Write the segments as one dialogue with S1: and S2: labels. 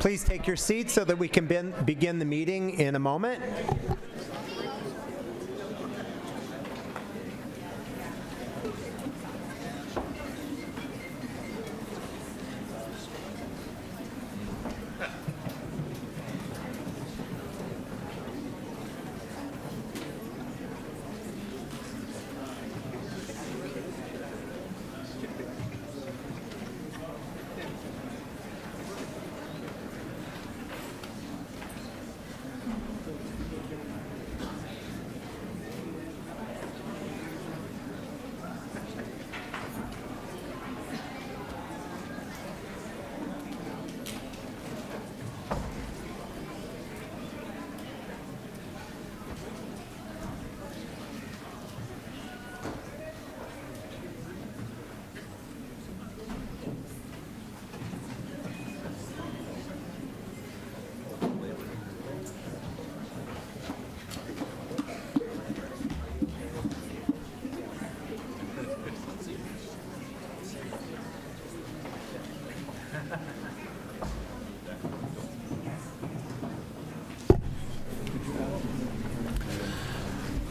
S1: Please take your seats so that we can begin the meeting in a moment.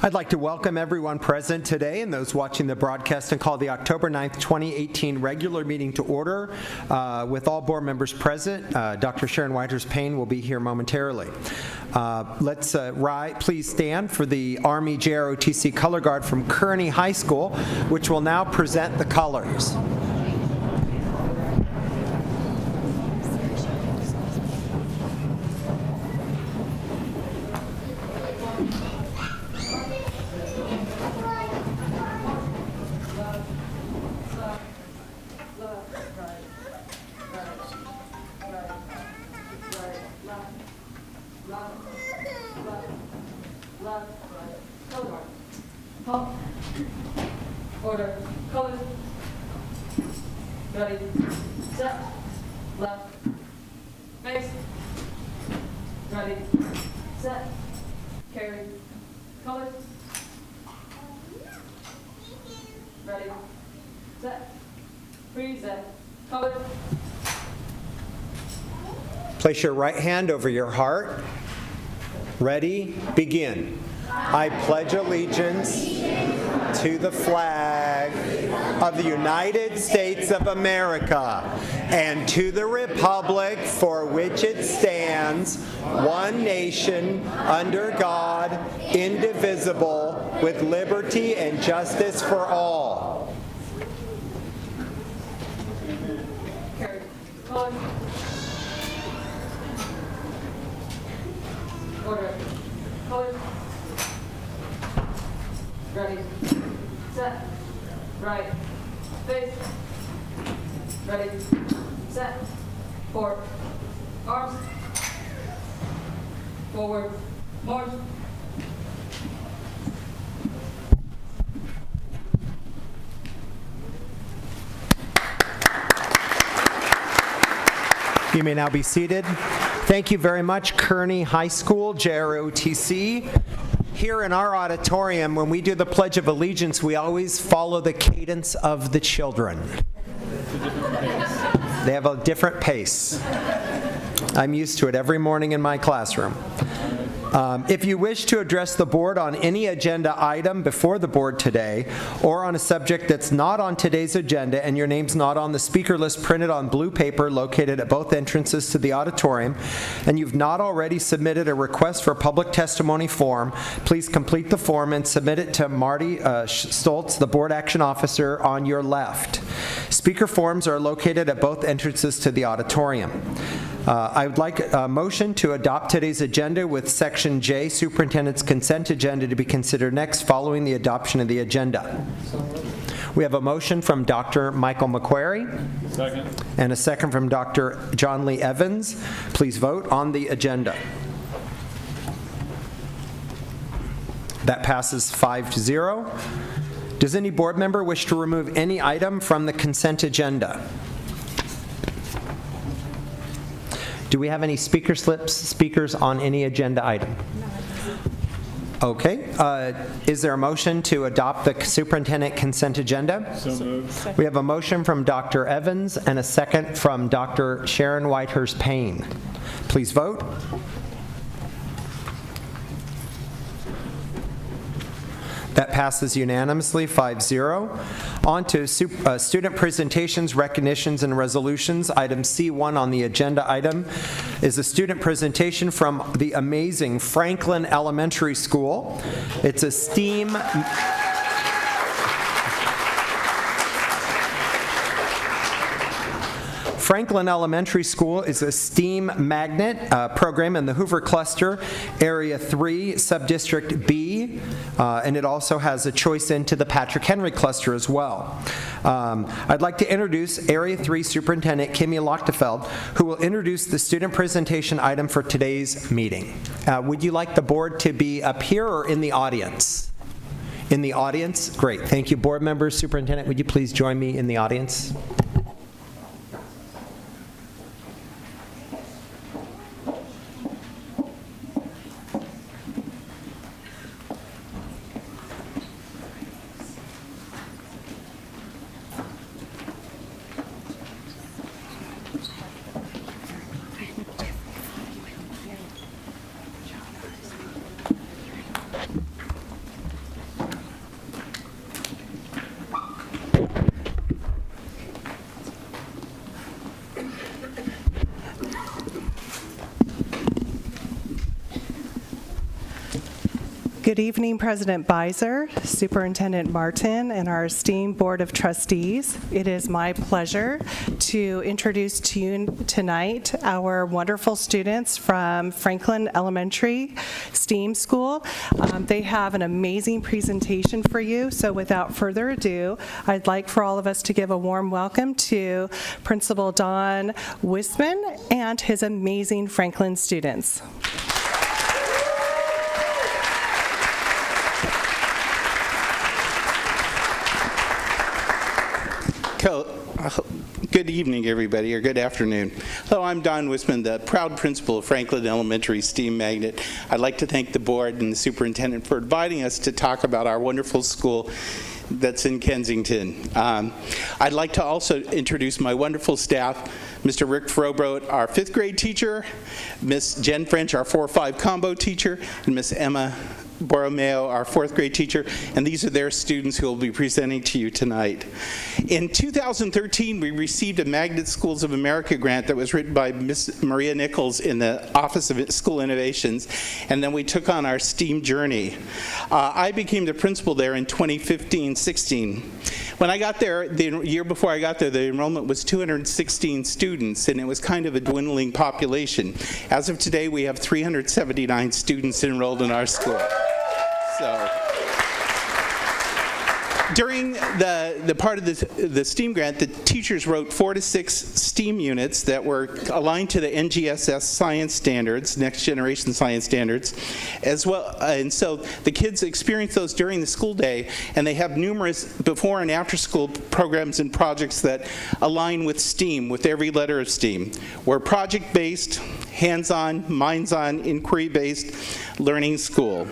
S1: I'd like to welcome everyone present today and those watching the broadcast and call the October 9th, 2018 regular meeting to order. With all board members present, Dr. Sharon Whitehurst-Payne will be here momentarily. Let's please stand for the Army JROTC Color Guard from Kearney High School, which will now present the colors.
S2: Order, colors, ready, set, left, face, ready, set, carry, colors, ready, set, freeze, colors.
S1: Place your right hand over your heart. Ready, begin. I pledge allegiance to the flag of the United States of America and to the republic for which it stands, one nation, under God, indivisible, with liberty and justice for all.
S2: Carry. Colors. Order. Colors. Ready, set, right, face, ready, set, forward, arms, forward, march.
S1: You may now be seated. Thank you very much, Kearney High School, JROTC. Here in our auditorium, when we do the Pledge of Allegiance, we always follow the cadence of the children. They have a different pace. I'm used to it every morning in my classroom. If you wish to address the board on any agenda item before the board today, or on a subject that's not on today's agenda and your name's not on the speaker list printed on blue paper located at both entrances to the auditorium, and you've not already submitted a request for public testimony form, please complete the form and submit it to Marty Stoltz, the board action officer, on your left. Speaker forms are located at both entrances to the auditorium. I would like a motion to adopt today's agenda with Section J, Superintendent's Consent Agenda, to be considered next following the adoption of the agenda. We have a motion from Dr. Michael McQuarrie.
S3: Second.
S1: And a second from Dr. John Lee Evans. Please vote on the agenda. That passes 5-0. Does any board member wish to remove any item from the consent agenda? Do we have any speaker slips, speakers on any agenda item? Okay. Is there a motion to adopt the superintendent consent agenda?
S3: So moved.
S1: We have a motion from Dr. Evans and a second from Dr. Sharon Whitehurst-Payne. Please vote. That passes unanimously, 5-0. On to student presentations, recognitions, and resolutions. Item C1 on the agenda item is a student presentation from the amazing Franklin Elementary School. It's a STEAM... Franklin Elementary School is a STEAM magnet program in the Hoover Cluster, Area 3, Subdistrict B, and it also has a choice into the Patrick Henry Cluster as well. I'd like to introduce Area 3 Superintendent Kimmy Lochtefeld, who will introduce the student presentation item for today's meeting. Would you like the board to be up here or in the audience? In the audience? Great. Thank you. Board members, Superintendent, would you please join me in the audience?
S3: Good evening, President Beiser, Superintendent Martin, and our esteemed Board of Trustees. It is my pleasure to introduce to you tonight our wonderful students from Franklin Elementary STEAM School. They have an amazing presentation for you, so without further ado, I'd like for all of us to give a warm welcome to Principal Don Wisman and his amazing Franklin students.
S4: Good evening, everybody, or good afternoon. Hello, I'm Don Wisman, the proud principal of Franklin Elementary STEAM Magnet. I'd like to thank the board and the superintendent for inviting us to talk about our wonderful school that's in Kensington. I'd like to also introduce my wonderful staff, Mr. Rick Frobrodt, our 5th grade teacher, Miss Jen French, our 4-5 combo teacher, and Miss Emma Borromeo, our 4th grade teacher, and these are their students who will be presenting to you tonight. In 2013, we received a Magnet Schools of America grant that was written by Miss Maria Nichols in the Office of School Innovations, and then we took on our STEAM journey. I became the principal there in 2015-16. When I got there, the year before I got there, the enrollment was 216 students, and it was kind of a dwindling population. As of today, we have 379 students enrolled in our school. So, during the part of the STEAM grant, the teachers wrote 4 to 6 STEAM units that were aligned to the NGSS science standards, next generation science standards, as well. And so the kids experience those during the school day, and they have numerous before and after school programs and projects that align with STEAM, with every letter of STEAM. We're project-based, hands-on, minds-on, inquiry-based learning school.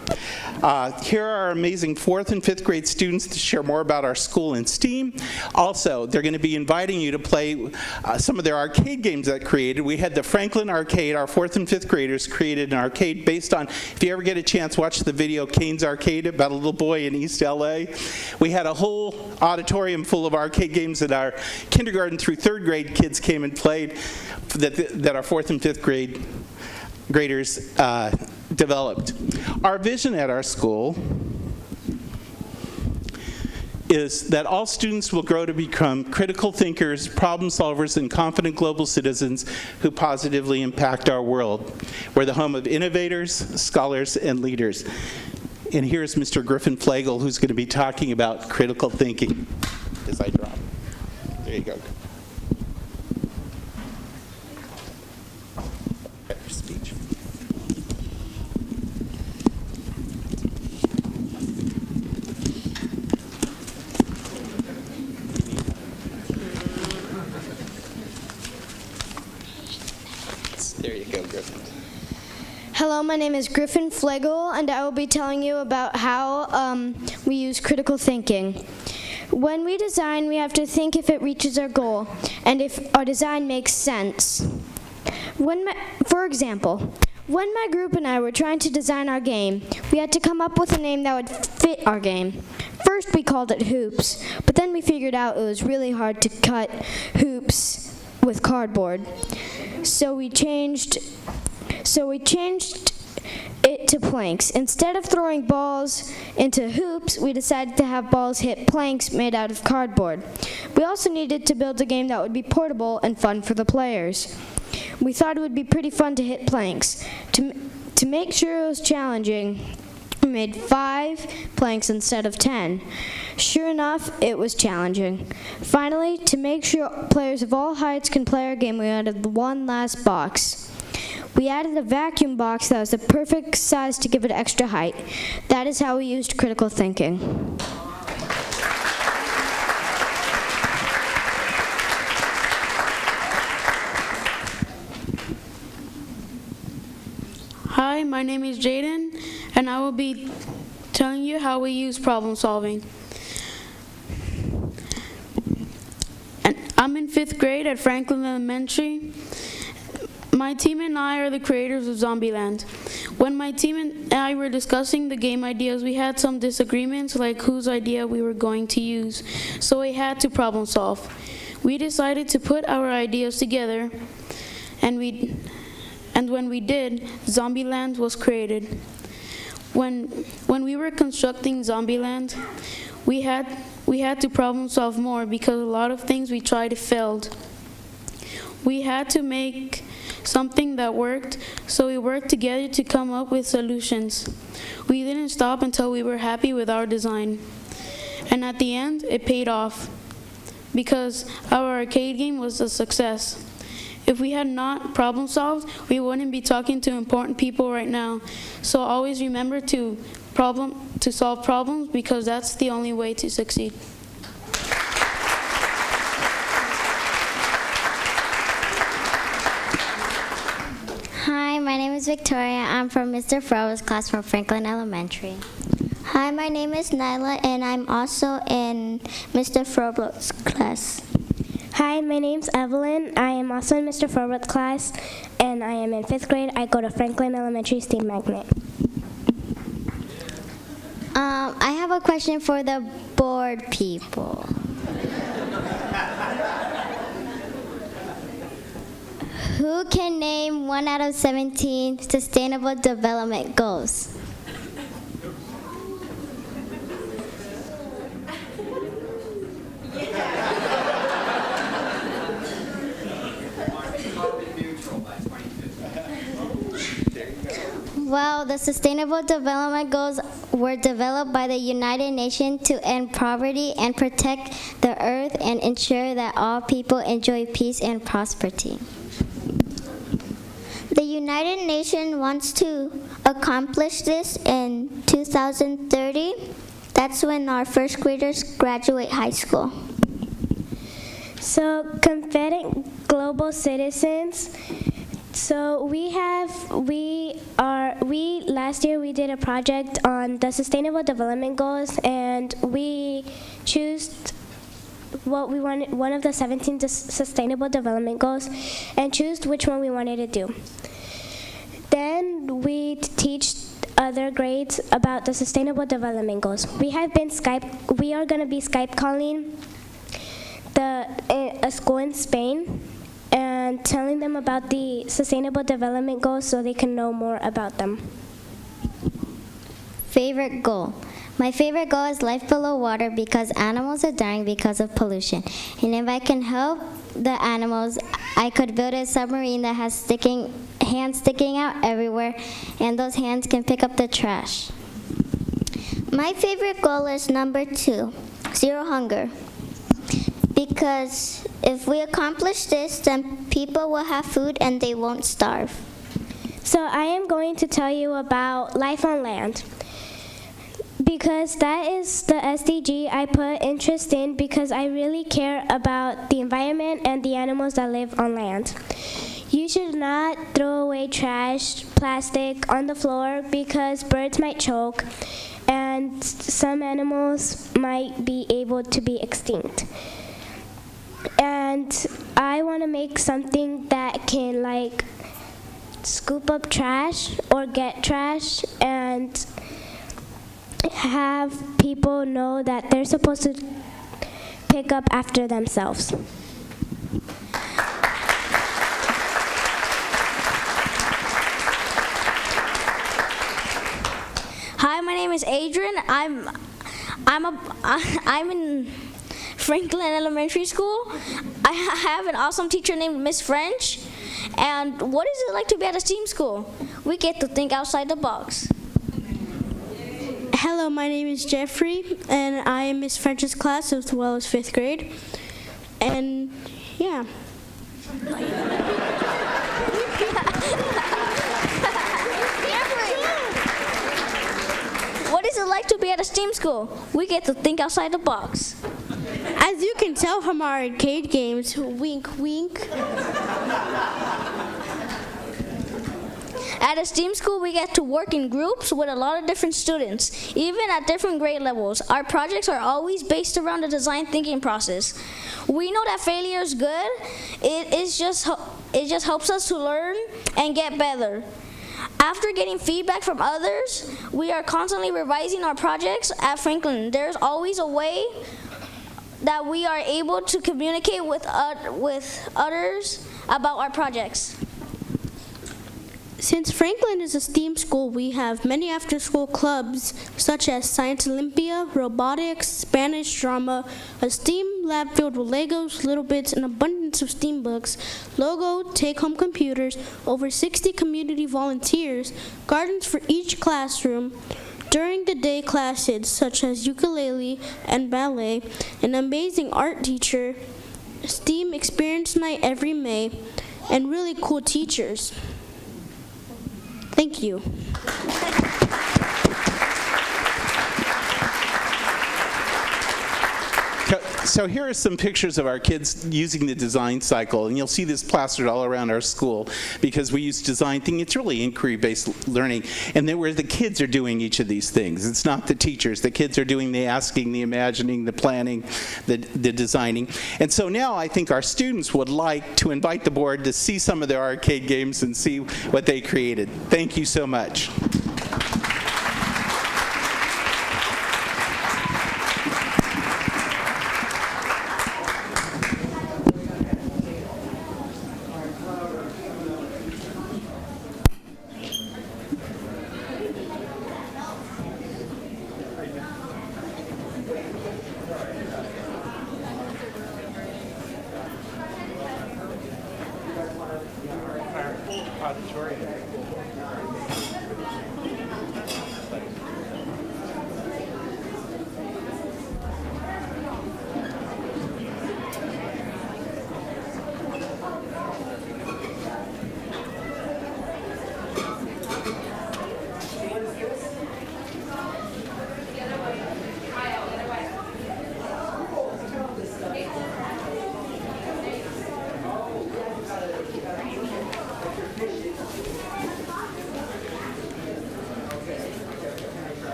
S4: Here are our amazing 4th and 5th grade students to share more about our school in STEAM. Also, they're going to be inviting you to play some of their arcade games that created. We had the Franklin Arcade. Our 4th and 5th graders created an arcade based on, if you ever get a chance, watch the video Kane's Arcade about a little boy in East LA. We had a whole auditorium full of arcade games that our kindergarten through 3rd grade kids came and played that our 4th and 5th graders developed. Our vision at our school is that all students will grow to become critical thinkers, problem solvers, and confident global citizens who positively impact our world. We're the home of innovators, scholars, and leaders. And here's Mr. Griffin Flegal, who's going to be talking about critical thinking. As I drop. There you go. Speech. There you go, Griffin.
S5: Hello, my name is Griffin Flegal, and I will be telling you about how we use critical thinking. When we design, we have to think if it reaches our goal, and if our design makes sense. For example, when my group and I were trying to design our game, we had to come up with a name that would fit our game. First we called it Hoops, but then we figured out it was really hard to cut hoops with cardboard. So we changed it to planks. Instead of throwing balls into hoops, we decided to have balls hit planks made out of cardboard. We also needed to build a game that would be portable and fun for the players. We thought it would be pretty fun to hit planks. To make sure it was challenging, we made 5 planks instead of 10. Sure enough, it was challenging. Finally, to make sure players of all heights can play our game, we added one last box. We added a vacuum box that was the perfect size to give it extra height. That is how we used critical thinking.
S6: Hi, my name is Jayden, and I will be telling you how we use problem solving. And I'm in 5th grade at Franklin Elementary. My team and I are the creators of Zombieland. When my team and I were discussing the game ideas, we had some disagreements, like whose idea we were going to use, so we had to problem solve. We decided to put our ideas together, and when we did, Zombieland was created. When we were constructing Zombieland, we had to problem solve more because a lot of things we tried failed. We had to make something that worked, so we worked together to come up with solutions. We didn't stop until we were happy with our design. And at the end, it paid off because our arcade game was a success. If we had not problem solved, we wouldn't be talking to important people right now. So always remember to solve problems because that's the only way to succeed.
S7: Hi, my name is Victoria. I'm from Mr. Fro's class from Franklin Elementary. Hi, my name is Nyla, and I'm also in Mr. Fro's class.
S8: Hi, my name's Evelyn. I am also in Mr. Forward's class, and I am in 5th grade. I go to Franklin Elementary Steam Magnet.
S7: I have a question for the board people. Who can name 1 out of 17 Sustainable Development Goals? Well, the Sustainable Development Goals were developed by the United Nations to end poverty and protect the earth and ensure that all people enjoy peace and prosperity. The United Nations wants to accomplish this in 2030. That's when our 1st graders graduate high school.
S8: So, Confederate Global Citizens. So last year we did a project on the Sustainable Development Goals, and we chose what we wanted, one of the 17 Sustainable Development Goals, and choose which one we wanted to do. Then we teach other grades about the Sustainable Development Goals. We are going to be Skype calling a school in Spain and telling them about the Sustainable Development Goals so they can know more about them.
S7: Favorite goal. My favorite goal is life below water because animals are dying because of pollution. And if I can help the animals, I could build a submarine that has hands sticking out everywhere, and those hands can pick up the trash.
S9: My favorite goal is number 2, zero hunger. Because if we accomplish this, then people will have food and they won't starve.
S8: So I am going to tell you about life on land, because that is the SDG I put interest in because I really care about the environment and the animals that live on land. You should not throw away trash, plastic on the floor because birds might choke and some animals might be able to be extinct. And I want to make something that can scoop up trash or get trash and have people know that they're supposed to pick up after themselves.
S10: Hi, my name is Adrian. I'm in Franklin Elementary School. I have an awesome teacher named Miss French. And what is it like to be at a STEAM school? We get to think outside the box.
S11: Hello, my name is Jeffrey, and I am Miss French's class as well as 5th grade. And yeah.
S10: What is it like to be at a STEAM school? We get to think outside the box.
S11: As you can tell from our arcade games, wink, wink.
S10: At a STEAM school, we get to work in groups with a lot of different students, even at different grade levels. Our projects are always based around the design thinking process. We know that failure is good. It just helps us to learn and get better. After getting feedback from others, we are constantly revising our projects at Franklin. There's always a way that we are able to communicate with others about our projects.
S11: Since Franklin is a STEAM school, we have many after-school clubs such as Science Olympia, robotics, Spanish drama, a STEAM lab filled with Legos, Little Bits, an abundance of STEAM books, logo, take-home computers, over 60 community volunteers, gardens for each classroom, during the day classes such as ukulele and ballet, an amazing art teacher, STEAM experience night every May, and really cool teachers. Thank you.
S4: So here are some pictures of our kids using the design cycle, and you'll see this plastered all around our school because we use design thinking. It's really inquiry-based learning, and then where the kids are doing each of these things. It's not the teachers. The kids are doing the asking, the imagining, the planning, the designing. And so now I think our students would like to invite the board to see some of their arcade games and see what they created. Thank you so much.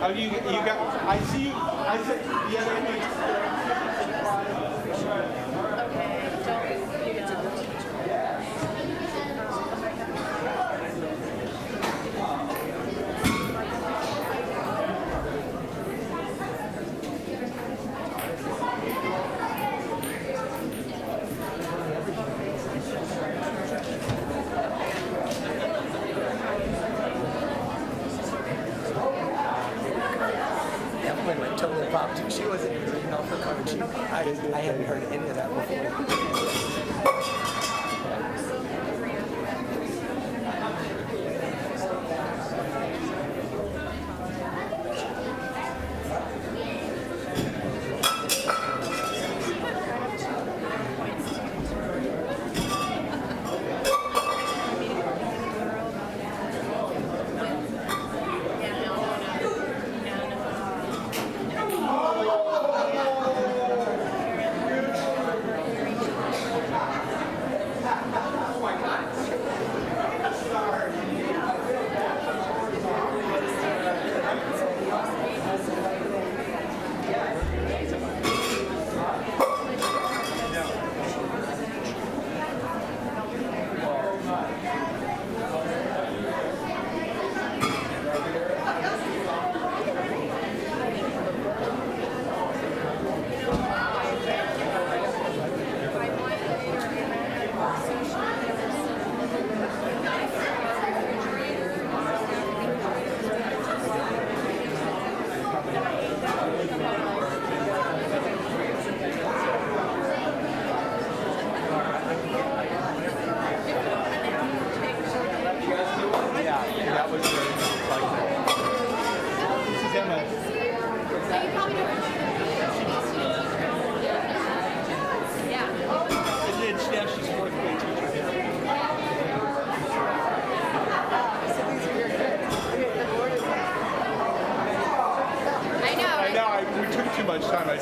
S4: Oh, you got, I see, I said,
S1: Totally popped. She wasn't even reading off her card. I hadn't heard any of that before.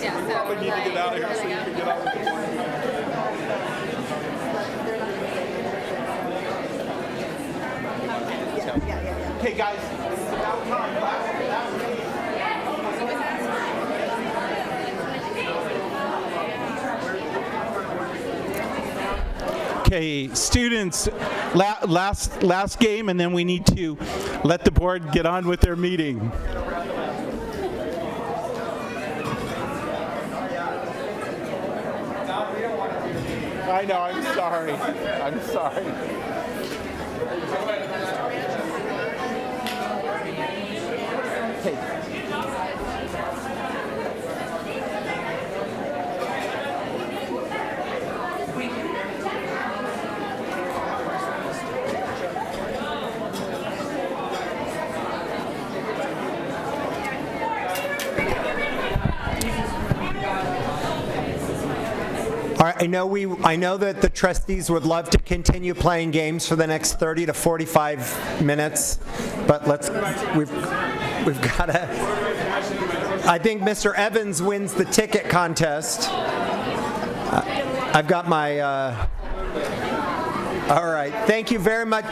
S4: guys. We probably need to get out of here so you can get out of the morning. Okay, guys, it's about time. Okay, students, last game, and then we need to let the board get on with their meeting. I know, I'm sorry. I'm sorry. Okay.
S1: All right, I know that the trustees would love to continue playing games for the next 30 to 45 minutes, but we've got to. I think Mr. Evans wins the ticket contest. I've got my. All right, thank you very much.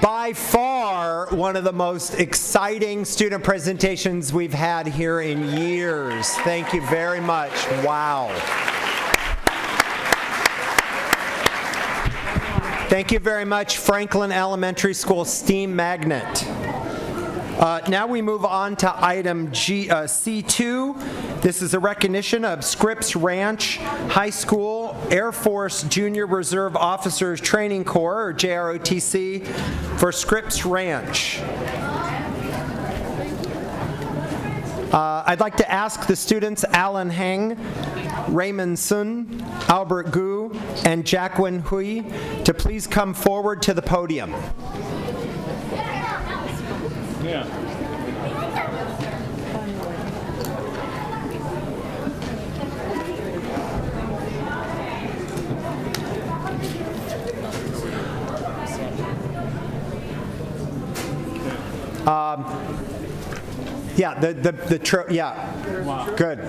S1: By far, one of the most exciting student presentations we've had here in years. Thank you very much. Wow. Thank you very much, Franklin Elementary School STEAM Magnet. Now we move on to item C2. This is a recognition of Scripps Ranch High School Air Force Junior Reserve Officers Training Corps, or JROTC, for Scripps Ranch. I'd like to ask the students Alan Heng, Raymond Sun, Albert Gu, and Jacqueline Hui to please come forward to the podium.
S4: Yeah.
S1: Wow. Good.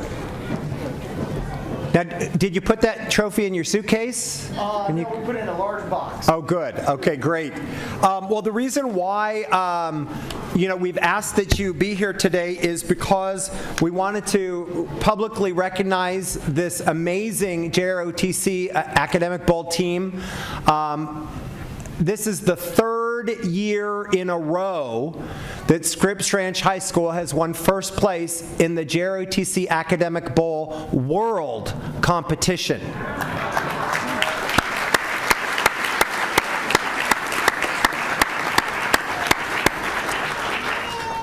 S1: Now, did you put that trophy in your suitcase?
S12: No, we put it in a large box.
S1: Oh, good. Okay, great. Well, the reason why we've asked that you be here today is because we wanted to publicly recognize this amazing JROTC Academic Bowl team. This is the third year in a row that Scripps Ranch High School has won first place in the JROTC Academic Bowl World Competition.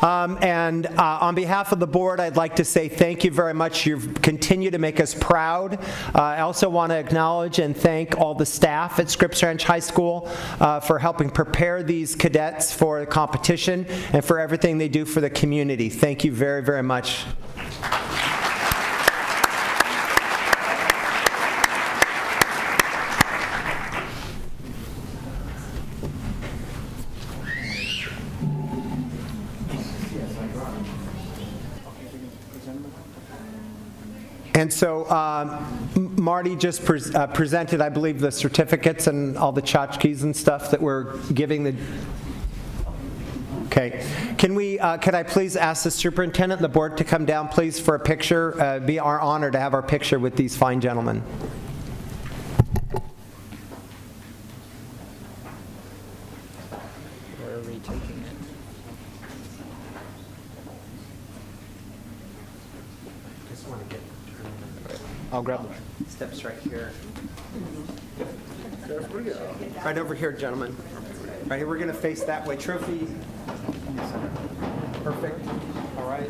S1: On behalf of the board, I'd like to say thank you very much. You've continued to make us proud. I also want to acknowledge and thank all the staff at Scripps Ranch High School for helping prepare these cadets for the competition and for everything they do for the community. Thank you very, very much. And so Marty just presented, I believe, the certificates and all the tchotchkes and stuff that we're giving the... Okay. Could I please ask the superintendent and the board to come down, please, for a picture? It'd be our honor to have our picture with these fine gentlemen. Where are we taking it? Just want to get... I'll grab the steps right here. Right over here, gentlemen. Right here, we're going to face that way. Trophy. Perfect. All right.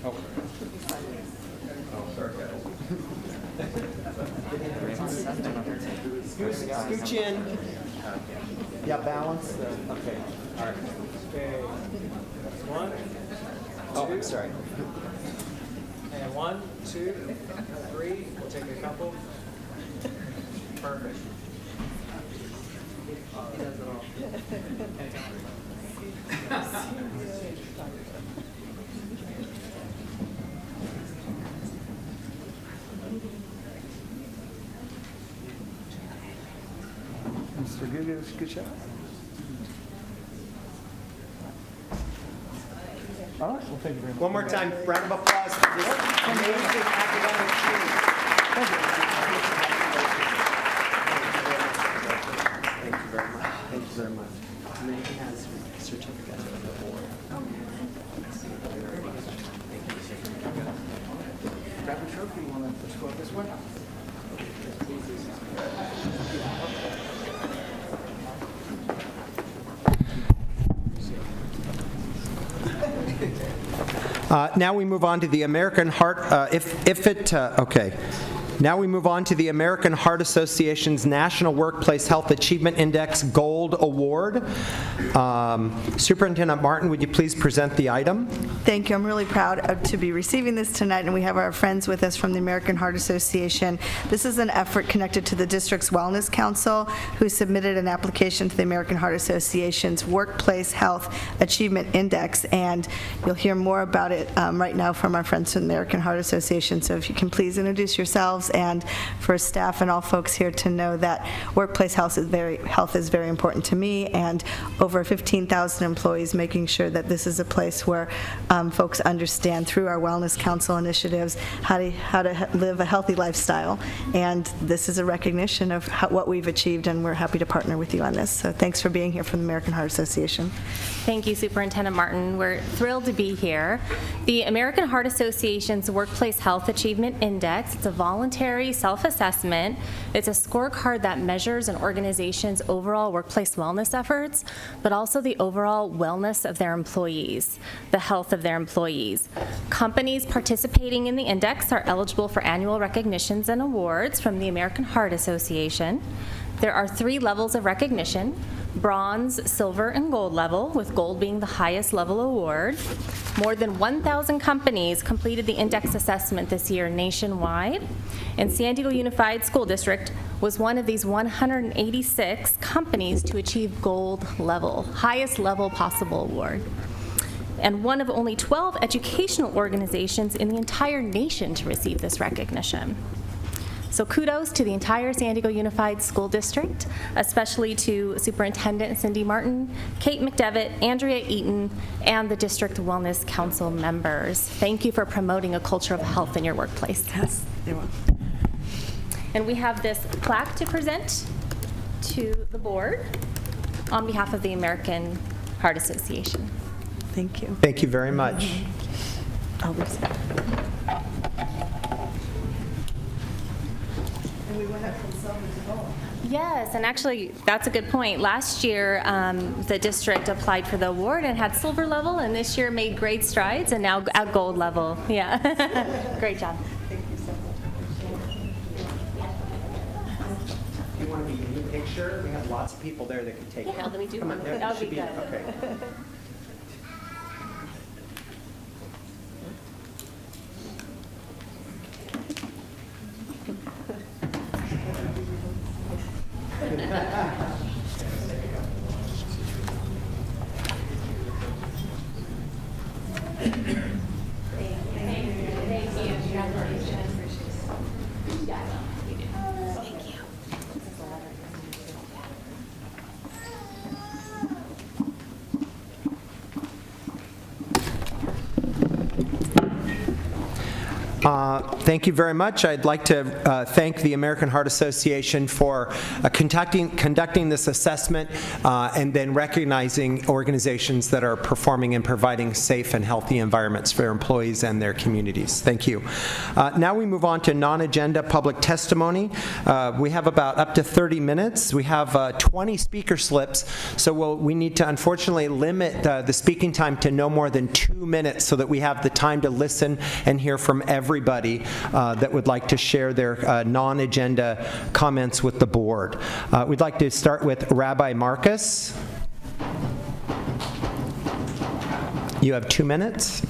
S1: Oh. Sorry, guys. Scooch in. Yeah, balance. Okay. All right. Okay. One. Oh, I'm sorry. And 1, 2, 3. We'll take a couple. Perfect.
S12: So give it a good shot. All right, well, thank you very much.
S1: One more time, round of applause for this amazing academic team. Thank you very much. Thank you very much. Megan has a certificate of the board.
S12: Grab a trophy. You want to go up this way?
S1: Now we move on to the American Heart, okay. Now we move on to the American Heart Association's National Workplace Health Achievement Index Gold Award. Superintendent Martin, would you please present the item?
S13: Thank you. I'm really proud to be receiving this tonight, and we have our friends with us from the American Heart Association. This is an effort connected to the district's Wellness Council, who submitted an application to the American Heart Association's Workplace Health Achievement Index, and you'll hear more about it right now from our friends from the American Heart Association. So if you can please introduce yourselves, and for staff and all folks here to know that workplace health is very important to me, and over 15,000 employees, making sure that this is a place where folks understand through our Wellness Council initiatives how to live a healthy lifestyle. And this is a recognition of what we've achieved, and we're happy to partner with you on this. So thanks for being here from the American Heart Association.
S14: Thank you, Superintendent Martin. We're thrilled to be here. The American Heart Association's Workplace Health Achievement Index, it's a voluntary self-assessment. It's a scorecard that measures an organization's overall workplace wellness efforts, but also the overall wellness of their employees, the health of their employees. Companies participating in the index are eligible for annual recognitions and awards from the American Heart Association. There are 3 levels of recognition: bronze, silver, and gold level, with gold being the highest level award. More than 1,000 companies completed the index assessment this year nationwide, and San Diego Unified School District was one of these 186 companies to achieve gold level, highest level possible award, and one of only 12 educational organizations in the entire nation to receive this recognition. So kudos to the entire San Diego Unified School District, especially to Superintendent Cindy Martin, Kate McDevitt, Andrea Eaton, and the District Wellness Council members. Thank you for promoting a culture of health in your workplace.
S13: Yes, you're welcome.
S14: And we have this plaque to present to the board on behalf of the American Heart Association.
S13: Thank you.
S1: Thank you very much.
S13: I'll reset. We went up from silver to gold.
S14: Yes, and actually, that's a good point. Last year, the district applied for the award and had silver level, and this year made great strides, and now at gold level. Yeah, great job.
S13: Thank you so much.
S1: You want to be in the picture? We have lots of people there that can take it.
S14: Yeah, let me do
S1: Come on,
S14: one.
S1: there
S14: That would
S1: should
S14: be good.
S1: Okay. Thank you very much. I'd like to thank the American Heart Association for conducting this assessment and then recognizing organizations that are performing and providing safe and healthy environments for their employees and their communities. Thank you. Now we move on to non-agenda public testimony. We have about up to 30 minutes. We have 20 speaker slips, so we need to unfortunately limit the speaking time to no more than 2 minutes so that we have the time to listen and hear from everybody that would like to share their non-agenda comments with the board. We'd like to start with Rabbi Marcus. You have 2 minutes.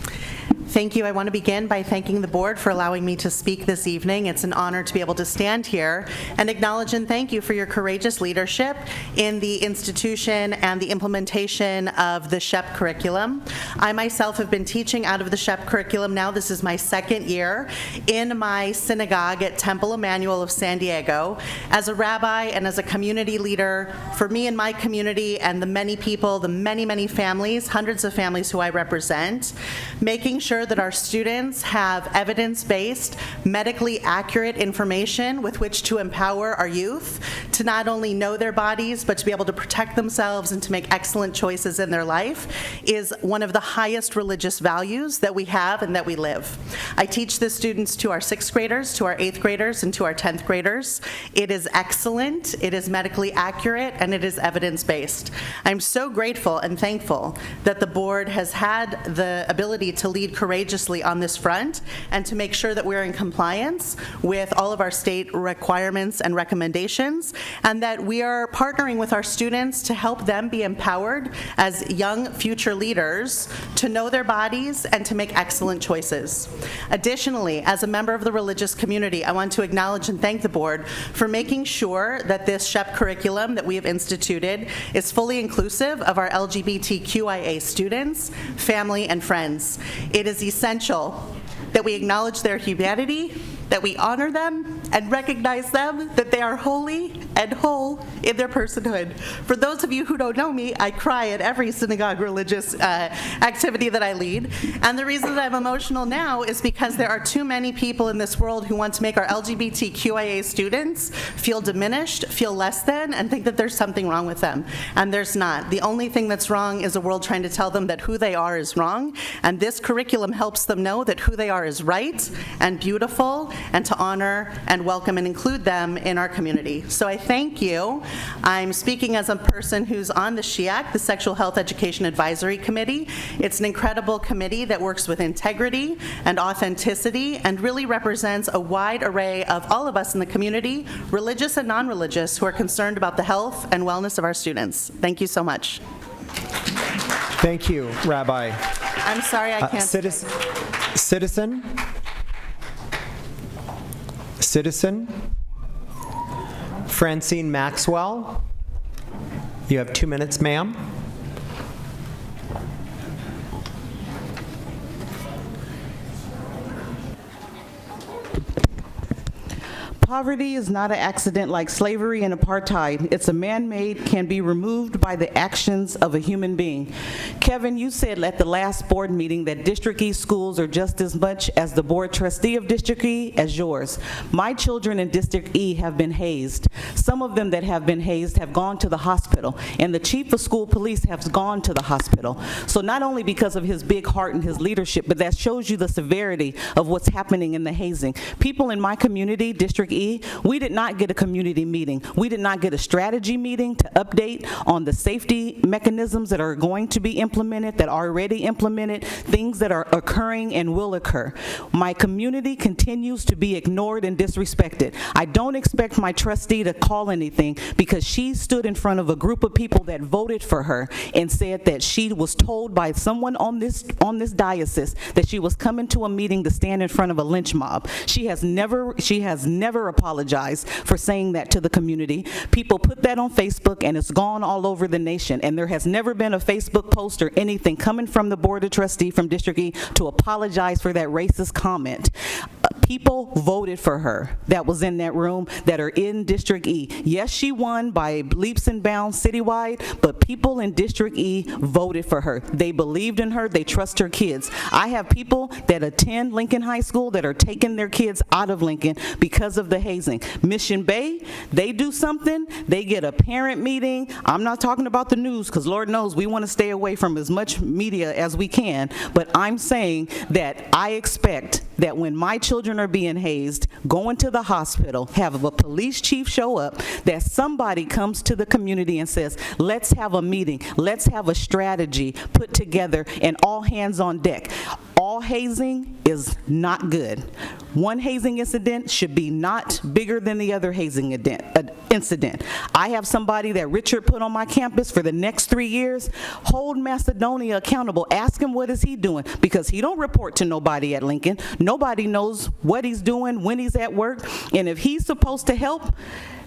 S15: Thank you. I want to begin by thanking the board for allowing me to speak this evening. It's an honor to be able to stand here and acknowledge and thank you for your courageous leadership in the institution and the implementation of the SHEP curriculum. I myself have been teaching out of the SHEP curriculum now. This is my second year in my synagogue at Temple Emmanuel of San Diego. As a rabbi and as a community leader, for me and my community and the many people, the many families, hundreds of families who I represent, making sure that our students have evidence-based, medically accurate information with which to empower our youth to not only know their bodies, but to be able to protect themselves and to make excellent choices in their life is one of the highest religious values that we have and that we live. I teach this students to our 6th graders, to our 8th graders, and to our 10th graders. It is excellent, it is medically accurate, and it is evidence-based. I'm so grateful and thankful that the board has had the ability to lead courageously on this front and to make sure that we're in compliance with all of our state requirements and recommendations, and that we are partnering with our students to help them be empowered as young future leaders to know their bodies and to make excellent choices. Additionally, as a member of the religious community, I want to acknowledge and thank the board for making sure that this SHEP curriculum that we have instituted is fully inclusive of our LGBTQIA students, family, and friends. It is essential that we acknowledge their humanity, that we honor them and recognize them, that they are holy and whole in their personhood. For those of you who don't know me, I cry at every synagogue religious activity that I lead. And the reason that I'm emotional now is because there are too many people in this world who want to make our LGBTQIA students feel diminished, feel less than, and think that there's something wrong with them. And there's not. The only thing that's wrong is a world trying to tell them that who they are is wrong. And this curriculum helps them know that who they are is right and beautiful, and to honor and welcome and include them in our community. So I thank you. I'm speaking as a person who's on the SHIAC, the Sexual Health Education Advisory Committee. It's an incredible committee that works with integrity and authenticity and really represents a wide array of all of us in the community, religious and non-religious, who are concerned about the health and wellness of our students. Thank you so much.
S1: Thank you, Rabbi.
S15: I'm sorry I can't.
S1: Citizen Francine Maxwell, you have 2 minutes, ma'am.
S16: Poverty is not an accident like slavery and apartheid. It's a man-made, can be removed by the actions of a human being. Kevin, you said at the last board meeting that District E schools are just as much as the board trustee of District E as yours. My children in District E have been hazed. Some of them that have been hazed have gone to the hospital, and the chief of school police has gone to the hospital. So not only because of his big heart and his leadership, but that shows you the severity of what's happening in the hazing. People in my community, District E, we did not get a community meeting. We did not get a strategy meeting to update on the safety mechanisms that are going to be implemented, that are already implemented, things that are occurring and will occur. My community continues to be ignored and disrespected. I don't expect my trustee to call anything because she stood in front of a group of people that voted for her and said that she was told by someone on this diocese that she was coming to a meeting to stand in front of a lynch mob. She has never apologized for saying that to the community. People put that on Facebook and it's gone all over the nation, and there has never been a Facebook post or anything coming from the Board of Trustees from District E to apologize for that racist comment. People voted for her that was in that room that are in District E. Yes, she won by leaps and bounds citywide, but people in District E voted for her. They believed in her. They trust her kids. I have people that attend Lincoln High School that are taking their kids out of Lincoln because of the hazing. Mission Bay, they do something, they get a parent meeting. I'm not talking about the news because Lord knows we want to stay away from as much media as we can, but I'm saying that I expect that when my children are being hazed, going to the hospital, have a police chief show up, that somebody comes to the community and says, let's have a meeting, let's have a strategy put together and all hands on deck. all hazing is not good. One hazing incident should be not bigger than the other hazing incident. I have somebody that Richard put on my campus for the next 3 years. Hold Macedonia accountable. Ask him what is he doing, because he don't report to nobody at Lincoln. Nobody knows what he's doing, when he's at work, and if he's supposed to help,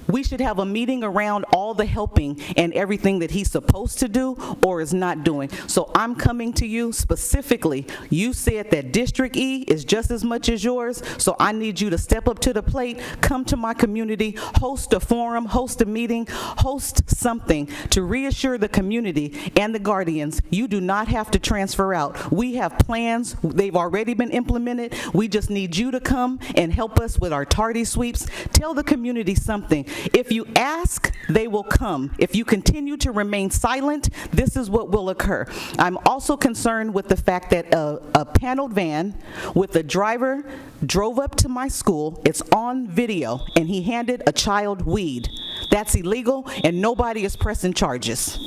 S16: we should have a meeting around all the helping and everything that he's supposed to do or is not doing. So I'm coming to you specifically. You said that District E is just as much as yours, so I need you to step up to the plate, come to my community, host a forum, host a meeting, host something to reassure the community and the guardians you do not have to transfer out. We have plans. They've already been implemented. We just need you to come and help us with our tardy sweeps. Tell the community something. If you ask, they will come. If you continue to remain silent, this is what will occur. I'm also concerned with the fact that a paneled van with a driver drove up to my school. It's on video, and he handed a child weed. That's illegal, and nobody is pressing charges.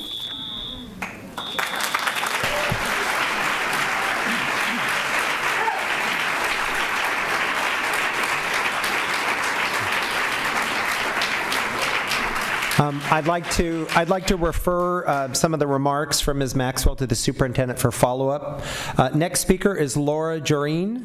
S1: I'd like to refer some of the remarks from Ms. Maxwell to the superintendent for follow-up. Next speaker is Laura Jareen.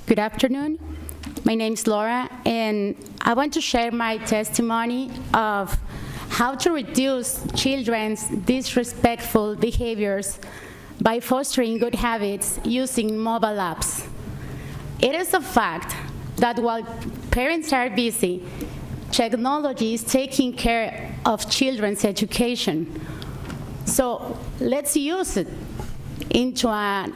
S17: Good afternoon. My name is Laura, and I want to share my testimony of how to reduce children's disrespectful behaviors by fostering good habits using mobile apps. It is a fact that while parents are busy, technology is taking care of children's education. So let's use it into a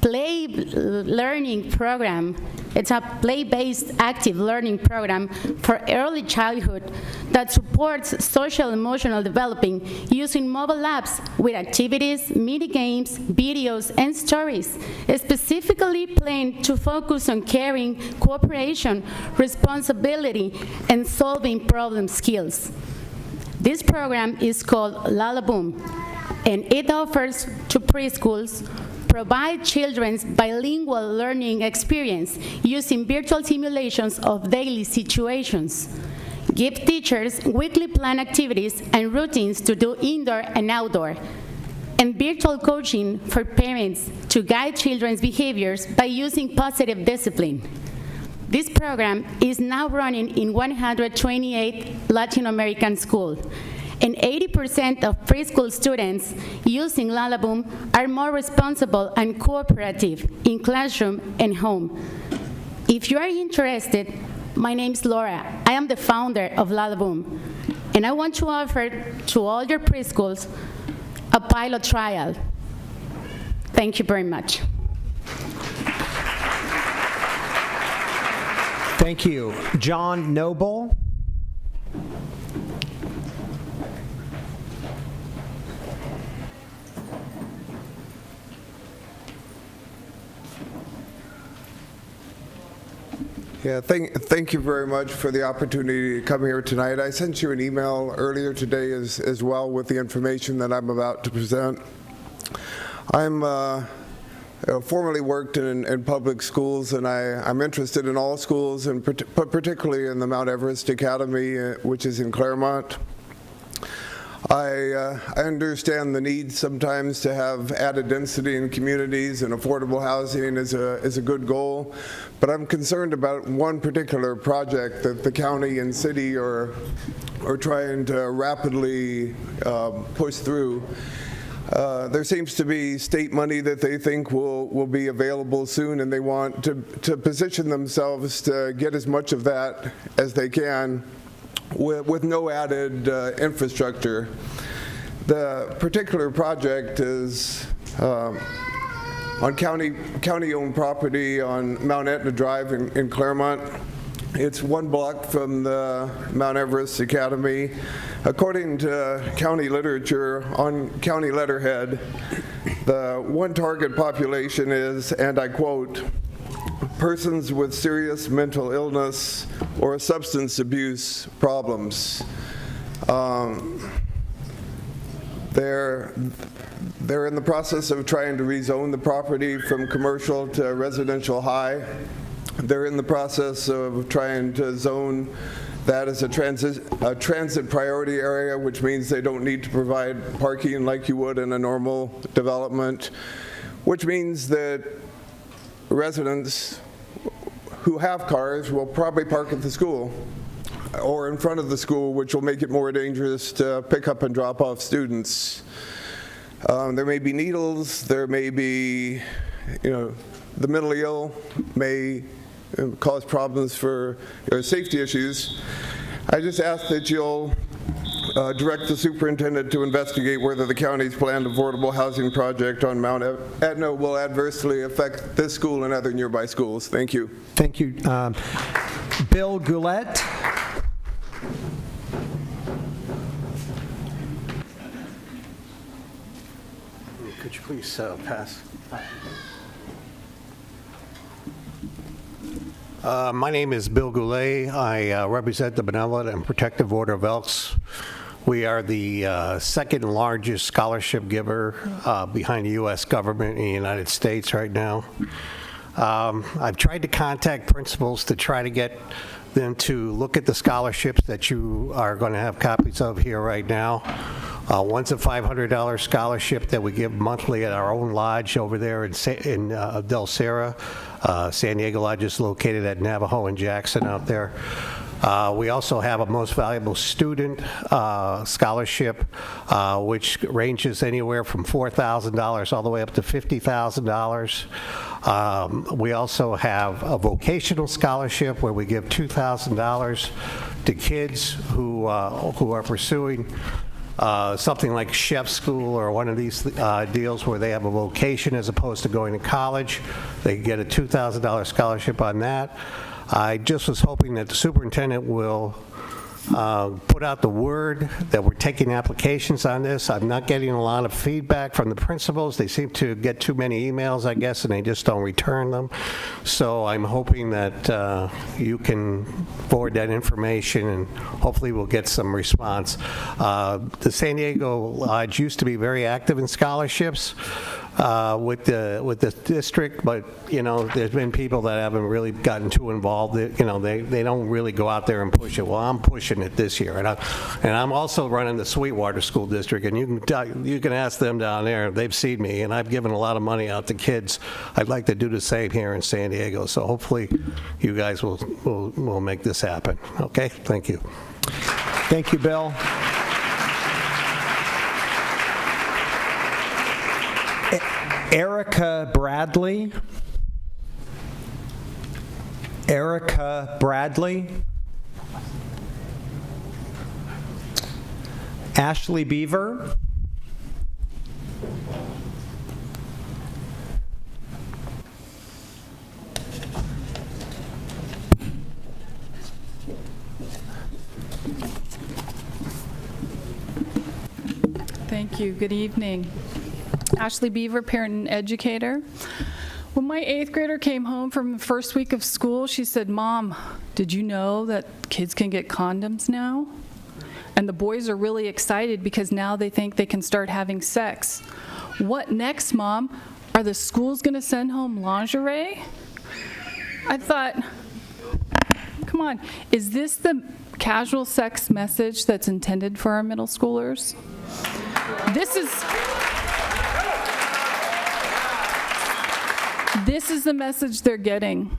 S17: play learning program. It's a play-based active learning program for early childhood that supports social emotional developing using mobile apps with activities, mini games, videos, and stories, specifically planned to focus on caring, cooperation, responsibility, and solving problem skills. This program is called Laboum, and it offers to preschools provide children's bilingual learning experience using virtual simulations of daily situations. Give teachers weekly plan activities and routines to do indoor and outdoor, and virtual coaching for parents to guide children's behaviors by using positive discipline. This program is now running in 128 Latin American schools, and 80% of preschool students using Laboum are more responsible and cooperative in classroom and home. If you are interested, my name is Laura. I am the founder of Laboum, and I want to offer to all your preschools a pilot trial. Thank you very much.
S1: Thank you. John Noble.
S18: Yeah, thank you very much for the opportunity to come here tonight. I sent you an email earlier today as well with the information that I'm about to present. I'm formerly worked in public schools, and I'm interested in all schools, and but particularly in the Mount Everest Academy, which is in Claremont. I understand the need sometimes to have added density in communities, and affordable housing is a good goal, but I'm concerned about one particular project that the county and city are trying to rapidly push through. There seems to be state money that they think will be available soon, and they want to position themselves to get as much of that as they can with no added infrastructure. The particular project is on county-owned property on Mount Etna Drive in Claremont. It's 1 block from the Mount Everest Academy. According to county literature, on county letterhead, The one target population is, and I quote, persons with serious mental illness or substance abuse problems. They're in the process of trying to rezone the property from commercial to residential high. They're in the process of trying to zone that as a transit priority area, which means they don't need to provide parking like you would in a normal development, which means that residents who have cars will probably park at the school or in front of the school, which will make it more dangerous to pick up and drop off students. There may be needles, there may be, the mentally ill may cause problems for safety issues. I just ask that you'll direct the superintendent to investigate whether the county's planned affordable housing project on Mount Etna will adversely affect this school and other nearby schools. Thank you.
S1: Thank you. Bill Goulet.
S19: Could you please pass? My name is Bill Goulet. I represent the Benevolent and Protective Order of Elks. We are the second largest scholarship giver behind the U.S. government in the United States right now. I've tried to contact principals to try to get them to look at the scholarships that you are going to have copies of here right now. One's a $500 scholarship that we give monthly at our own lodge over there in Del Cerra. San Diego Lodge is located at Navajo and Jackson out there. We also have a most valuable student scholarship, which ranges anywhere from $4,000 all the way up to $50,000. We also have a vocational scholarship where we give $2,000 to kids who are pursuing something like chef school or one of these deals where they have a vocation as opposed to going to college. They get a $2,000 scholarship on that. I just was hoping that the superintendent will put out the word that we're taking applications on this. I'm not getting a lot of feedback from the principals. They seem to get too many emails, I guess, and they just don't return them. So I'm hoping that you can forward that information, and hopefully we'll get some response. The San Diego Lodge used to be very active in scholarships with the district, but there's been people that haven't really gotten too involved. They don't really go out there and push it. Well, I'm pushing it this year, and I'm also running the Sweetwater School District, and you can ask them down there. They've seen me, and I've given a lot of money out to kids. I'd like to do the same here in San Diego. So hopefully, you guys will make this happen. Okay, thank you.
S1: Thank you, Bill. Erica Bradley. Erica Bradley. Ashley Beaver.
S20: Thank you. Good evening. Ashley Beaver, parent and educator. When my 8th grader came home from the first week of school, she said, "Mom, did you know that kids can get condoms now?" And the boys are really excited because now they think they can start having sex. What next, Mom? Are the schools going to send home lingerie? I thought, come on, is this the casual sex message that's intended for our middle schoolers? This is the message they're getting.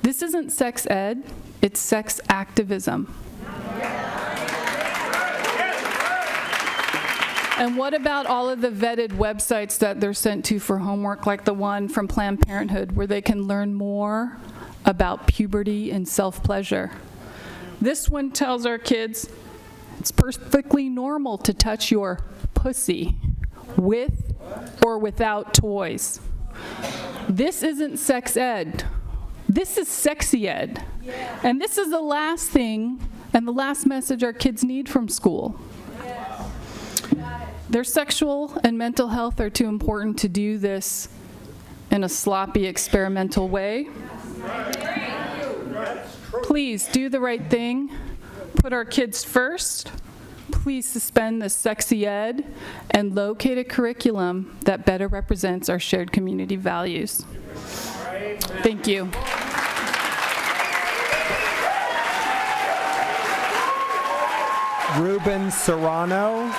S20: This isn't sex ed, it's sex activism. And what about all of the vetted websites that they're sent to for homework, like the one from Planned Parenthood, where they can learn more about puberty and self-pleasure? This one tells our kids it's perfectly normal to touch your pussy with or without toys. This isn't sex ed. This is sexy ed. And this is the last thing and the last message our kids need from school. Their sexual and mental health are too important to do this in a sloppy, experimental way. Please do the right thing. Put our kids first. Please suspend the sexy ed and locate a curriculum that better represents our shared community values. Thank you.
S1: Ruben Serrano.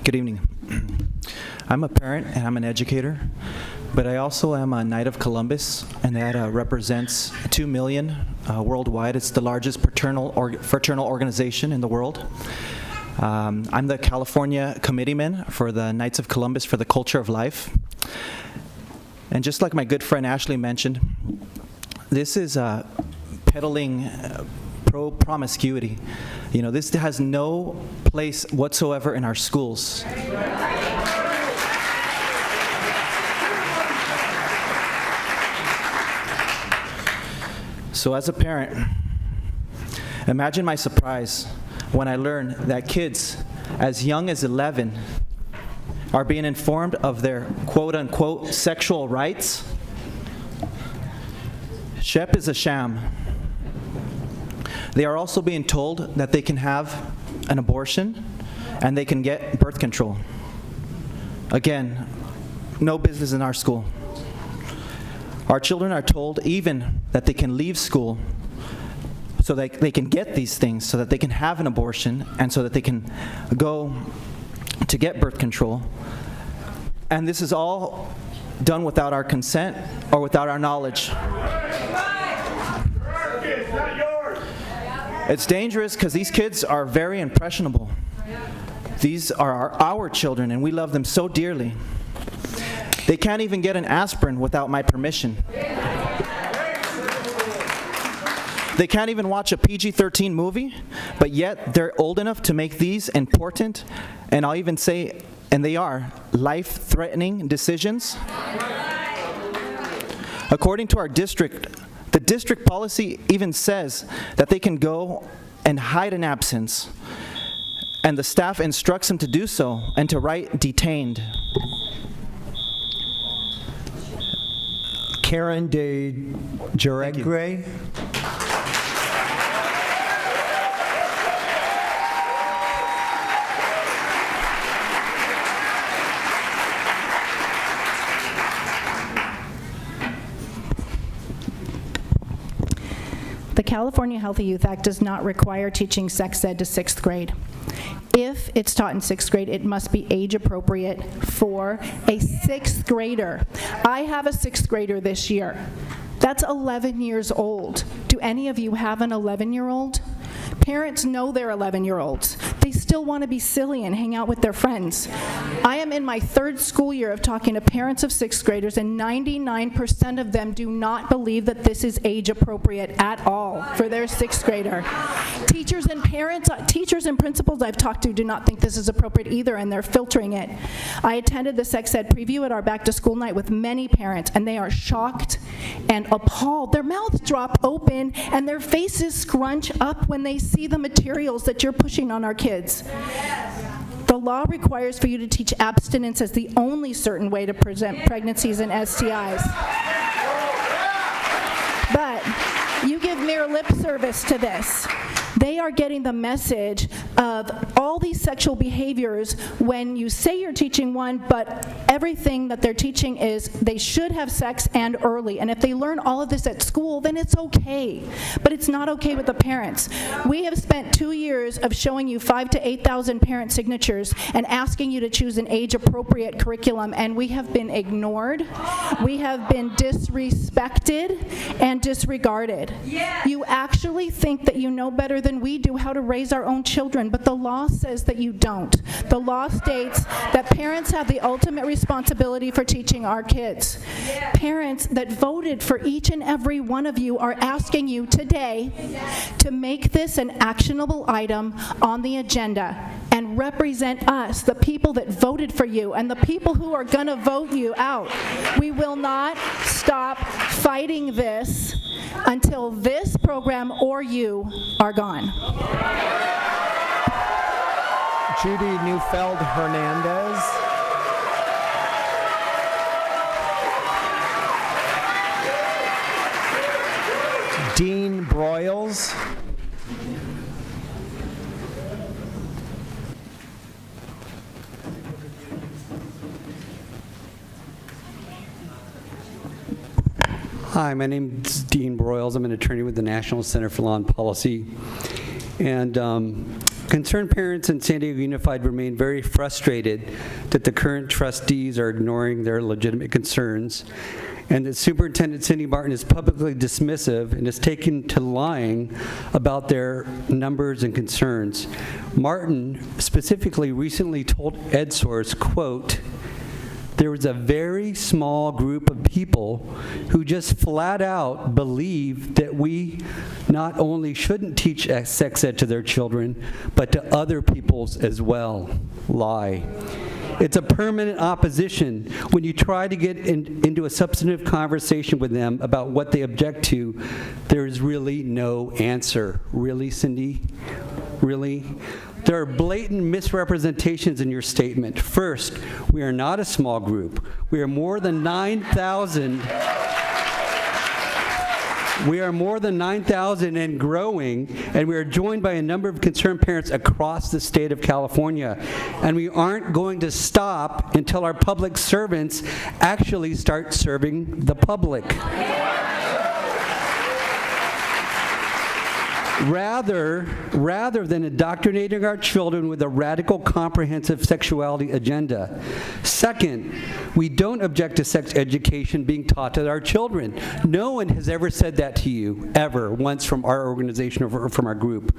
S21: Good evening. I'm a parent and I'm an educator, but I also am a Knight of Columbus, and that represents 2 million worldwide. It's the largest fraternal organization in the world. I'm the California committeeman for the Knights of Columbus for the Culture of Life. And just like my good friend Ashley mentioned, this is peddling pro-promiscuity. You know, this has no place whatsoever in our schools. So as a parent, imagine my surprise when I learned that kids as young as 11 are being informed of their quote-unquote sexual rights. SHEP is a sham. They are also being told that they can have an abortion and they can get birth control. Again, no business in our school. Our children are told even that they can leave school so that they can get these things, so that they can have an abortion, and so that they can go to get birth control. And this is all done without our consent or without our knowledge. It's dangerous because these kids are very impressionable. These are our children, and we love them so dearly. They can't even get an aspirin without my permission. They can't even watch a PG-13 movie, but yet they're old enough to make these important, and I'll even say, and they are, life-threatening decisions. According to our district, the district policy even says that they can go and hide an absence, and the staff instructs them to do so and to write detained.
S1: Karen de Jaregre.
S22: The California Healthy Youth Act does not require teaching sex ed to 6th grade. If it's taught in 6th grade, it must be age appropriate for a 6th grader. I have a 6th grader this year. That's 11 years old. Do any of you have an 11-year-old? Parents know they're 11-year-olds. They still want to be silly and hang out with their friends. I am in my 3rd school year of talking to parents of 6th graders, and 99% of them do not believe that this is age appropriate at all for their 6th grader. Teachers and principals I've talked to do not think this is appropriate either, and they're filtering it. I attended the sex ed preview at our back to school night with many parents, and they are shocked and appalled. Their mouths drop open and their faces scrunch up when they see the materials that you're pushing on our kids. The law requires for you to teach abstinence as the only certain way to prevent pregnancies and STIs. But you give mere lip service to this. They are getting the message of all these sexual behaviors when you say you're teaching one, but everything that they're teaching is they should have sex and early. And if they learn all of this at school, then it's okay. But it's not okay with the parents. We have spent 2 years of showing you 5,000 to 8,000 parent signatures and asking you to choose an age-appropriate curriculum, and we have been ignored. We have been disrespected and disregarded. Yes. You actually think that you know better than we do how to raise our own children, but the law says that you don't. The law states that parents have the ultimate responsibility for teaching our kids. Yes. Parents that voted for each and every one of you are asking you today to make this an actionable item on the agenda. And and represent us, the people that voted for you and the people who are going to vote you out. We will not stop fighting this until this program or you are gone.
S1: Judy Neufeld Hernandez. Dean Broyles.
S2: Hi, my name is Dean Broyles. I'm an attorney with the National Center for Law and Policy. And concerned parents in San Diego Unified remain very frustrated that the current trustees are ignoring their legitimate concerns, and that Superintendent Cindy Martin is publicly dismissive and is taken to lying about their numbers and concerns. Martin specifically recently told EdSource, quote, "There was a very small group of people who just flat out believe that we not only shouldn't teach sex ed to their children, but to other people's as well." Lie. It's a permanent opposition. When you try to get into a substantive conversation with them about what they object to, there is really no answer. Really, Cindy? Really? There are blatant misrepresentations in your statement. First, we are not a small group. We are more than 9,000. We are more than 9,000 and growing, and we are joined by a number of concerned parents across the state of California. And we aren't going to stop until our public servants actually start serving the public. Rather than indoctrinating our children with a radical, comprehensive sexuality agenda. Second, we don't object to sex education being taught to our children. No one has ever said that to you, ever, once from our organization or from our group.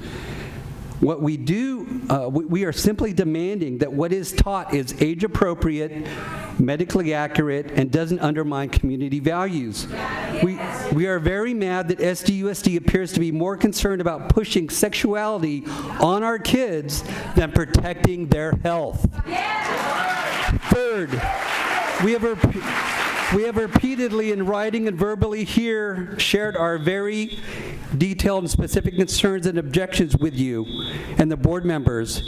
S2: What we do, we are simply demanding that what is taught is age-appropriate, medically accurate, and doesn't undermine community values. We are very mad that SDUSD appears to be more concerned about pushing sexuality on our kids than protecting their health. Third, we have repeatedly in writing and verbally here shared our very detailed and specific concerns and objections with you and the board members.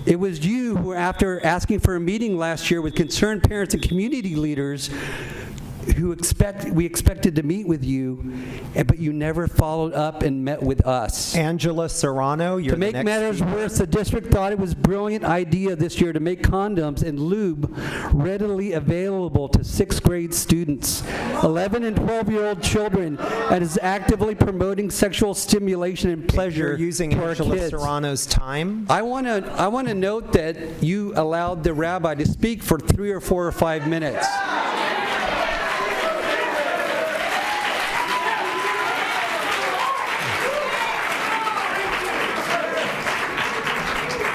S2: It was you who, after asking for a meeting last year with concerned parents and community leaders, we expected to meet with you, but you never followed up and met with us.
S1: Angela Serrano, you're
S2: to make matters worse, the district thought it was a brilliant idea this year to make condoms and lube readily available to 6th grade students, 11 and 12-year-old children, and is actively promoting sexual stimulation and pleasure.
S1: You're using
S2: to
S1: Angela
S2: our kids.
S1: Serrano's time.
S2: I want to note that you allowed the rabbi to speak for 3 or 4 or 5 minutes.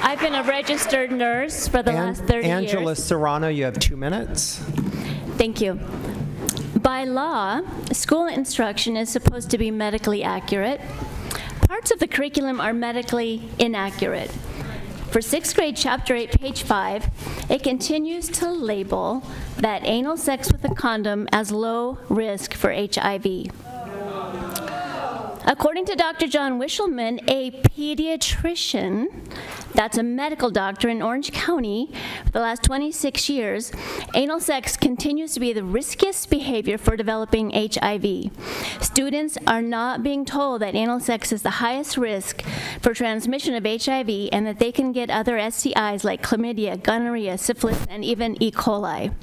S3: I've been a registered nurse for the last 30 years.
S1: Angela Serrano, you have 2 minutes.
S3: Thank you. By law, school instruction is supposed to be medically accurate. Parts of the curriculum are medically inaccurate. For 6th grade, Chapter 8, page 5, it continues to label that anal sex with a condom as low risk for HIV. According to Dr. John Wishelman, a pediatrician, that's a medical doctor in Orange County for the last 26 years, anal sex continues to be the riskiest behavior for developing HIV. Students are not being told that anal sex is the highest risk for transmission of HIV and that they can get other STIs like chlamydia, gonorrhea, syphilis, and even E. coli.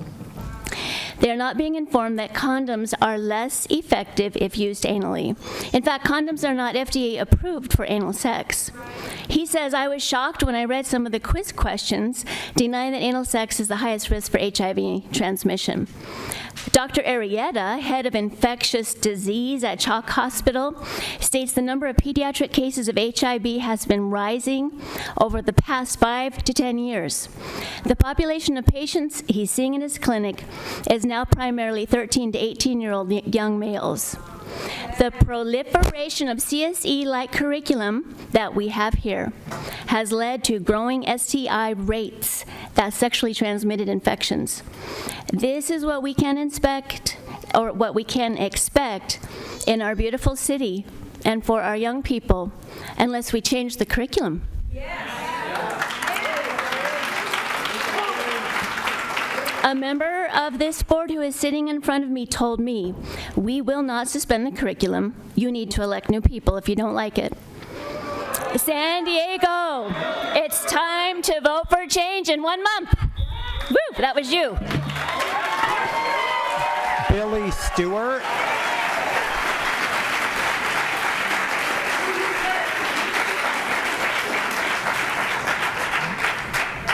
S3: They are not being informed that condoms are less effective if used anally. In fact, condoms are not FDA approved for anal sex. He says, I was shocked when I read some of the quiz questions denying that anal sex is the highest risk for HIV transmission. Dr. Arrieta, head of infectious disease at Chalk Hospital, states the number of pediatric cases of HIV has been rising over the past 5 to 10 years. The population of patients he's seeing in his clinic is now primarily 13 to 18-year-old young males. The proliferation of CSE-like curriculum that we have here has led to growing STI rates, that's sexually transmitted infections. This is what we can expect in our beautiful city and for our young people, unless we change the curriculum. A member of this board who is sitting in front of me told me, we will not suspend the curriculum. You need to elect new people if you don't like it. San Diego, it's time to vote for change in 1 month. Woo, that was you.
S1: Billy Stewart.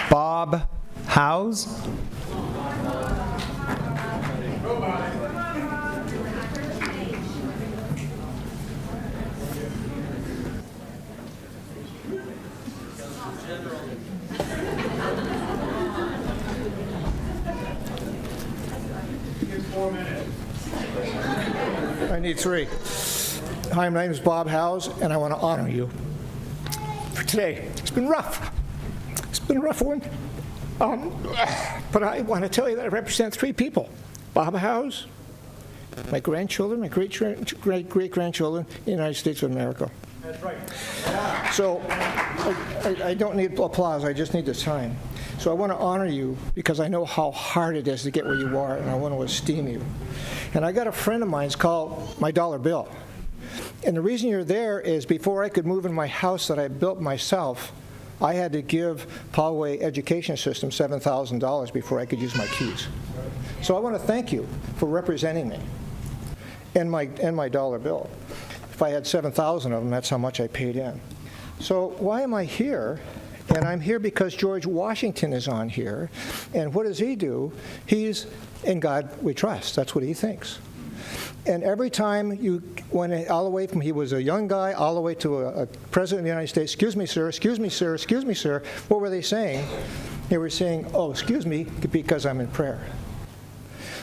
S1: Bob Howes.
S12: I need 3. Hi, my name is Bob Howes, and I want to honor you for today. It's been rough. It's been a rough one. But I want to tell you that I represent 3 people. Bob Howes, my grandchildren, my great-great-grandchildren in the United States of America. That's right. So I don't need applause. I just need the time. So I want to honor you because I know how hard it is to get where you are, and I want to esteem you. And I got a friend of mine, it's called my dollar bill. And the reason you're there is before I could move in my house that I built myself, I had to give Poway Education System $7,000 before I could use my keys. So I want to thank you for representing me and my dollar bill. If I had 7,000 of them, that's how much I paid in. So why am I here? And I'm here because George Washington is on here. And what does he do? He's in God we trust. That's what he thinks. And every time you went all the way from he was a young guy all the way to a president of the United States, excuse me, sir, excuse me, sir, excuse me, sir, what were they saying? They were saying, oh, excuse me, because I'm in prayer.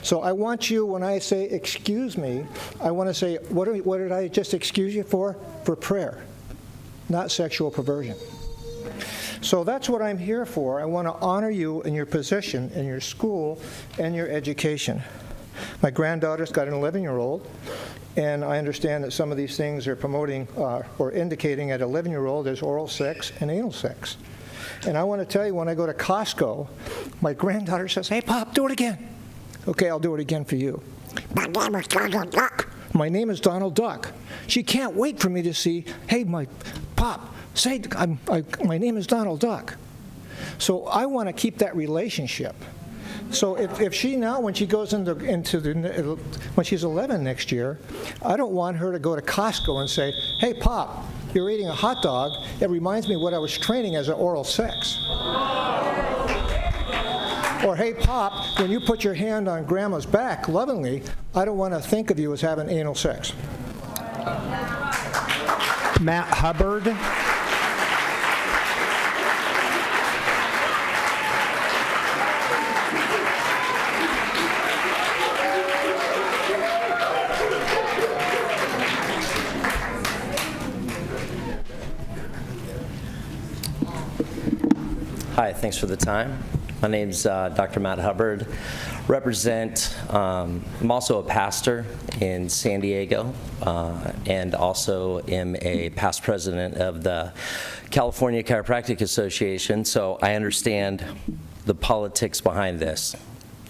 S12: So I want you, when I say excuse me, I want to say, what did I just excuse you for? For prayer, not sexual perversion. So that's what I'm here for. I want to honor you in your position, in your school, and your education. My granddaughter's got an 11-year-old, and I understand that some of these things are promoting or indicating at 11-year-old there's oral sex and anal sex. And I want to tell you, when I go to Costco, my granddaughter says, hey, Pop, do it again. Okay, I'll do it again for you. My name is Donald Duck. My name is Donald Duck. She can't wait for me to see, hey, my Pop, say, my name is Donald Duck. So I want to keep that relationship. So if she now, when she goes when she's 11 next year, I don't want her to go to Costco and say, hey, Pop, you're eating a hot dog. It reminds me of what I was training as an oral sex. Or, hey, Pop, when you put your hand on Grandma's back lovingly, I don't want to think of you as having anal sex.
S1: Matt Hubbard.
S5: Hi, thanks for the time. My name's Dr. Matt Hubbard. I'm also a pastor in San Diego, and also am a past president of the California Chiropractic Association, so I understand the politics behind this.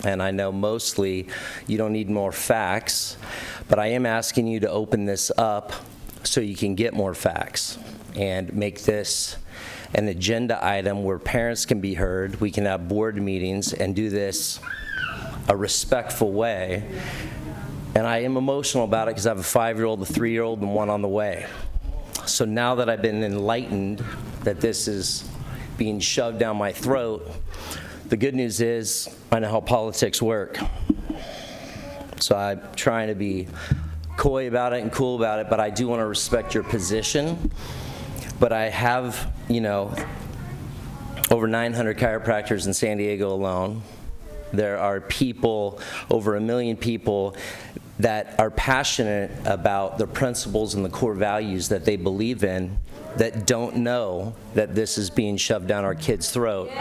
S5: And I know mostly you don't need more facts, but I am asking you to open this up so you can get more facts and make this an agenda item where parents can be heard, we can have board meetings and do this a respectful way. And I am emotional about it because I have a 5-year-old, a 3-year-old, and one on the way. So now that I've been enlightened that this is being shoved down my throat, the good news is I know how politics work. So I'm trying to be coy about it and cool about it, but I do want to respect your position. But I have, over 900 chiropractors in San Diego alone. There are people, over 1 million people that are passionate about the principles and the core values that they believe in that don't know that this is being shoved down our kids' throat.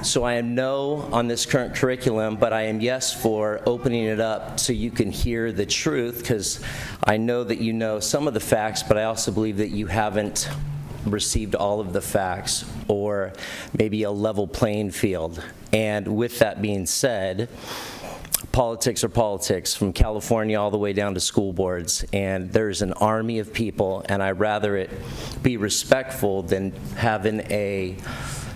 S5: So I am no on this current curriculum, but I am yes for opening it up so you can hear the truth, because I know that you know some of the facts, but I also believe that you haven't received all of the facts, or maybe a level playing field. And with that being said, politics are politics, from California all the way down to school boards, and there's an army of people, and I'd rather it be respectful than having a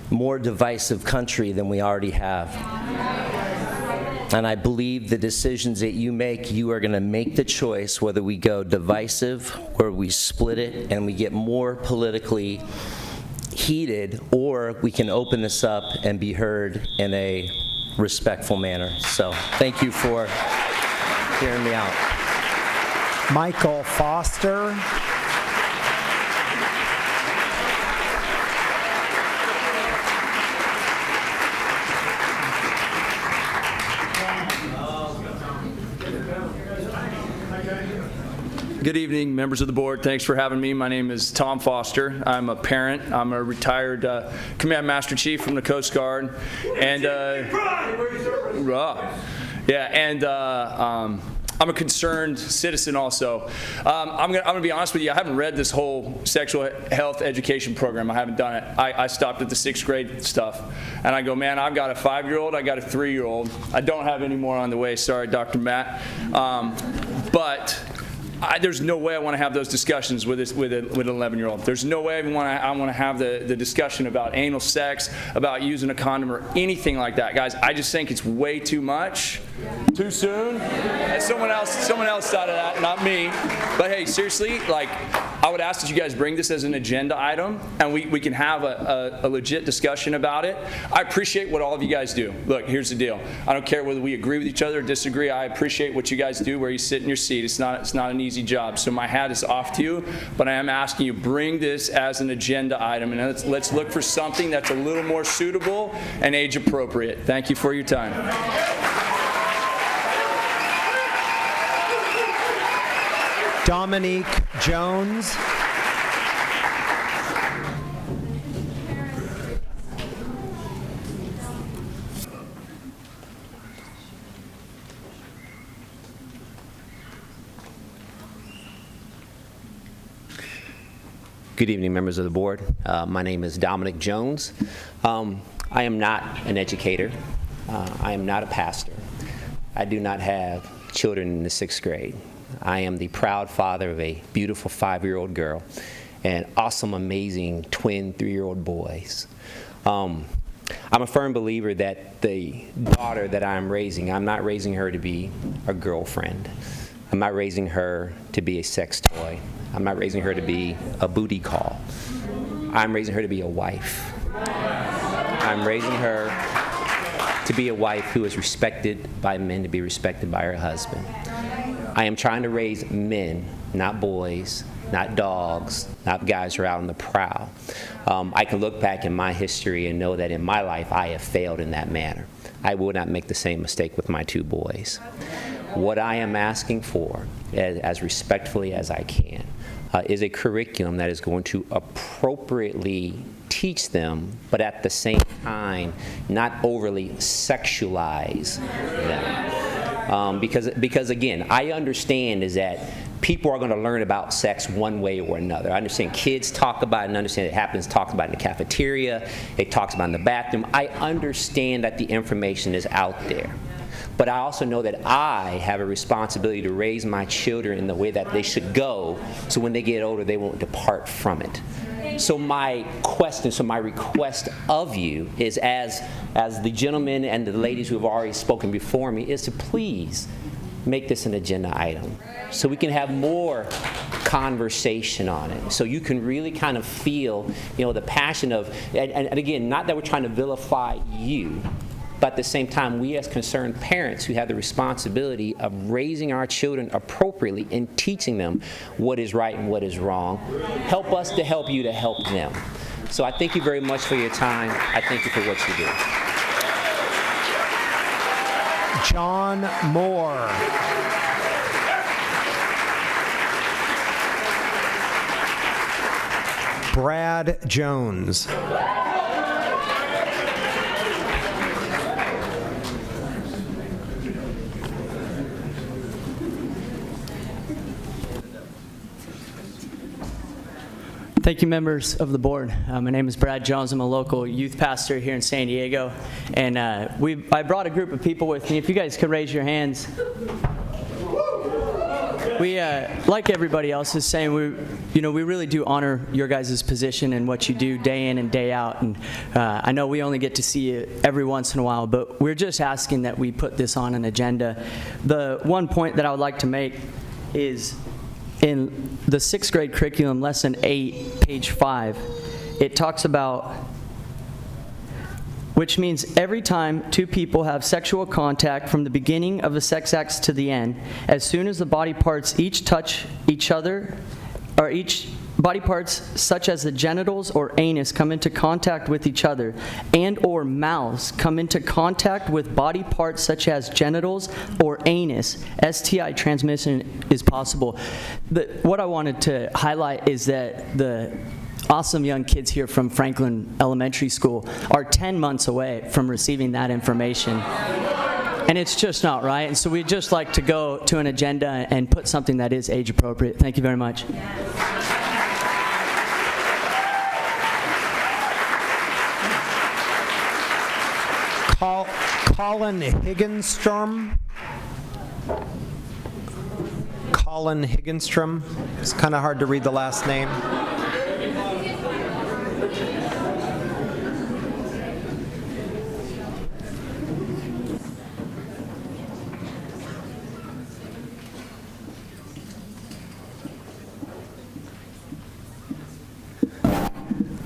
S5: more divisive country than we already have. And I believe the decisions that you make, you are going to make the choice whether we go divisive or we split it and we get more politically heated, or we can open this up and be heard in a respectful manner. So thank you for hearing me out.
S1: Michael Foster.
S6: Good evening, members of the board. Thanks for having me. My name is Tom Foster. I'm a parent. I'm a retired Command Master Chief from the Coast Guard. And I'm a concerned citizen also. I'm gonna be honest with you, I haven't read this whole sexual health education program. I haven't done it. I stopped at the 6th grade stuff. And I go, man, I've got a 5-year-old, I got a 3-year-old. I don't have any more on the way, sorry, Dr. Matt. But there's no way I want to have those discussions with an 11-year-old. There's no way I want to have the discussion about anal sex, about using a condom, or anything like that, guys. I just think it's way too much, too soon. Someone else thought of that, not me. But hey, seriously, like, I would ask that you guys bring this as an agenda item, and we can have a legit discussion about it. I appreciate what all of you guys do. Look, here's the deal. I don't care whether we agree with each other or disagree. I appreciate what you guys do where you sit in your seat. It's not an easy job. So my hat is off to you, but I am asking you, bring this as an agenda item, and let's look for something that's a little more suitable and age appropriate. Thank you for your time.
S1: Dominique Jones.
S7: Good evening, members of the board. My name is Dominic Jones. I am not an educator. I am not a pastor. I do not have children in the 6th grade. I am the proud father of a beautiful 5-year-old girl and awesome, amazing twin 3-year-old boys. I'm a firm believer that the daughter that I'm raising, I'm not raising her to be a girlfriend. I'm not raising her to be a sex toy. I'm not raising her to be a booty call. I'm raising her to be a wife. I'm raising her to be a wife who is respected by men, to be respected by her husband. I am trying to raise men, not boys, not dogs, not guys who are out on the prowl. I can look back in my history and know that in my life I have failed in that manner. I will not make the same mistake with my 2 boys. What I am asking for, as respectfully as I can, is a curriculum that is going to appropriately teach them, but at the same time not overly sexualize them. Because again, I understand is that people are going to learn about sex one way or another. I understand kids talk about it and understand it happens, talks about it in the cafeteria, it talks about it in the bathroom. I understand that the information is out there. But I also know that I have a responsibility to raise my children in the way that they should go, so when they get older, they won't depart from it. So my request of you is, as the gentlemen and the ladies who have already spoken before me, is to please make this an agenda item so we can have more conversation on it, so you can really kind of feel, the passion of, and again, not that we're trying to vilify you, but at the same time, we as concerned parents who have the responsibility of raising our children appropriately and teaching them what is right and what is wrong, help us to help you to help them. So I thank you very much for your time. I thank you for what you do.
S1: John Moore. Brad Jones.
S8: Thank you, members of the board. My name is Brad Jones. I'm a local youth pastor here in San Diego, and I brought a group of people with me. If you guys could raise your hands. We, like everybody else is saying, we really do honor your guys' position and what you do day in and day out. And I know we only get to see you every once in a while, but we're just asking that we put this on an agenda. The one point that I would like to make is in the 6th grade curriculum, lesson 8, page 5, it talks about, which means every time two people have sexual contact from the beginning of the sex acts to the end, as soon as the body parts each touch each other, or each body parts such as the genitals or anus come into contact with each other, and or mouths come into contact with body parts such as genitals or anus, STI transmission is possible. What I wanted to highlight is that the awesome young kids here from Franklin Elementary School are 10 months away from receiving that information. And it's just not right. And so we'd just like to go to an agenda and put something that is age appropriate. Thank you very much.
S1: Colin Higginstrom. Colin Higginstrom. It's kind of hard to read the last name.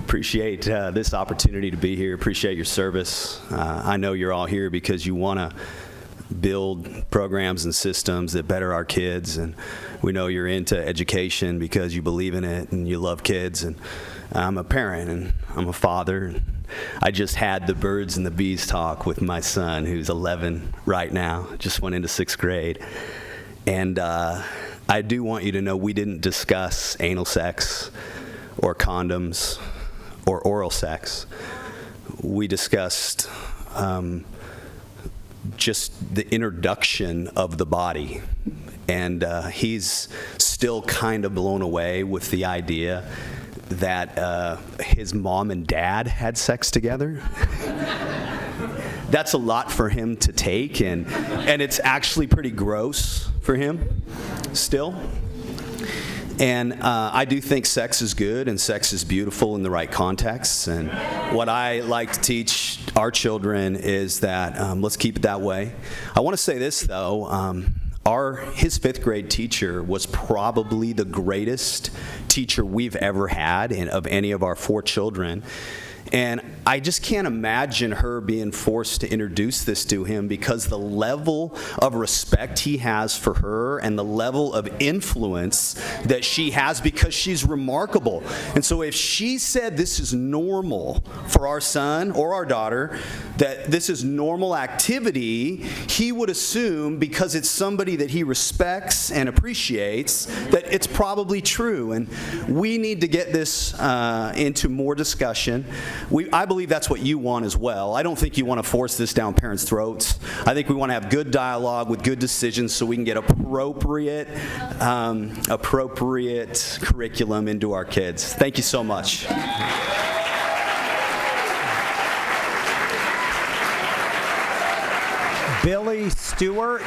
S9: Appreciate this opportunity to be here. Appreciate your service. I know you're all here because you want to build programs and systems that better our kids, and we know you're into education because you believe in it and you love kids. And I'm a parent and I'm a father. I just had the birds and the bees talk with my son, who's 11 right now, just went into 6th grade. And I do want you to know we didn't discuss anal sex or condoms or oral sex. We discussed just the introduction of the body. And he's still kind of blown away with the idea that his mom and dad had sex together. That's a lot for him to take, and it's actually pretty gross for him still. And I do think sex is good and sex is beautiful in the right contexts. And what I like to teach our children is that let's keep it that way. I want to say this, though. His 5th grade teacher was probably the greatest teacher we've ever had of any of our 4 children. And I just can't imagine her being forced to introduce this to him, because the level of respect he has for her and the level of influence that she has, because she's remarkable. And so if she said this is normal for our son or our daughter, that this is normal activity, he would assume, because it's somebody that he respects and appreciates, that it's probably true. And we need to get this into more discussion. I believe that's what you want as well. I don't think you want to force this down parents' throats. I think we want to have good dialogue with good decisions so we can get appropriate curriculum into our kids. Thank you so much.
S1: Billy Stewart.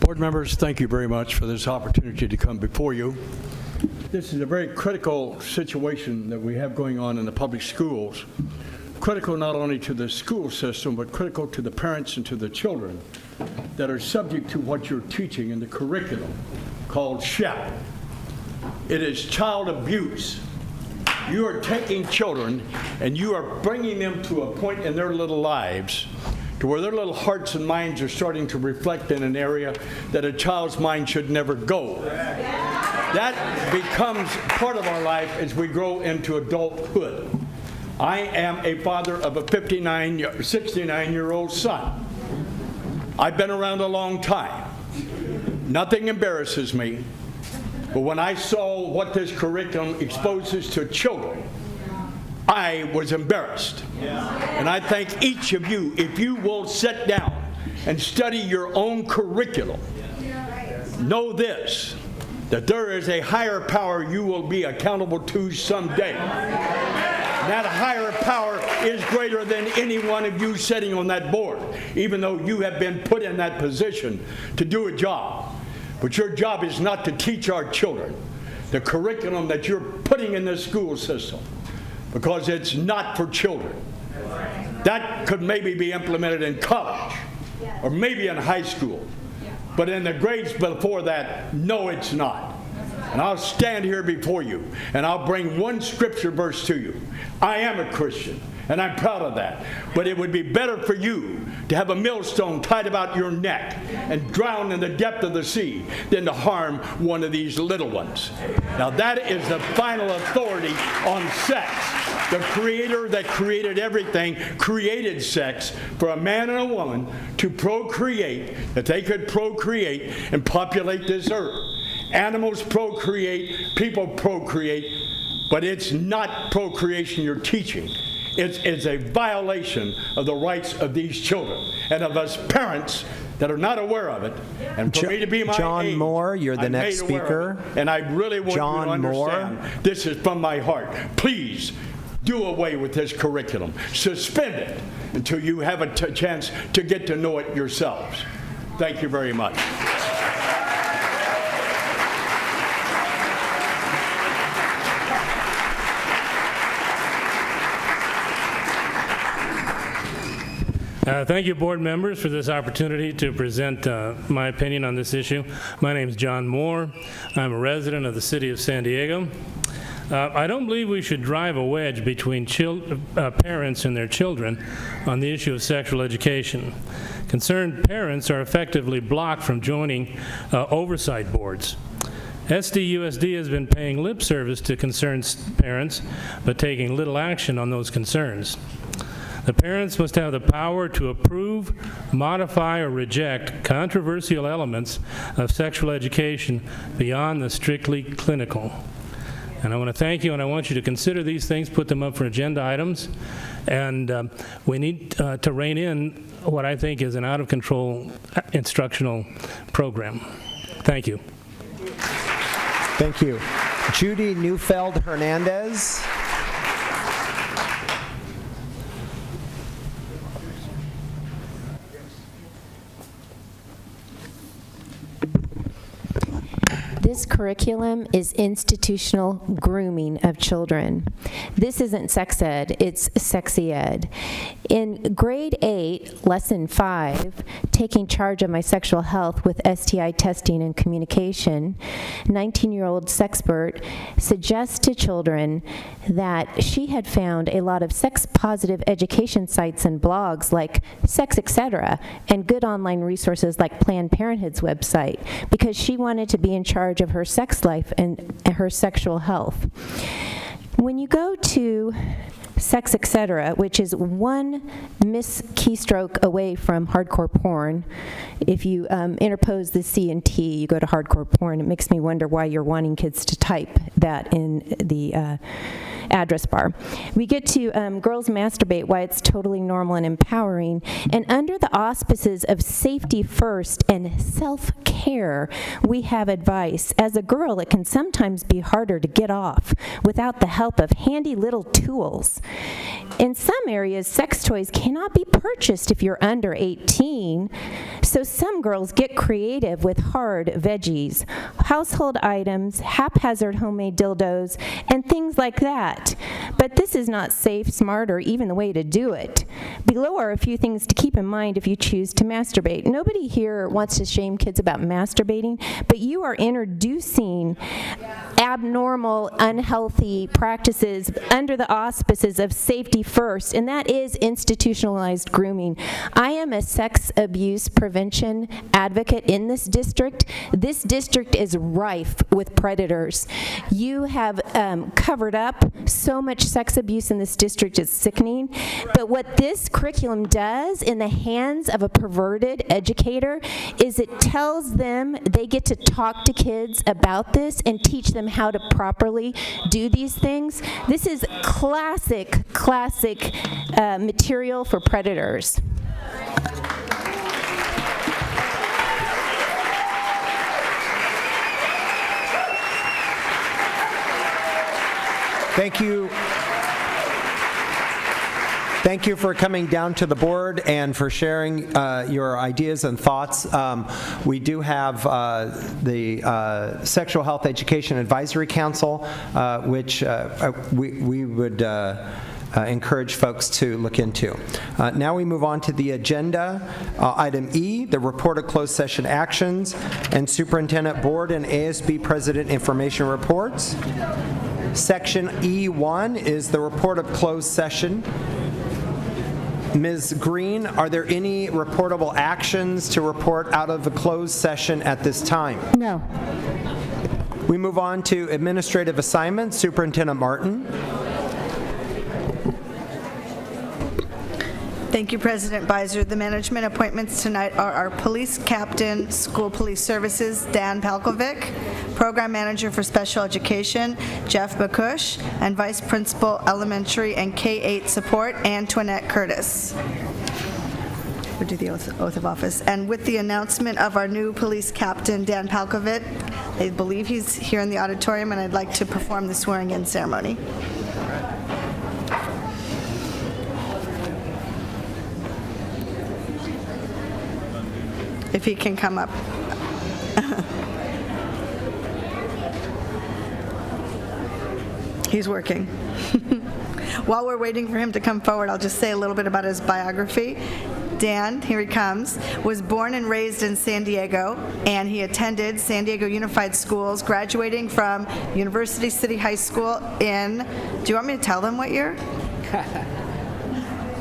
S23: Board members, thank you very much for this opportunity to come before you. This is a very critical situation that we have going on in the public schools. Critical not only to the school system, but critical to the parents and to the children that are subject to what you're teaching in the curriculum called SHEP. It is child abuse. You are taking children and you are bringing them to a point in their little lives to where their little hearts and minds are starting to reflect in an area that a child's mind should never go. That becomes part of our life as we grow into adulthood. I am a father of a 69-year-old son. I've been around a long time. Nothing embarrasses me, but when I saw what this curriculum exposes to children, I was embarrassed. And I thank each of you, if you will sit down and study your own curriculum, know this, that there is a higher power you will be accountable to someday. That higher power is greater than any one of you sitting on that board, even though you have been put in that position to do a job. But your job is not to teach our children the curriculum that you're putting in the school system, because it's not for children. That could maybe be implemented in college or maybe in high school. But in the grades before that, no, it's not. And I'll stand here before you, and I'll bring one scripture verse to you. I am a Christian, and I'm proud of that. But it would be better for you to have a millstone tied about your neck and drown in the depth of the sea than to harm one of these little ones. Now that is the final authority on sex. The Creator that created everything created sex for a man and a woman to procreate, that they could procreate and populate this earth. Animals procreate, people procreate, but it's not procreation you're teaching. It's a violation of the rights of these children and of us parents that are not aware of it. And for me to be my
S1: John
S23: age,
S1: Moore, you're the
S23: I'm
S1: next
S23: made aware
S1: speaker.
S23: of it. And I really want
S1: John
S23: you to understand,
S1: Moore.
S23: this is from my heart. Please do away with this curriculum. Suspend it until you have a chance to get to know it yourselves. Thank you very much.
S4: Thank you, board members, for this opportunity to present my opinion on this issue. My name is John Moore. I'm a resident of the city of San Diego. I don't believe we should drive a wedge between parents and their children on the issue of sexual education. Concerned parents are effectively blocked from joining oversight boards. SDUSD has been paying lip service to concerned parents, but taking little action on those concerns. The parents must have the power to approve, modify, or reject controversial elements of sexual education beyond the strictly clinical. And I want to thank you, and I want you to consider these things, put them up for agenda items, and we need to rein in what I think is an out-of-control instructional program. Thank you.
S1: Thank you. Judy Neufeld Hernandez.
S10: This curriculum is institutional grooming of children. This isn't sex ed, it's sexy ed. In grade 8, lesson 5, taking charge of my sexual health with STI testing and communication, 19-year-old sexpert suggests to children that she had found a lot of sex-positive education sites and blogs like Sex Etc. and good online resources like Planned Parenthood's website because she wanted to be in charge of her sex life and her sexual health. When you go to Sex Etc., which is one keystroke away from hardcore porn, if you interpose the C and T, you go to hardcore porn. It makes me wonder why you're wanting kids to type that in the address bar. We get to Girls Masturbate, why it's totally normal and empowering. And under the auspices of safety first and self-care, we have advice. As a girl, it can sometimes be harder to get off without the help of handy little tools. In some areas, sex toys cannot be purchased if you're under 18, so some girls get creative with hard veggies, household items, haphazard homemade dildos, and things like that. But this is not safe, smart, or even the way to do it. Below are a few things to keep in mind if you choose to masturbate. Nobody here wants to shame kids about masturbating, but you are introducing abnormal, unhealthy practices under the auspices of safety first, and that is institutionalized grooming. I am a sex abuse prevention prevention advocate in this district. This district is rife with predators. You have covered up so much sex abuse in this district, it's sickening. But what this curriculum does in the hands of a perverted educator is it tells them they get to talk to kids about this and teach them how to properly do these things. This is classic material for predators.
S1: Thank you. Thank you for coming down to the board and for sharing your ideas and thoughts. We do have the Sexual Health Education Advisory Council, which we would encourage folks to look into. Now we move on to the agenda. Item E, the report of closed session actions and Superintendent Board and ASB President information reports. Section E1 is the report of closed session. Ms. Green, are there any reportable actions to report out of the closed session at this time?
S22: No.
S1: We move on to administrative assignments. Superintendent Martin.
S11: Thank you, President Beiser. The management appointments tonight are our police captain, school police services, Dan Palkovic, program manager for special education, Jeff Bakush, and vice principal elementary and K-8 support, Antoinette Curtis. We'll do the oath of office. And with the announcement of our new police captain, Dan Palkovic, I believe he's here in the auditorium, and I'd like to perform the swearing-in ceremony. If he can come up. He's working. While we're waiting for him to come forward, I'll just say a little bit about his biography. Dan, here he comes, was born and raised in San Diego, and he attended San Diego Unified Schools, graduating from University City High School in, do you want me to tell them what year?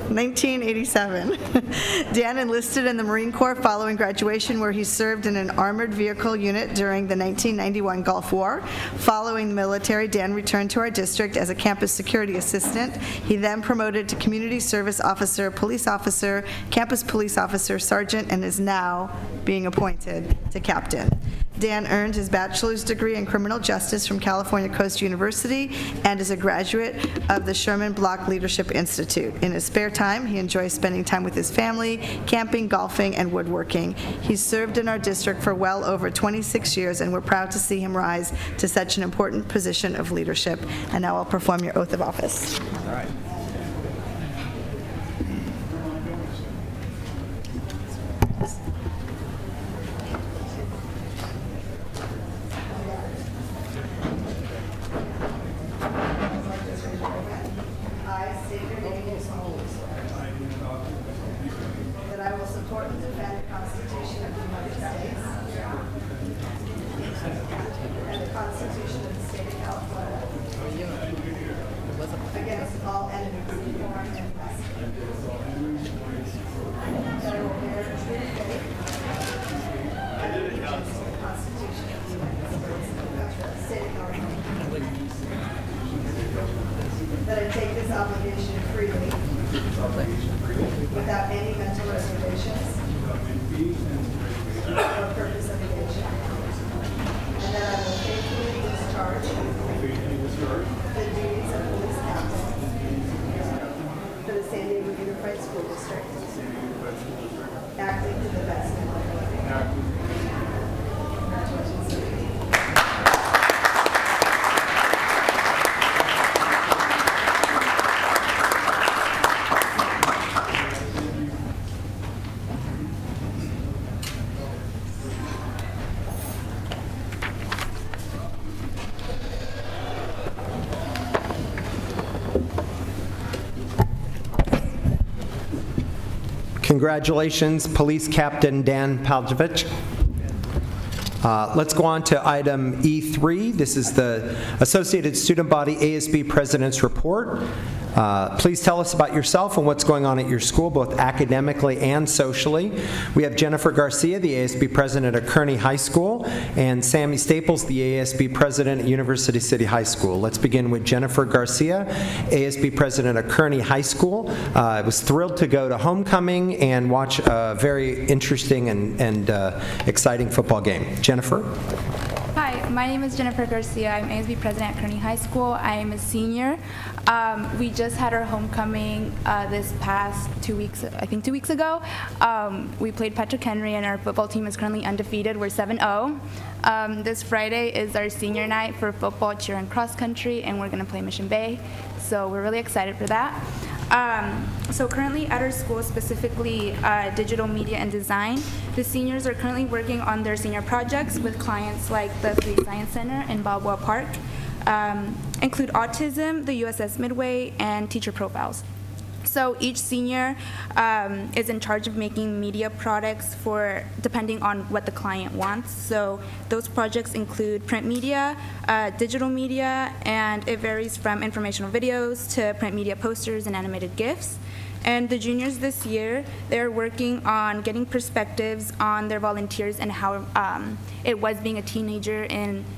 S11: 1987. Dan enlisted in the Marine Corps following graduation, where he served in an armored vehicle unit during the 1991 Gulf War. Following the military, Dan returned to our district as a campus security assistant. He then promoted to community service officer, campus police officer, sergeant, and is now being appointed to captain. Dan earned his bachelor's degree in criminal justice from California Coast University and is a graduate of the Sherman Block Leadership Institute. In his spare time, he enjoys spending time with his family, camping, golfing, and woodworking. He's served in our district for well over 26 years, and we're proud to see him rise to such an important position of leadership. And now I'll perform your oath of office.
S1: All right.
S11: That I take this obligation freely, without any mental reservations or purpose of evasion, and that I will faithfully discharge the duties of police captain for the San Diego Unified School District, acting to the best of my ability. Congratulations.
S1: Congratulations, Police Captain Dan Palkovic. Let's go on to item E3. This is the Associated Student Body ASB President's Report. Please tell us about yourself and what's going on at your school, both academically and socially. We have Jennifer Garcia, the ASB president at Kearney High School, and Sammy Staples, the ASB president at University City High School. Let's begin with Jennifer Garcia, ASB president at Kearney High School. I was thrilled to go to homecoming and watch a very interesting and exciting football game. Jennifer?
S13: Hi, my name is Jennifer Garcia. I'm ASB president at Kearney High School. I am a senior. We just had our homecoming this past 2 weeks, I think 2 weeks ago. We played Patrick Henry, and our football team is currently undefeated. We're 7-0. This Friday is our senior night for football, cheer, and cross country, and we're going to play Mission Bay. So we're really excited for that. So currently at our school, specifically digital media and design, the seniors are currently working on their senior projects with clients like the Free Science Center in Balboa Park, include autism, the USS Midway, and teacher profiles. So each senior is in charge of making media products for depending on what the client wants. So those projects include print media, digital media, and it varies from informational videos to print media posters and animated GIFs. And the juniors this year, they're working on getting perspectives on their volunteers and how it was being a teenager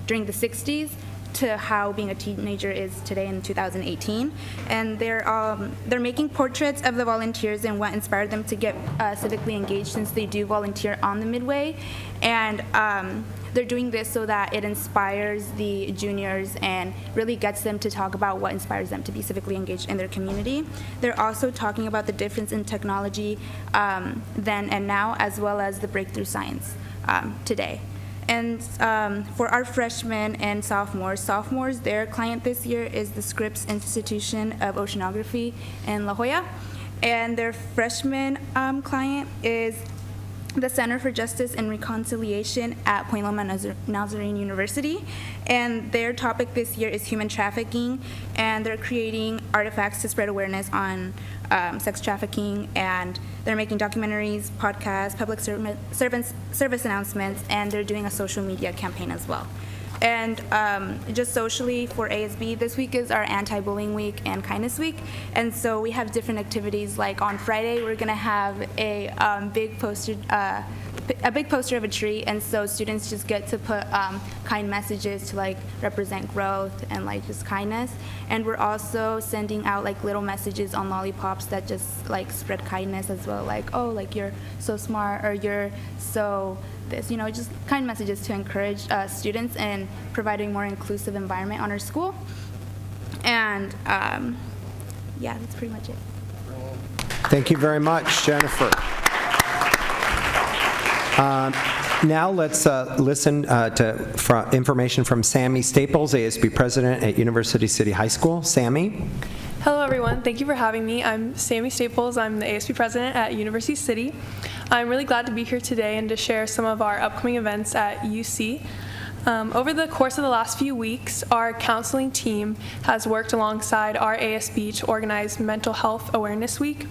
S13: during the 60s to how being a teenager is today in 2018. And they're making portraits of the volunteers and what inspired them to get civically engaged, since they do volunteer on the Midway. And they're doing this so that it inspires the juniors and really gets them to talk about what inspires them to be civically engaged in their community. They're also talking about the difference in technology then and now, as well as the breakthrough science today. And for our freshmen and sophomores, their client this year is the Scripps Institution of Oceanography in La Jolla. And their freshman client is the Center for Justice and Reconciliation at Point Loma Nazarene University. And their topic this year is human trafficking, and they're creating artifacts to spread awareness on sex trafficking, and they're making documentaries, podcasts, public service announcements, and they're doing a social media campaign as well. And just socially for ASB, this week is our anti-bullying week and kindness week, and so we have different activities. Like on Friday, we're going to have a big poster of a tree, and so students just get to put kind messages to like represent growth and like just kindness. And we're also sending out like little messages on lollipops that just like spread kindness as well, like, oh, like you're so smart, or you're so this, just kind messages to encourage students and provide a more inclusive environment on our school. And yeah, that's pretty much it.
S1: Thank you very much, Jennifer. Now let's listen to information from Sammy Staples, ASB president at University City High School. Sammy?
S14: Hello everyone, thank you for having me. I'm Sammy Staples. I'm the ASB president at University City. I'm really glad to be here today and to share some of our upcoming events at UC. Over the course of the last few weeks, our counseling team has worked alongside our ASB to organize Mental Health Awareness Week.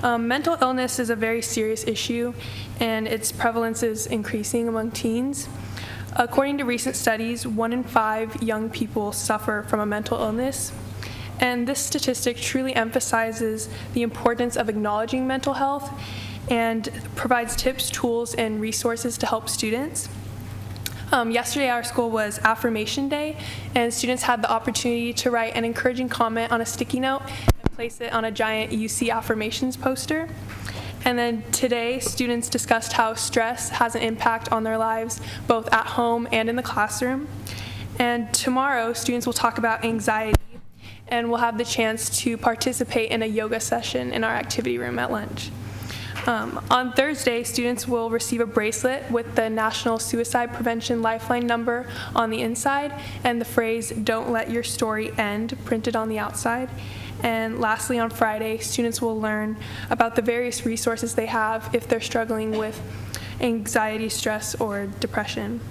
S14: Mental illness is a very serious issue, and its prevalence is increasing among teens. According to recent studies, 1 in 5 young people suffer from a mental illness. And this statistic truly emphasizes the importance of acknowledging mental health and provides tips, tools, and resources to help students. Yesterday, our school was Affirmation Day, and students had the opportunity to write an encouraging comment on a sticky note and place it on a giant UC affirmations poster. And then today, students discussed how stress has an impact on their lives, both at home and in the classroom. And tomorrow, students will talk about anxiety, and we'll have the chance to participate in a yoga session in our activity room at lunch. On Thursday, students will receive a bracelet with the National Suicide Prevention Lifeline number on the inside and the phrase, "Don't let your story end," printed on the outside. And lastly, on Friday, students will learn about the various resources they have if they're struggling with anxiety, stress, or depression.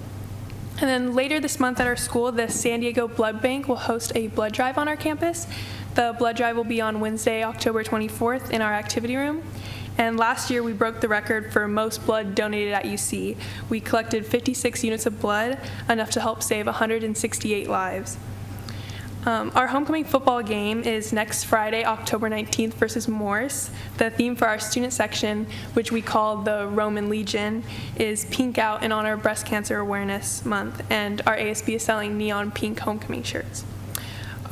S14: And then later this month at our school, the San Diego Blood Bank will host a blood drive on our campus. The blood drive will be on Wednesday, October 24th in our activity room. And last year, we broke the record for most blood donated at UC. We collected 56 units of blood, enough to help save 168 lives. Our homecoming football game is next Friday, October 19th versus Morse. The theme for our student section, which we call the Roman Legion, is Pink Out in honor of Breast Cancer Awareness Month, and our ASB is selling neon pink homecoming shirts.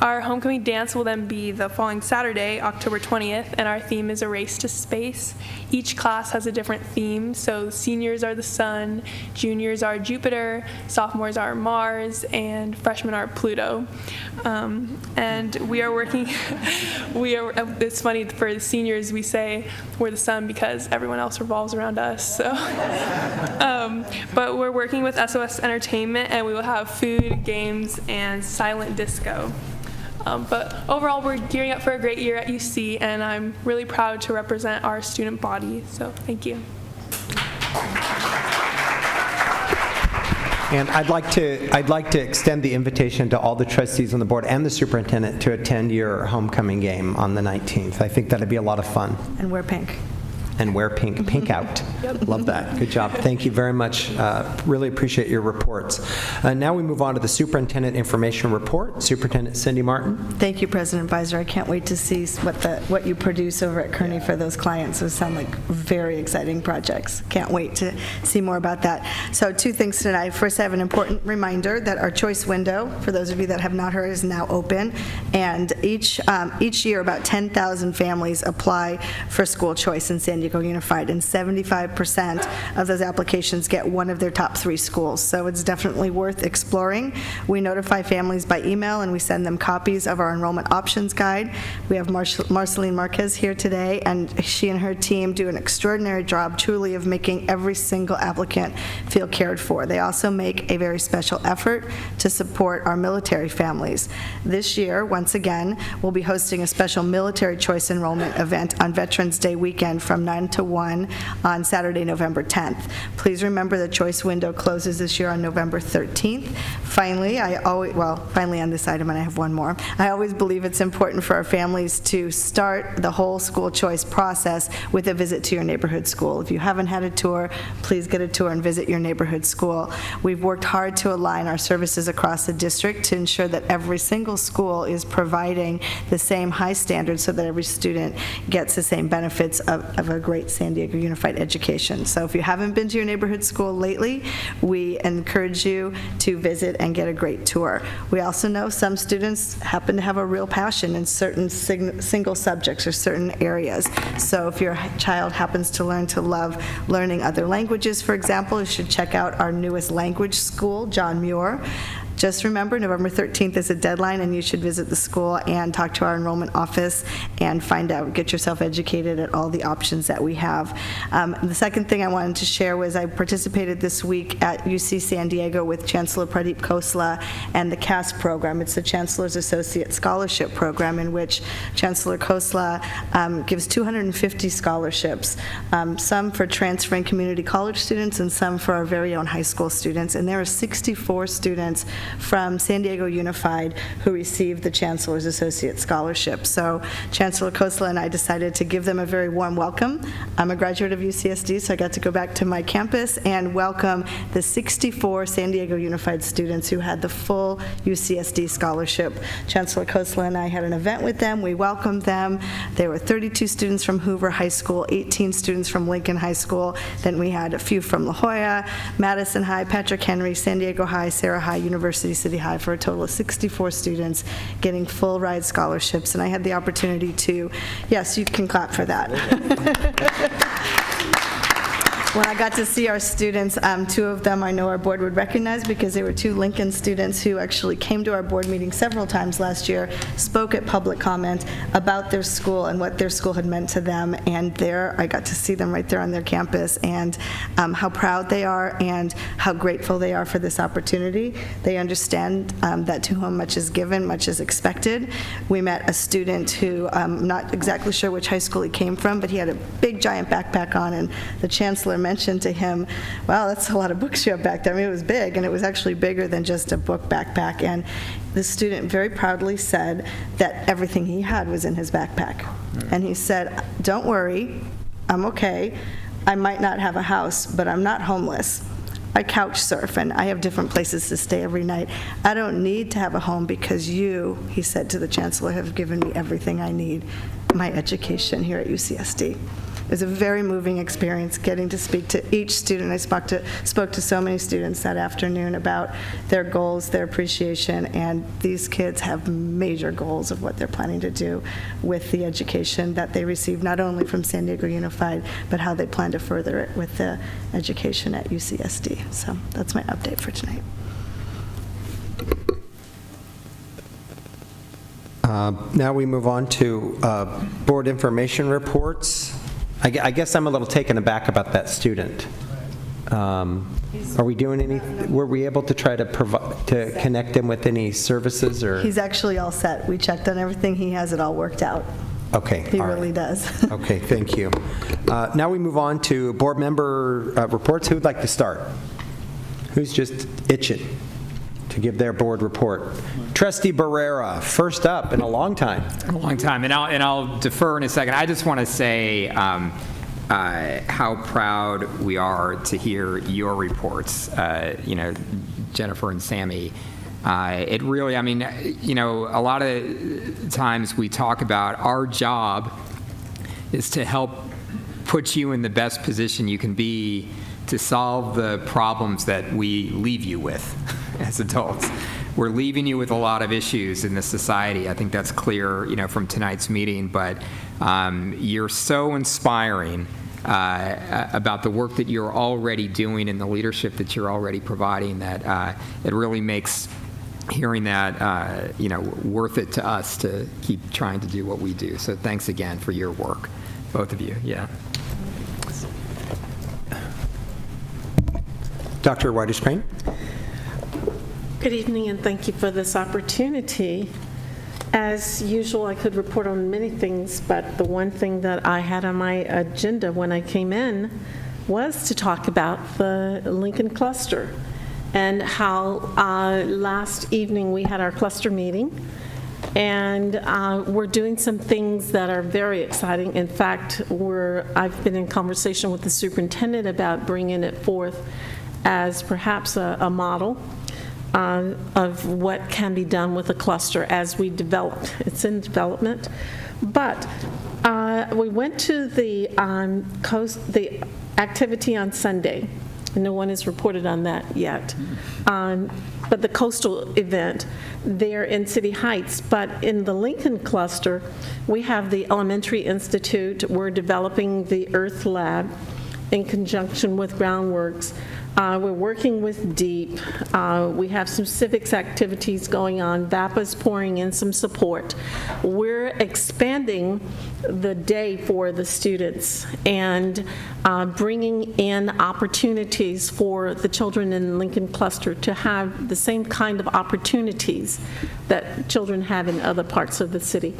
S14: Our homecoming dance will then be the following Saturday, October 20th, and our theme is A Race to Space. Each class has a different theme, so seniors are the sun, juniors are Jupiter, sophomores are Mars, and freshmen are Pluto. And we are working, it's funny, for the seniors we say we're the sun because everyone else revolves around us. So. But we're working with SOS Entertainment, and we will have food, games, and silent disco. But overall, we're gearing up for a great year at UC, and I'm really proud to represent our student body. So thank you.
S1: And I'd like to extend the invitation to all the trustees on the board and the superintendent to attend your homecoming game on the 19th. I think that'd be a lot of fun.
S11: And wear pink.
S1: And wear pink. Pink out.
S11: Yep.
S1: Love that. Good job. Thank you very much. Really appreciate your reports. Now we move on to the superintendent information report. Superintendent Cindy Martin.
S11: Thank you, President Visor. I can't wait to see what you produce over at Kearney for those clients. Those sound like very exciting projects. Can't wait to see more about that. So 2 things tonight. First, I have an important reminder that our choice window, for those of you that have not heard, is now open. And each year, about 10,000 families apply for school choice in San Diego Unified, and 75% of those applications get one of their top 3 schools. So it's definitely worth exploring. We notify families by email, and we send them copies of our enrollment options guide. We have Marceline Marquez here today, and she and her team do an extraordinary job, truly, of making every single applicant feel cared for. They also make a very special effort to support our military families. This year, once again, we'll be hosting a special military choice enrollment event on Veterans Day weekend from 9 to 1 on Saturday, November 10th. Please remember the choice window closes this year on November 13th. Finally, finally on this item, and I have one more. I always believe it's important for our families to start the whole school choice process with a visit to your neighborhood school. If you haven't had a tour, please get a tour and visit your neighborhood school. We've worked hard to align our services across the district to ensure that every single school is providing the same high standards so that every student gets the same benefits of a great San Diego Unified education. So if you haven't been to your neighborhood school lately, we encourage you to visit and get a great tour. We also know some students happen to have a real passion in certain single subjects or certain areas. So if your child happens to learn to love learning other languages, for example, you should check out our newest language school, John Muir. Just remember, November 13th is a deadline, and you should visit the school and talk to our enrollment office and find out, get yourself educated at all the options that we have. The second thing I wanted to share was I participated this week at UC San Diego with Chancellor Pradeep Khosla and the CAS program. It's the Chancellor's Associate Scholarship Program, in which Chancellor Khosla gives 250 scholarships, some for transferring community college students and some for our very own high school students. And there are 64 students from San Diego Unified who received the Chancellor's Associate Scholarship. So Chancellor Khosla and I decided to give them a very warm welcome. I'm a graduate of UCSD, so I got to go back to my campus and welcome the 64 San Diego Unified students who had the full UCSD scholarship. Chancellor Khosla and I had an event with them. We welcomed them. There were 32 students from Hoover High School, 18 students from Lincoln High School. Then we had a few from La Jolla, Madison High, Patrick Henry, San Diego High, Sarah High, University City High, for a total of 64 students getting full ride scholarships. And I had the opportunity to, yes, you can clap for that. When I got to see our students, 2 of them I know our board would recognize because they were 2 Lincoln students who actually came to our board meeting several times last year, spoke at public comment about their school and what their school had meant to them. And there, I got to see them right there on their campus, and how proud they are and how grateful they are for this opportunity. They understand that to whom much is given, much is expected. We met a student who, I'm not exactly sure which high school he came from, but he had a big giant backpack on, and the chancellor mentioned to him, wow, that's a lot of books you have back there. I mean, it was big, and it was actually bigger than just a book backpack. And the student very proudly said that everything he had was in his backpack. And he said, don't worry, I'm okay. I might not have a house, but I'm not homeless. I couch surf, and I have different places to stay every night. I don't need to have a home because you, he said to the chancellor, have given me everything I need, my education here at UCSD. It was a very moving experience getting to speak to each student. I spoke to so many students that afternoon about their goals, their appreciation, and these kids have major goals of what they're planning to do with the education that they receive, not only from San Diego Unified, but how they plan to further it with the education at UCSD. So that's my update for tonight.
S1: Now we move on to board information reports. I guess I'm a little taken aback about that student. Are we doing anything? Were we able to try to connect him with any services or?
S11: He's actually all set. We checked on everything. He has it all worked out.
S1: Okay.
S11: He really does.
S1: Okay, thank you. Now we move on to board member reports. Who would like to start? Who's just itching to give their board report? Trustee Barrera, first up in a long time.
S15: In a long time, and I'll defer in a second. I just want to say how proud we are to hear your reports, Jennifer and Sammy. It really, I mean, a lot of times we talk about our job is to help put you in the best position you can be to solve the problems that we leave you with as adults. We're leaving you with a lot of issues in this society. I think that's clear, from tonight's meeting. But you're so inspiring about the work that you're already doing and the leadership that you're already providing that it really makes hearing that, worth it to us to keep trying to do what we do. So thanks again for your work, both of you. Yeah.
S1: Dr. Whitish-Crane.
S16: Good evening, and thank you for this opportunity. As usual, I could report on many things, but the one thing that I had on my agenda when I came in was to talk about the Lincoln cluster and how last evening we had our cluster meeting, and we're doing some things that are very exciting. In fact, I've been in conversation with the superintendent about bringing it forth as perhaps a model of what can be done with a cluster as we develop. It's in development. But we went to the activity on Sunday. No one has reported on that yet. But the coastal event there in City Heights. But in the Lincoln cluster, we have the Elementary Institute. We're developing the Earth Lab in conjunction with Groundworks. We're working with DEEP. We have some civics activities going on. VAPA's pouring in some support. We're expanding the day for the students and bringing in opportunities for the children in the Lincoln cluster to have the same kind of opportunities that children have in other parts of the city.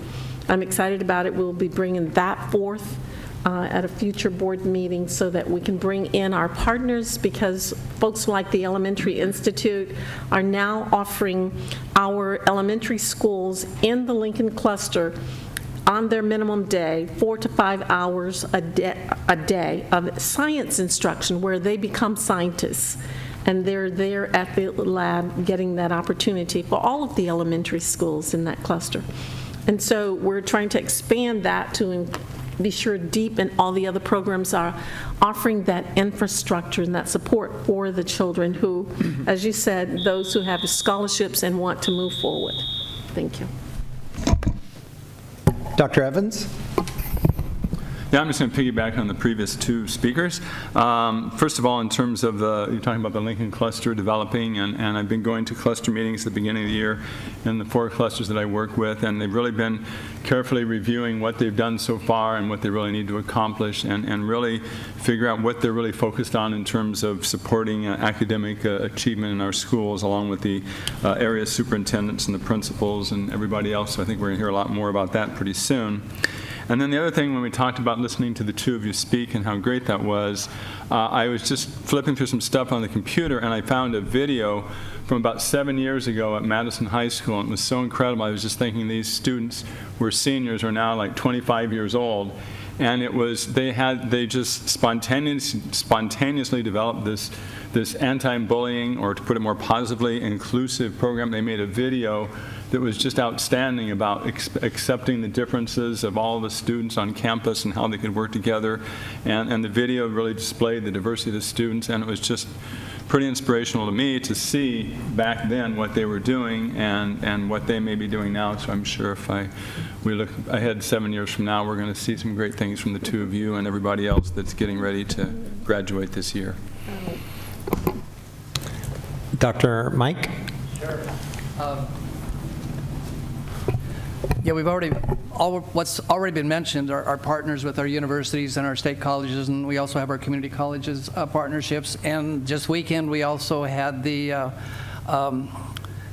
S16: I'm excited about it. We'll be bringing that forth at a future board meeting so that we can bring in our partners, because folks like the Elementary Institute are now offering our elementary schools in the Lincoln cluster on their minimum day 4 to 5 hours a day of science instruction where they become scientists. And they're there at the lab getting that opportunity for all of the elementary schools in that cluster. And so we're trying to expand that to be sure DEEP and all the other programs are offering that infrastructure and that support for the children who, as you said, those who have scholarships and want to move forward. Thank you.
S1: Dr. Evans?
S17: Yeah, I'm just going to piggyback on the previous two speakers. First of all, in terms of you're talking about the Lincoln cluster developing, and I've been going to cluster meetings at the beginning of the year in the 4 clusters that I work with, and they've really been carefully reviewing what they've done so far and what they really need to accomplish, and really figure out what they're really focused on in terms of supporting academic achievement in our schools, along with the area superintendents and the principals and everybody else. So I think we're going to hear a lot more about that pretty soon. And then the other thing, when we talked about listening to the two of you speak and how great that was, I was just flipping through some stuff on the computer, and I found a video from about 7 years ago at Madison High School, and it was so incredible. I was just thinking these students were seniors, are now like 25 years old, and they just spontaneously developed this anti-bullying, or to put it more positively, inclusive program. They made a video that was just outstanding about accepting the differences of all the students on campus and how they could work together. And the video really displayed the diversity of the students, and it was just pretty inspirational to me to see back then what they were doing and what they may be doing now. So I'm sure if we look ahead 7 years from now, we're going to see some great things from the two of you and everybody else that's getting ready to graduate this year.
S1: Dr. Mike?
S18: Sure. Yeah, what's already been mentioned are our partners with our universities and our state colleges, and we also have our community colleges partnerships. And just weekend, we also had the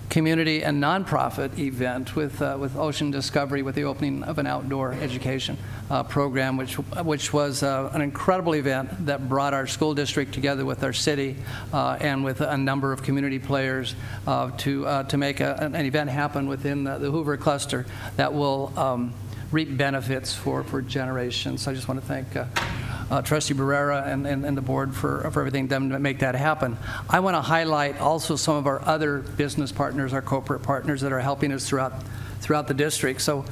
S18: community and nonprofit event with Ocean Discovery, with the opening of an outdoor education program, which was an incredible event that brought our school district together with our city and with a number of community players to make an event happen within the Hoover cluster that will reap benefits for generations. So I just want to thank Trustee Barrera and the board for everything done to make that happen. I want to highlight also some of our other business partners, our corporate partners that are helping us throughout the district. So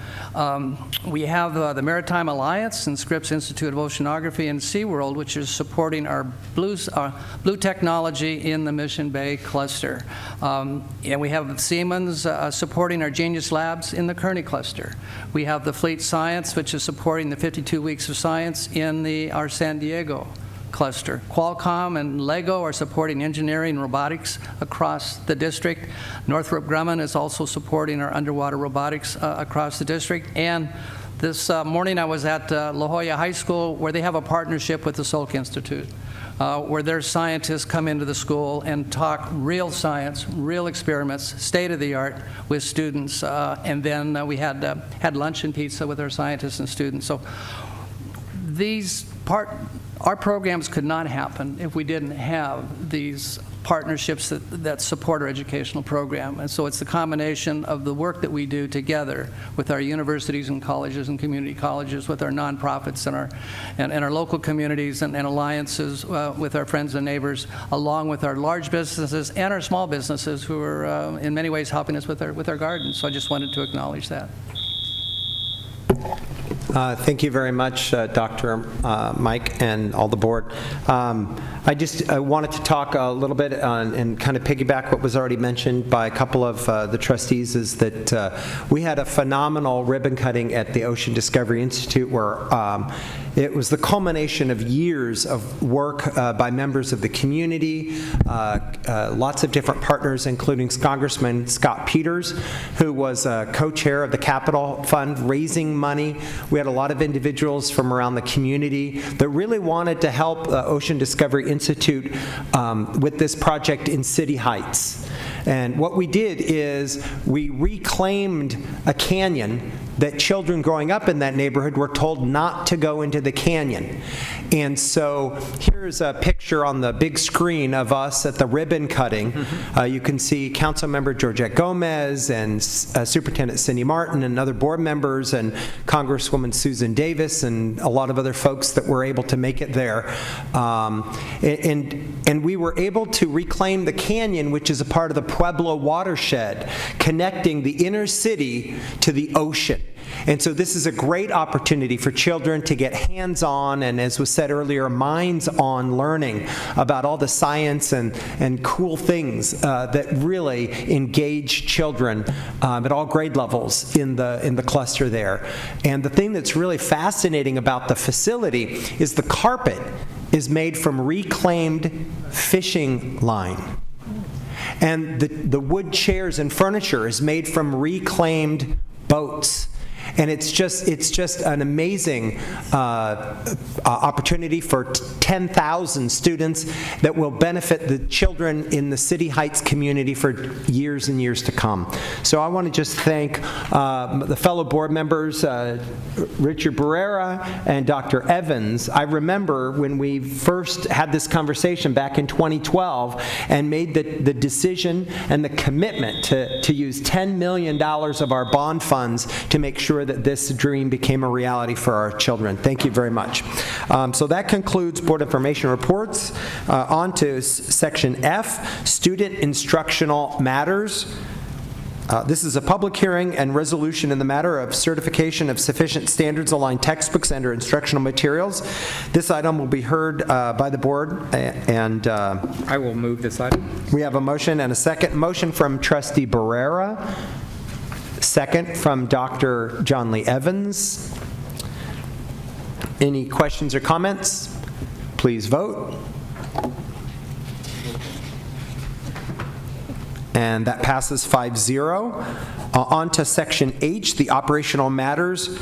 S18: we have the Maritime Alliance and Scripps Institute of Oceanography and SeaWorld, which is supporting our blue technology in the Mission Bay cluster. And we have Siemens supporting our Genius Labs in the Kearney cluster. We have the Fleet Science, which is supporting the 52 weeks of science in our San Diego cluster. Qualcomm and Lego are supporting engineering and robotics across the district. Northrop Grumman is also supporting our underwater robotics across the district. And this morning I was at La Jolla High School, where they have a partnership with the Salk Institute, where their scientists come into the school and talk real science, real experiments, state-of-the-art with students. And then we had lunch and pizza with our scientists and students. So our programs could not happen if we didn't have these partnerships that support our educational program. And so it's the combination of the work that we do together with our universities and colleges and community colleges, with our nonprofits and our local communities and alliances with our friends and neighbors, along with our large businesses and our small businesses who are in many ways helping us with our gardens. So I just wanted to acknowledge that.
S1: Thank you very much, Dr. Mike and all the board. I just wanted to talk a little bit and kind of piggyback what was already mentioned by a couple of the trustees, is that we had a phenomenal ribbon cutting at the Ocean Discovery Institute, where it was the culmination of years of work by members of the community, lots of different partners, including Congressman Scott Peters, who was co-chair of the Capital Fund, raising money. We had a lot of individuals from around the community that really wanted to help Ocean Discovery Institute with this project in City Heights. And what we did is we reclaimed a canyon that children growing up in that neighborhood were told not to go into the canyon. And so here's a picture on the big screen of us at the ribbon cutting. You can see Councilmember Georgette Gomez and Superintendent Cindy Martin and other board members and Congresswoman Susan Davis and a lot of other folks that were able to make it there. And we were able to reclaim the canyon, which is a part of the Pueblo watershed, connecting the inner city to the ocean. And so this is a great opportunity for children to get hands-on and, as was said earlier, minds-on learning about all the science and cool things that really engage children at all grade levels in the cluster there. And the thing that's really fascinating about the facility is the carpet is made from reclaimed fishing line. And the wood chairs and furniture is made from reclaimed boats. And it's just an amazing opportunity for 10,000 students that will benefit the children in the City Heights community for years and years to come. So I want to just thank the fellow board members, Richard Barrera and Dr. Evans. I remember when we first had this conversation back in 2012 and made the decision and the commitment to use $10 million of our bond funds to make sure sure that this dream became a reality for our children. Thank you very much. So that concludes board information reports. On to section F, student instructional matters. This is a public hearing and resolution in the matter of certification of sufficient standards-aligned textbooks and/or instructional materials. This item will be heard by the board, and
S15: I will move this item.
S1: We have a motion and a second. Motion from Trustee Barrera, second from Dr. John Lee Evans. Any questions or comments? Please vote. And that passes 5-0. On to section H, the operational matters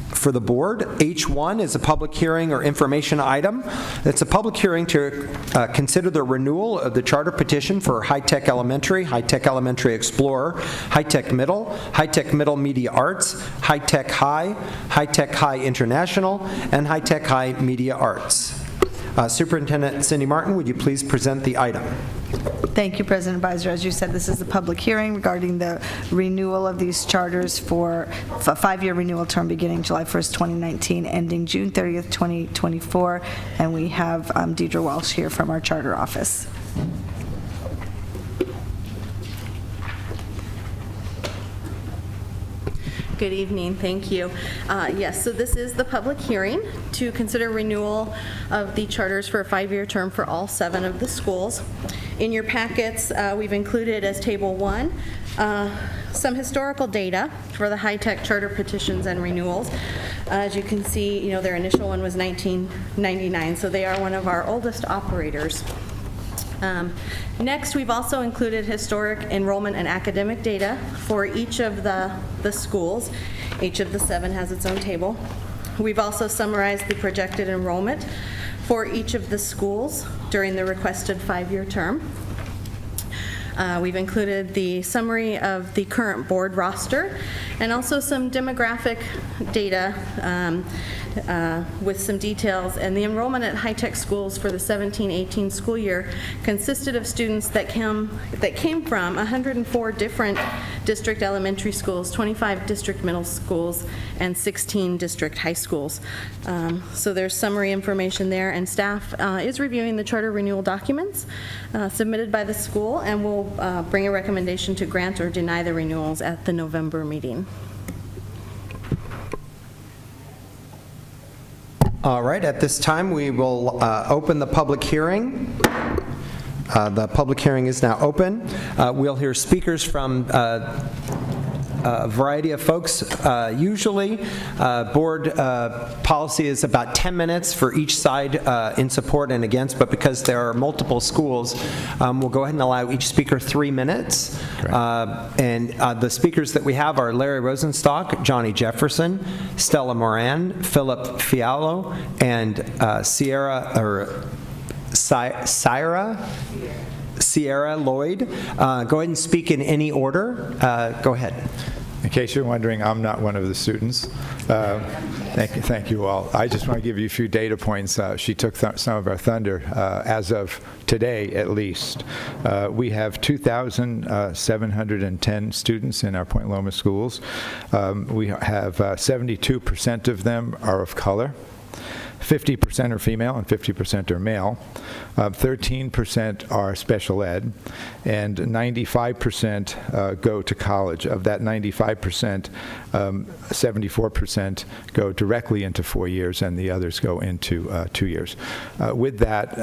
S1: for the board. H1 is a public hearing or information item. It's a public hearing to consider the renewal of the charter petition for High-Tech Elementary, High-Tech Elementary Explorer, High-Tech Middle Media Arts, High-Tech High, High-Tech High International, and High-Tech High Media Arts. Superintendent Cindy Martin, would you please present the item?
S11: Thank you, President Beiser. As you said, this is a public hearing regarding the renewal of these charters for a 5-year renewal term beginning July 1st, 2019, ending June 30th, 2024. And we have Deidre Welsh here from our charter office.
S19: Good evening, thank you. Yes, so this is the public hearing to consider renewal of the charters for a 5-year term for all 7 of the schools. In your packets, we've included as Table 1 some historical data for the high-tech charter petitions and renewals. As you can see, their initial one was 1999, so they are one of our oldest operators. Next, we've also included historic enrollment and academic data for each of the schools. Each of the 7 has its own table. We've also summarized the projected enrollment for each of the schools during the requested 5-year term. We've included the summary of the current board roster and also some demographic data with some details. And the enrollment at high-tech schools for the 17-18 school year consisted of students that came from 104 different district elementary schools, 25 district middle schools, and 16 district high schools. So there's summary information there, and staff is reviewing the charter renewal documents submitted by the school, and will bring a recommendation to grant or deny the renewals at the November meeting.
S1: All right, at this time we will open the public hearing. The public hearing is now open. We'll hear speakers from a variety of folks. Usually, board policy is about 10 minutes for each side in support and against, but because there are multiple schools, we'll go ahead and allow each speaker 3 minutes. And the speakers that we have are Larry Rosenstock, Johnny Jefferson, Stella Moran, Philip Fialo, and Sierra Lloyd. Go ahead and speak in any order. Go ahead.
S20: In case you're wondering, I'm not one of the students. Thank you all. I just want to give you a few data points. She took some of our thunder. As of today, at least, we have 2,710 students in our Point Loma schools. We have 72% of them are of color. 50% are female and 50% are male. 13% are special ed, and 95% go to college. Of that 95%, 74% go directly into 4 years, and the others go into 2 years. With that,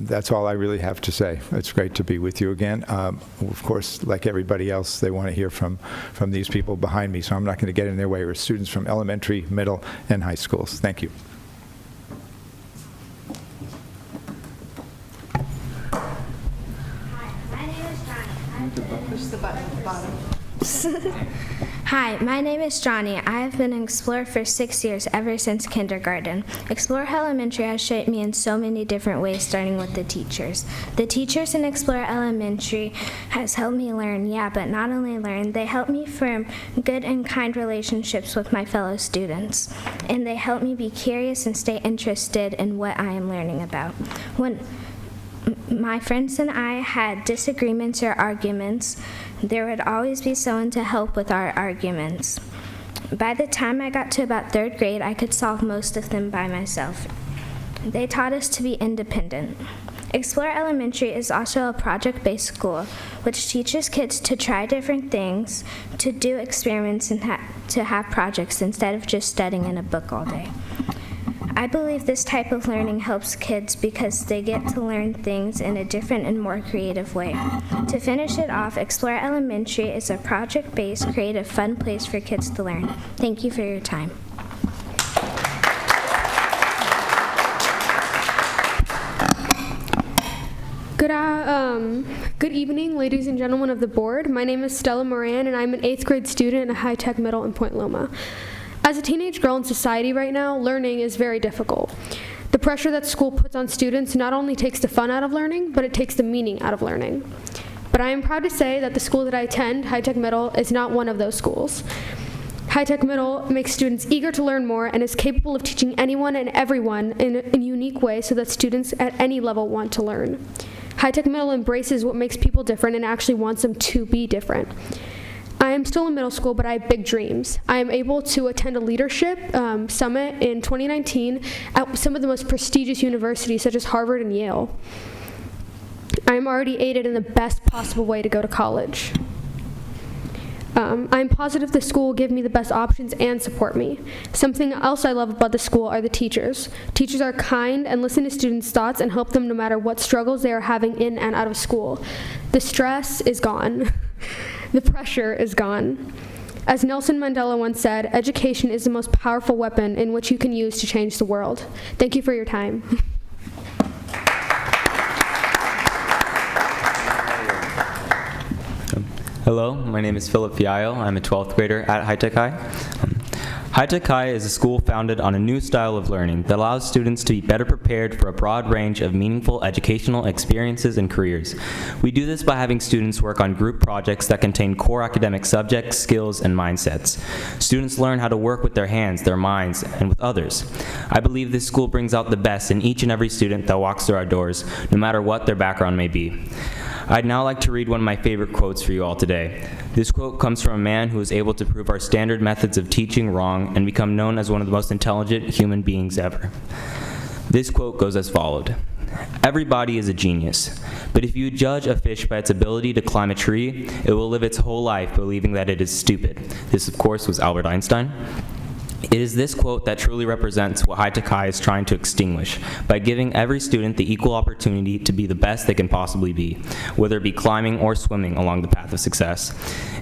S20: that's all I really have to say. It's great to be with you again. Of course, like everybody else, they want to hear from these people behind me, so I'm not going to get in their way. We're students from elementary, middle, and high schools. Thank you.
S11: Push the button at the bottom.
S21: Hi, my name is Johnny. I have been an Explorer for 6 years, ever since kindergarten. Explorer Elementary has shaped me in so many different ways, starting with the teachers. The teachers in Explorer Elementary has helped me learn, but not only learn, they help me form good and kind relationships with my fellow students. And they help me be curious and stay interested in what I am learning about. When my friends and I had disagreements or arguments, there would always be someone to help with our arguments. By the time I got to about 3rd grade, I could solve most of them by myself. They taught us to be independent. Explore Elementary is also a project-based school, which teaches kids to try different things, to do experiments, and to have projects instead of just studying in a book all day. I believe this type of learning helps kids because they get to learn things in a different and more creative way. To finish it off, Explore Elementary is a project-based, creative, fun place for kids to learn. Thank you for your time.
S2: Good evening, ladies and gentlemen of the board. My name is Stella Moran, and I'm an 8th grade student at High Tech Middle in Point Loma. As a teenage girl in society right now, learning is very difficult. The pressure that school puts on students not only takes the fun out of learning, but it takes the meaning out of learning. But I am proud to say that the school that I attend, High Tech Middle, is not one of those schools. High Tech Middle makes students eager to learn more and is capable of teaching anyone and everyone in a unique way so that students at any level want to learn. High Tech Middle embraces what makes people different and actually wants them to be different. I am still in middle school, but I have big dreams. I am able to attend a leadership summit in 2019 at some of the most prestigious universities, such as Harvard and Yale. I am already aided in the best possible way to go to college. I'm positive the school will give me the best options and support me. Something else I love about the school are the teachers. Teachers are kind and listen to students' thoughts and help them no matter what struggles they are having in and out of school. The stress is gone. The pressure is gone. As Nelson Mandela once said, education is the most powerful weapon in which you can use to change the world. Thank you for your time.
S3: Hello, my name is Philip Fiallo. I'm a 12th grader at High Tech High. High Tech High is a school founded on a new style of learning that allows students to be better prepared for a broad range of meaningful educational experiences and careers. We do this by having students work on group projects that contain core academic subjects, skills, and mindsets. Students learn how to work with their hands, their minds, and with others. I believe this school brings out the best in each and every student that walks through our doors, no matter what their background may be. I'd now like to read one of my favorite quotes for you all today. This quote comes from a man who was able to prove our standard methods of teaching wrong and become known as one of the most intelligent human beings ever. This quote goes as followed. Everybody is a genius, but if you judge a fish by its ability to climb a tree, it will live its whole life believing that it is stupid. This, of course, was Albert Einstein. It is this quote that truly represents what High Tech High is trying to extinguish by giving every student the equal opportunity to be the best they can possibly be, whether it be climbing or swimming along the path of success.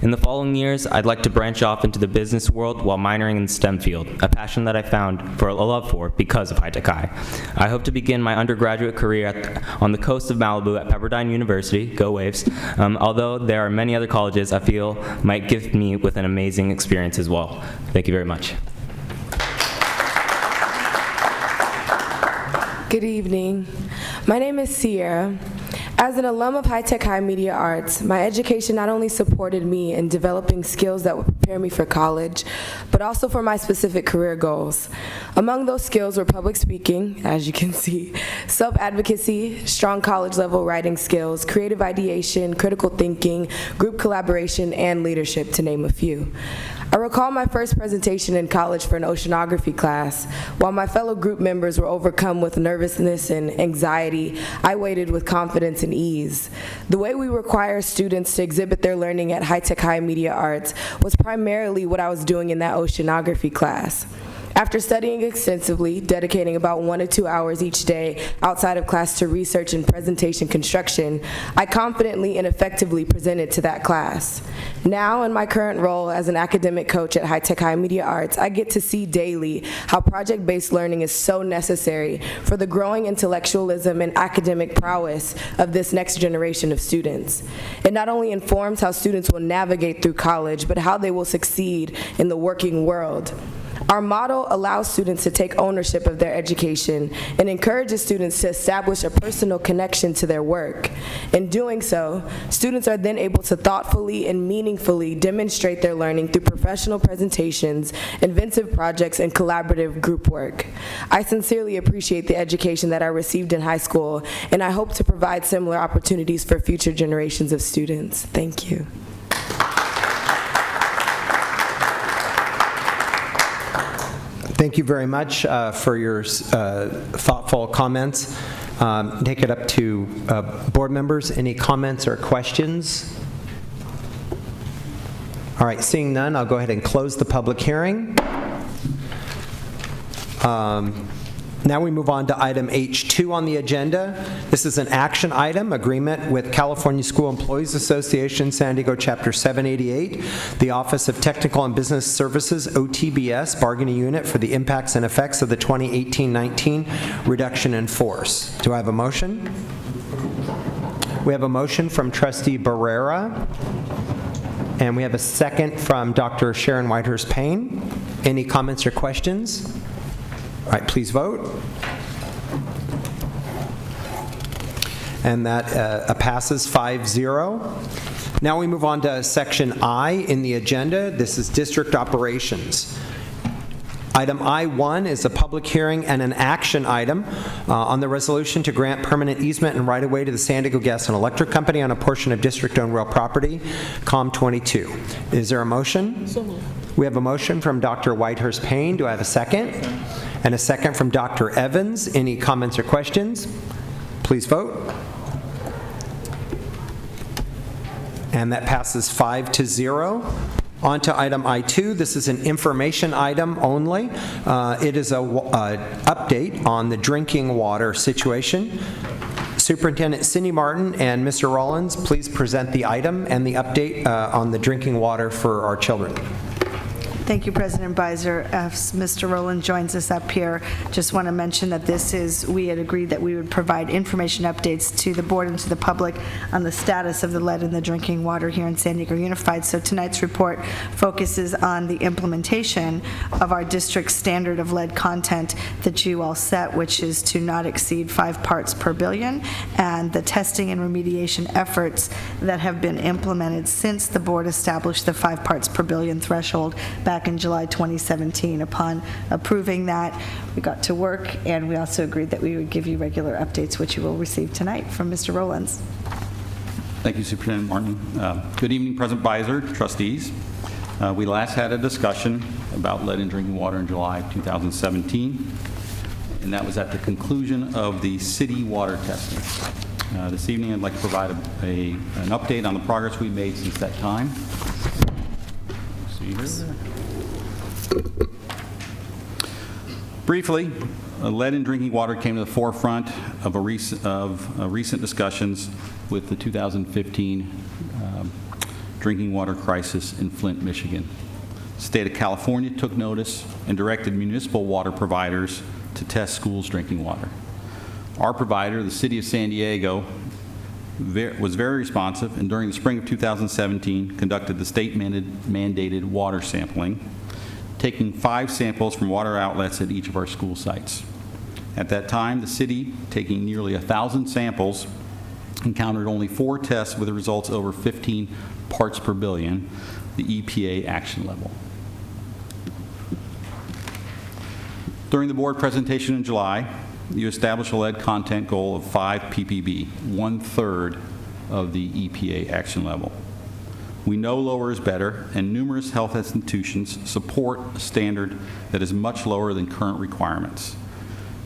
S3: In the following years, I'd like to branch off into the business world while minoring in the STEM field, a passion that I found a love for because of High Tech High. I hope to begin my undergraduate career on the coast of Malibu at Pepperdine University, go Waves, although there are many other colleges I feel might gift me with an amazing experience as well. Thank you very much.
S12: Good evening. My name is Sierra. As an alum of High Tech High Media Arts, my education not only supported me in developing skills that would prepare me for college, but also for my specific career goals. Among those skills were public speaking, as you can see, self-advocacy, strong college-level writing skills, creative ideation, critical thinking, group collaboration, and leadership, to name a few. I recall my first presentation in college for an oceanography class. While my fellow group members were overcome with nervousness and anxiety, I waited with confidence and ease. The way we require students to exhibit their learning at High Tech High Media Arts was primarily what I was doing in that oceanography class. After studying extensively, dedicating about 1 to 2 hours each day outside of class to research and presentation construction, I confidently and effectively presented to that class. Now, in my current role as an academic coach at High Tech High Media Arts, I get to see daily how project-based learning is so necessary for the growing intellectualism and academic prowess of this next generation of students. It not only informs how students will navigate through college, but how they will succeed in the working world. Our model allows students to take ownership of their education and encourages students to establish a personal connection to their work. In doing so, students are then able to thoughtfully and meaningfully demonstrate their learning through professional presentations, inventive projects, and collaborative group work. I sincerely appreciate the education that I received in high school, and I hope to provide similar opportunities for future generations of students. Thank you.
S1: Thank you very much for your thoughtful comments. Take it up to board members. Any comments or questions? All right, seeing none, I'll go ahead and close the public hearing. Now we move on to item H2 on the agenda. This is an action item, agreement with California School Employees Association, San Diego Chapter 788, the Office of Technical and Business Services, OTBS, bargaining unit for the impacts and effects of the 2018-19 reduction in force. Do I have a motion? We have a motion from Trustee Barrera, and we have a second from Dr. Sharon Whitehurst-Payne. Any comments or questions? All right, please vote. And that passes 5-0. Now we move on to section I in the agenda. This is district operations. Item I-1 is a public hearing and an action item on the resolution to grant permanent easement and right-of-way to the San Diego Gas and Electric Company on a portion of district-owned real property, COM 22. Is there a motion? So moved. We have a motion from Dr. Whitehurst-Payne. Do I have a second? And a second from Dr. Evans. Any comments or questions? Please vote. And that passes 5-0. On to item I-2. This is an information item only. It is an update on the drinking water situation. Superintendent Cindy Martin and Mr. Rollins, please present the item and the update on the drinking water for our children.
S11: Thank you, President Beiser. As Mr. Rowland joins us up here, just want to mention that we had agreed that we would provide information updates to the board and to the public on the status of the lead in the drinking water here in San Diego Unified. So tonight's report focuses on the implementation of our district standard of lead content that you all set, which is to not exceed 5 parts per billion, and the testing and remediation efforts that have been implemented since the board established the 5 parts per billion threshold back in July 2017. Upon approving that, we got to work, and we also agreed that we would give you regular updates, which you will receive tonight from Mr. Rollins.
S5: Thank you, Superintendent Martin. Good evening, President Beiser, trustees. We last had a discussion about lead in drinking water in July 2017, and that was at the conclusion of the city water testing. This evening, I'd like to provide an update on the progress we've made since that time. Let's see here. Briefly, lead in drinking water came to the forefront of recent discussions with the 2015 drinking water crisis in Flint, Michigan. The state of California took notice and directed municipal water providers to test schools' drinking water. Our provider, the City of San Diego, was very responsive, and during the spring of 2017 conducted the state-mandated water sampling, taking 5 samples from water outlets at each of our school sites. At that time, the city, taking nearly 1,000 samples, encountered only 4 tests with results over 15 parts per billion, the EPA action level. During the board presentation in July, you established a lead content goal of 5 ppb, 1/3 of the EPA action level. We know lower is better, and numerous health institutions support a standard that is much lower than current requirements.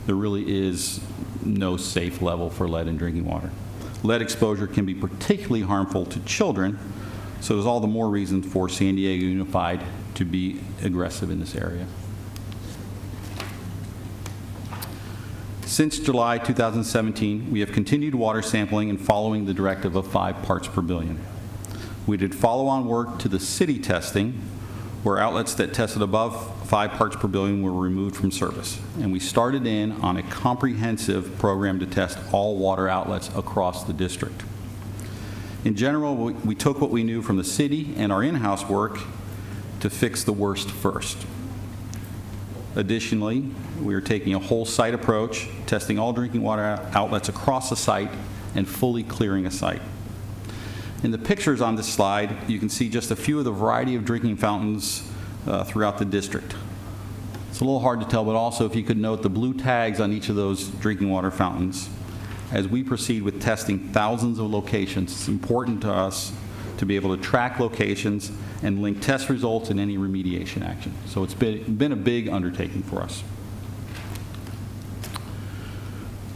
S5: There really is no safe level for lead in drinking water. Lead exposure can be particularly harmful to children, so there's all the more reason for San Diego Unified to be aggressive in this area. Since July 2017, we have continued water sampling and following the directive of 5 parts per billion. We did follow-on work to the city testing, where outlets that tested above 5 parts per billion were removed from service. And we started in on a comprehensive program to test all water outlets across the district. In general, we took what we knew from the city and our in-house work to fix the worst first. Additionally, we are taking a whole site approach, testing all drinking water outlets across the site and fully clearing a site. In the pictures on this slide, you can see just a few of the variety of drinking fountains throughout the district. It's a little hard to tell, but also if you could note the blue tags on each of those drinking water fountains. As we proceed with testing thousands of locations, it's important to us to be able to track locations and link test results and any remediation action. So it's been a big undertaking for us.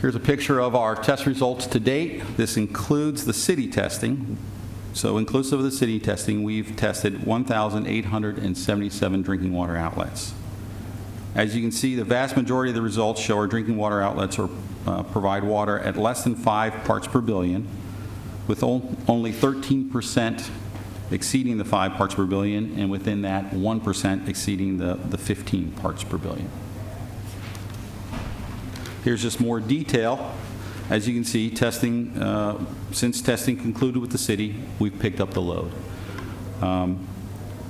S5: Here's a picture of our test results to date. This includes the city testing. So inclusive of the city testing, we've tested 1,877 drinking water outlets. As you can see, the vast majority of the results show our drinking water outlets provide water at less than 5 parts per billion, with only 13% exceeding the 5 parts per billion, and within that, 1% exceeding the 15 parts per billion. Here's just more detail. As you can see, testing, since testing concluded with the city, we've picked up the load.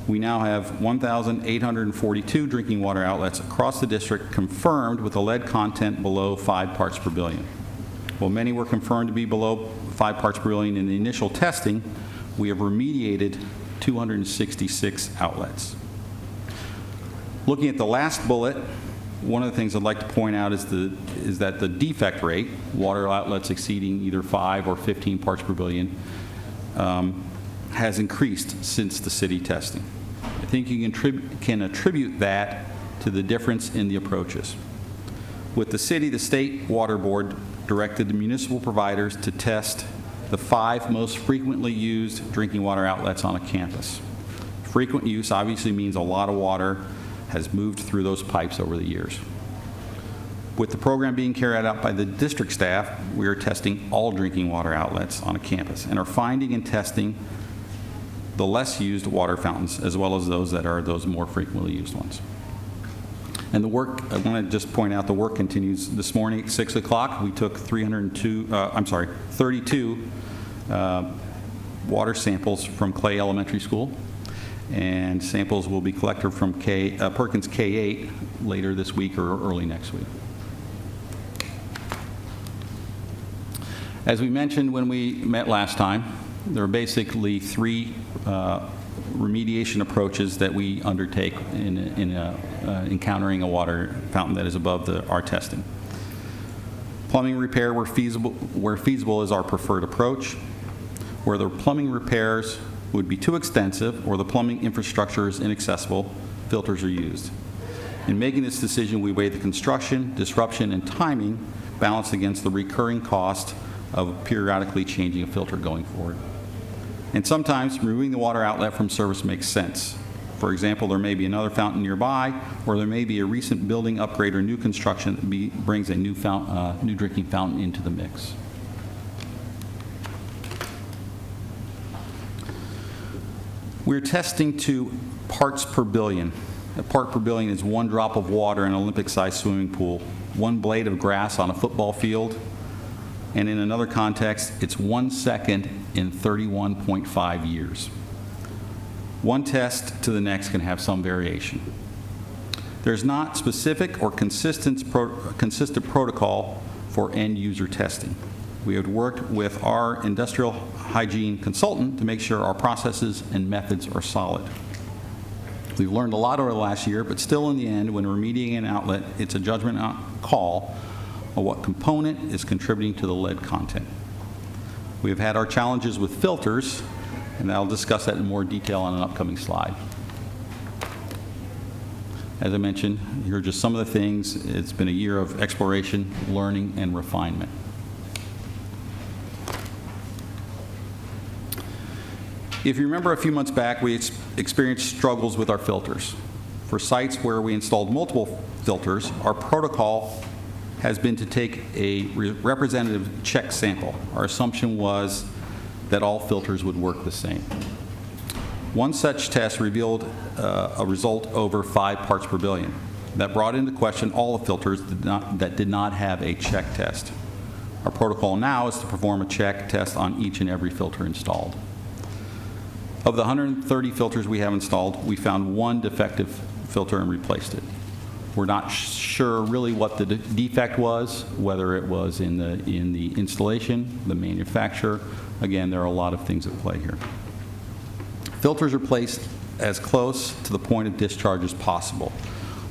S5: We now have 1,842 drinking water outlets across the district confirmed with a lead content below 5 parts per billion. While many were confirmed to be below 5 parts per billion in the initial testing, we have remediated 266 outlets. Looking at the last bullet, one of the things I'd like to point out is that the defect rate, water outlets exceeding either 5 or 15 parts per billion, has increased since the city testing. I think you can attribute that to the difference in the approaches. With the city, the State Water Board directed the municipal providers to test the 5 most frequently used drinking water outlets on a campus. Frequent use obviously means a lot of water has moved through those pipes over the years. With the program being carried out by the district staff, we are testing all drinking water outlets on a campus and are finding and testing the less used water fountains as well as those that are those more frequently used ones. And the work, I want to just point out, the work continues. This morning at 6 o'clock, we took 32 water samples from Clay Elementary School, and samples will be collected from Perkins K-8 later this week or early next week. As we mentioned when we met last time, there are basically 3 remediation approaches that we undertake in encountering a water fountain that is above our testing. Plumbing repair where feasible is our preferred approach. Where the plumbing repairs would be too extensive or the plumbing infrastructure is inaccessible, filters are used. In making this decision, we weigh the construction, disruption, and timing balanced against the recurring cost of periodically changing a filter going forward. And sometimes removing the water outlet from service makes sense. For example, there may be another fountain nearby, or there may be a recent building upgrade or new construction that brings a new drinking fountain into the mix. We're testing to parts per billion. A part per billion is 1 drop of water in an Olympic-sized swimming pool, 1 blade of grass on a football field, and in another context, it's 1 second in 31.5 years. One test to the next can have some variation. There's not specific or consistent protocol for end-user testing. We have worked with our industrial hygiene consultant to make sure our processes and methods are solid. We've learned a lot over the last year, but still in the end, when remediating an outlet, it's a judgment call on what component is contributing to the lead content. We have had our challenges with filters, and I'll discuss that in more detail on an upcoming slide. As I mentioned, here are just some of the things. It's been a year of exploration, learning, and refinement. If you remember a few months back, we experienced struggles with our filters. For sites where we installed multiple filters, our protocol has been to take a representative check sample. Our assumption was that all filters would work the same. One such test revealed a result over 5 parts per billion. That brought into question all the filters that did not have a check test. Our protocol now is to perform a check test on each and every filter installed. Of the 130 filters we have installed, we found 1 defective filter and replaced it. We're not sure really what the defect was, whether it was in the installation, the manufacturer. Again, there are a lot of things at play here. Filters are placed as close to the point of discharge as possible.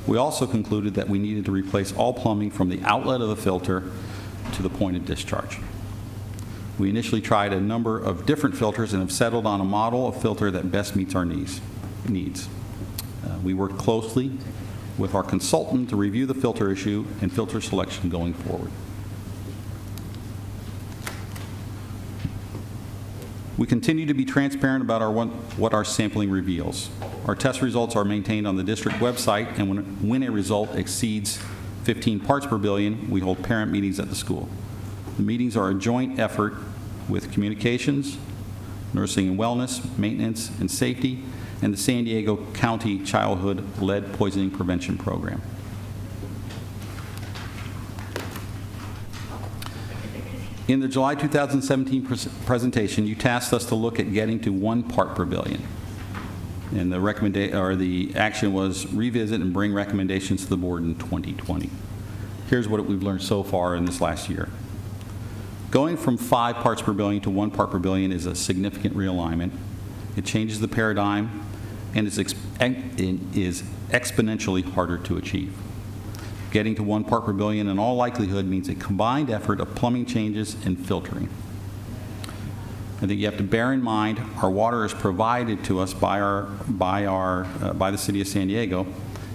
S5: We also concluded that we needed to replace all plumbing from the outlet of the filter to the point of discharge. We initially tried a number of different filters and have settled on a model of filter that best meets our needs. We worked closely with our consultant to review the filter issue and filter selection going forward. We continue to be transparent about what our sampling reveals. Our test results are maintained on the district website, and when a result exceeds 15 parts per billion, we hold parent meetings at the school. The meetings are a joint effort with communications, nursing and wellness, maintenance and safety, and the San Diego County Childhood Lead Poisoning Prevention Program. In the July 2017 presentation, you tasked us to look at getting to 1 part per billion. And the action was revisit and bring recommendations to the board in 2020. Here's what we've learned so far in this last year. Going from 5 parts per billion to 1 part per billion is a significant realignment. It changes the paradigm and is exponentially harder to achieve. Getting to 1 part per billion in all likelihood means a combined effort of plumbing changes and filtering. I think you have to bear in mind our water is provided to us by the City of San Diego,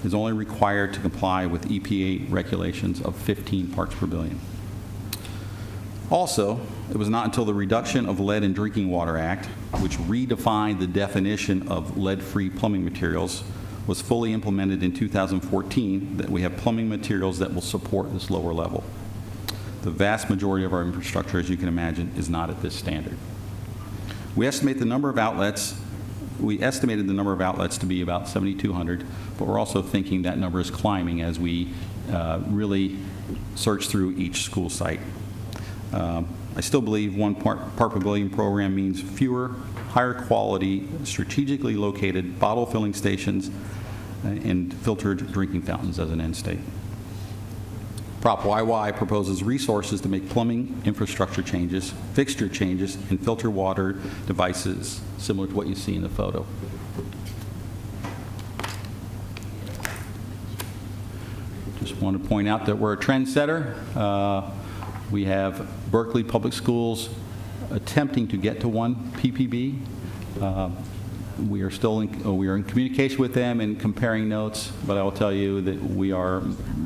S5: is only required to comply with EPA regulations of 15 parts per billion. Also, it was not until the Reduction of Lead in Drinking Water Act, which redefined the definition of lead-free plumbing materials, was fully implemented in 2014, that we have plumbing materials that will support this lower level. The vast majority of our infrastructure, as you can imagine, is not at this standard. We estimated the number of outlets to be about 7,200, but we're also thinking that number is climbing as we really search through each school site. I still believe 1 part per billion program means fewer, higher quality, strategically located bottle filling stations and filtered drinking fountains as an end state. Prop YY proposes resources to make plumbing infrastructure changes, fixture changes, and filter water devices similar to what you see in the photo. Just want to point out that we're a trendsetter. We have Berkeley Public Schools attempting to get to 1 PPB. We are in communication with them and comparing notes, but I will tell you that we are